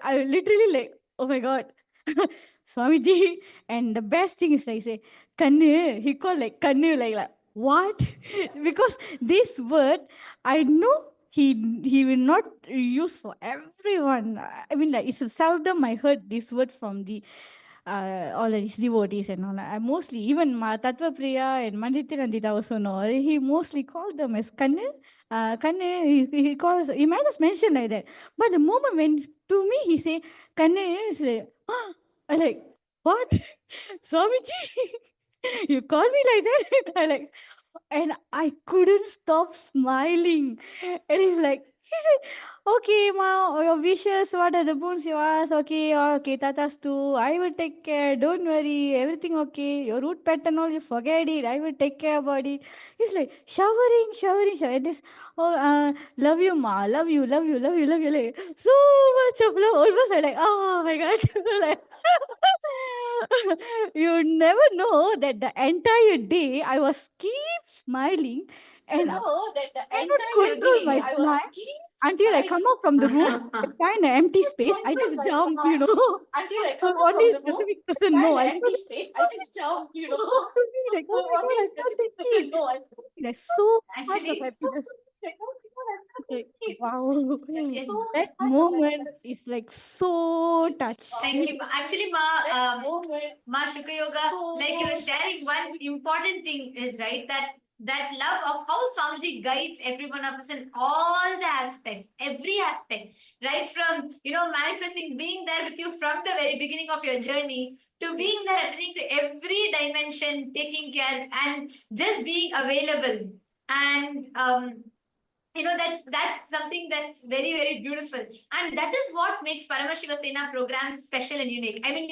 I literally like, oh my God. Swamiji. And the best thing is I say, Kannu. He called like Kannu, like what? Because this word, I know he will not use for everyone. I mean, like it's seldom I heard this word from the all his devotees and all. I mostly, even Tattva Priya and Manditya also know. He mostly called them as Kannu. Kannu, he calls, he might just mention like that. But the moment when to me he say Kannu, is like, I like, what? Swamiji, you call me like that? I like, and I couldn't stop smiling. And he's like, he said, okay, ma, your wishes, what are the boons you ask? Okay, tatas too. I will take care. Don't worry, everything okay. Your root pattern, all you forget it. I will take care about it. He's like showering. And this, love you, ma, love you. Like, so much of love. Almost I like, oh my God. Like, you never know that the entire day I was keep smiling and I could control my smile until I come out from the room, I find an empty space, I just jump, Until I come out from the specific person, no, I just space, I just jump, like, oh my God, I can't take it. There's so much of happiness. Like, wow, that moment is like so touched. Thank you. Actually, Ma Shukra Yoga, like you were sharing, one important thing is right that that love of how Swamiji guides every one of us in all the aspects, every aspect, right from, manifesting, being there with you from the very beginning of your journey to being there, attending to every dimension, taking care and just being available. And, that's something that's very, very beautiful. And that is what makes Paramashiva Sena programs special and unique. I mean,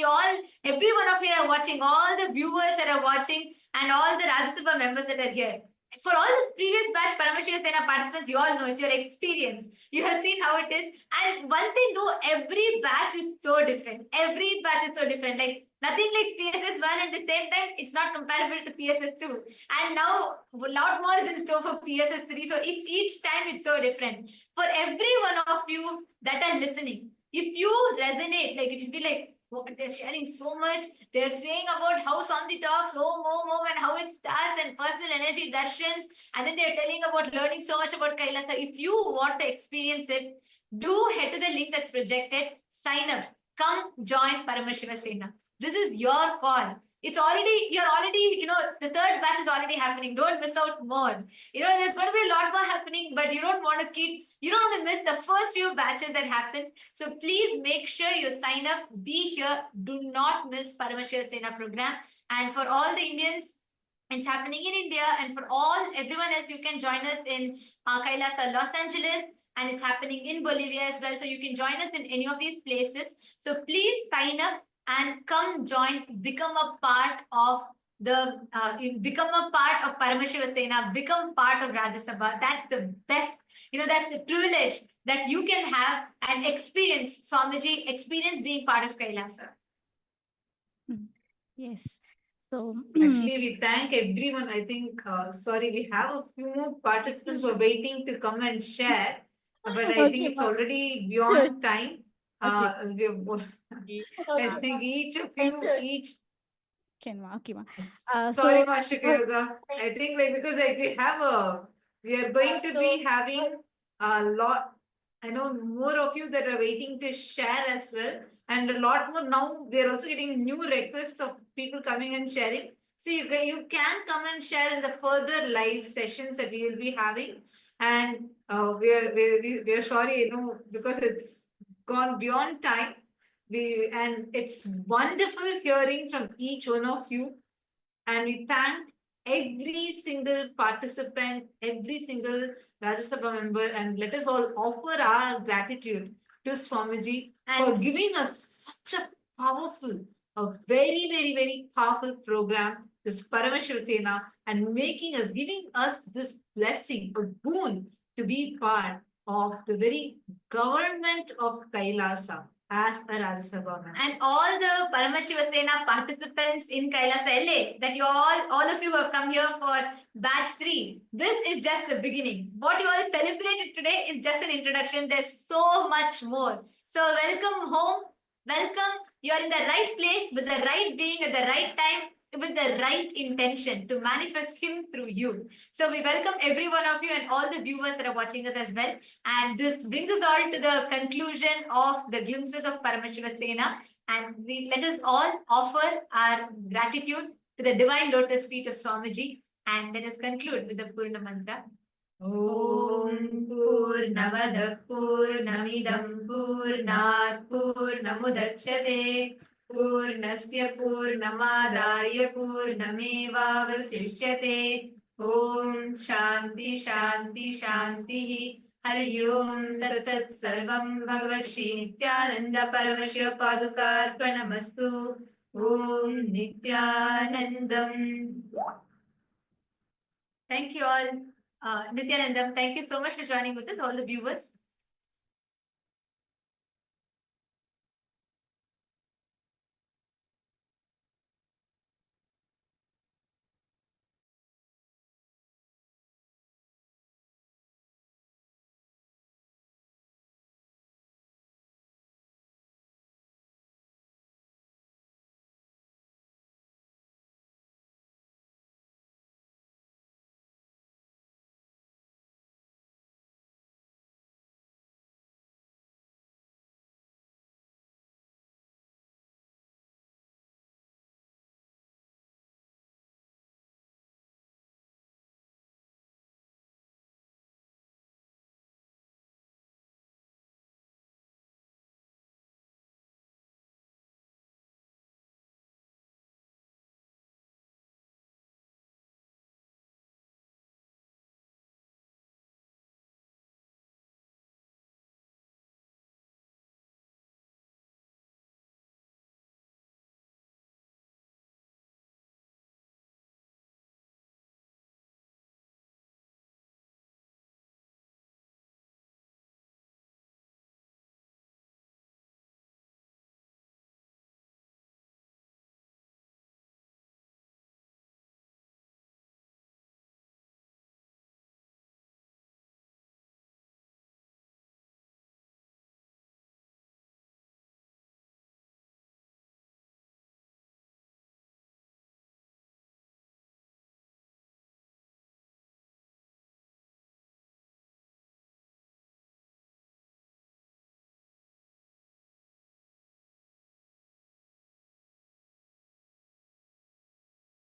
every one of you are watching, all the viewers that are watching and all the Rajya Sabha members that are here. For all the previous batch Paramashiva Sena participants, you all know it's your experience. You have seen how it is. And one thing though, every batch is so different. Every batch is so different. Like nothing like PSS 1, at the same time, it's not comparable to PSS 2. And now a lot more is in store for PSS 3. So each time it's so different. For every one of you that are listening, if you resonate, like if you feel like, they're sharing so much, they're saying about how Swami talks, and how it starts and personal energy darshans, and then they're telling about learning so much about Kailasa. If you want to experience it, do head to the link that's projected, sign up, come join Paramashiva Sena. This is your call. You're already, the third batch is already happening. Don't miss out more. There's going to be a lot more happening, but you don't want to miss the first few batches that happens. So please make sure you sign up, be here. Do not miss Paramashiva Sena program. And for all the Indians, it's happening in India. And for everyone else, you can join us in Kailasa, Los Angeles. And it's happening in Bolivia as well. So you can join us in any of these places. So please sign up and come join, become a part of Paramashiva Sena, become part of Rajya Sabha. That's the best, that's a privilege that you can have and experience Swamiji, experience being part of Kailasa. Yes. So actually, we thank everyone. I think, we have a few more participants who are waiting to come and share, but I think it's already beyond time. I think each of you, sorry, Master Yoga. I think because we are going to be having a lot. I know more of you that are waiting to share as well, and a lot more now. We are also getting new requests of people coming and sharing. So you can come and share in the further live sessions that we will be having, and we are sorry, because it's gone beyond time. And it's wonderful hearing from each one of you. And we thank every single participant, every single Rajya Sabha member, and let us all offer our gratitude to Swamiji for giving us such a very, very, very powerful program, this Paramashiva Sena, and giving us this blessing, a boon to be part of the very government of Kailasa as a Rajya Sabha member. And all the Paramashiva Sena participants in Kailasa LA, that all of you have come here for batch 3. This is just the beginning. What you all celebrated today is just an introduction. There's so much more. So welcome home. Welcome. You're in the right place with the right being at the right time, with the right intention to manifest him through you. So we welcome every one of you and all the viewers that are watching us as well. And this brings us all to the conclusion of the glimpses of Paramashiva Sena. And let us all offer our gratitude to the divine lotus feet of Swamiji. And let us conclude with the Purna Mantra. Om Purnamadah Purnamidam Purnat Purnamudachyate Purnasya Purnamadaya Purnamevavasishyate. Om Shanti Shanti Shanti. Hari Om Tatsat Sarvam Bhagavat Shri Nityananda Paramashiva Padukarpanamastu. Om Nityanandam. Thank you all. Nityanandam, thank you so much for joining with us, all the viewers.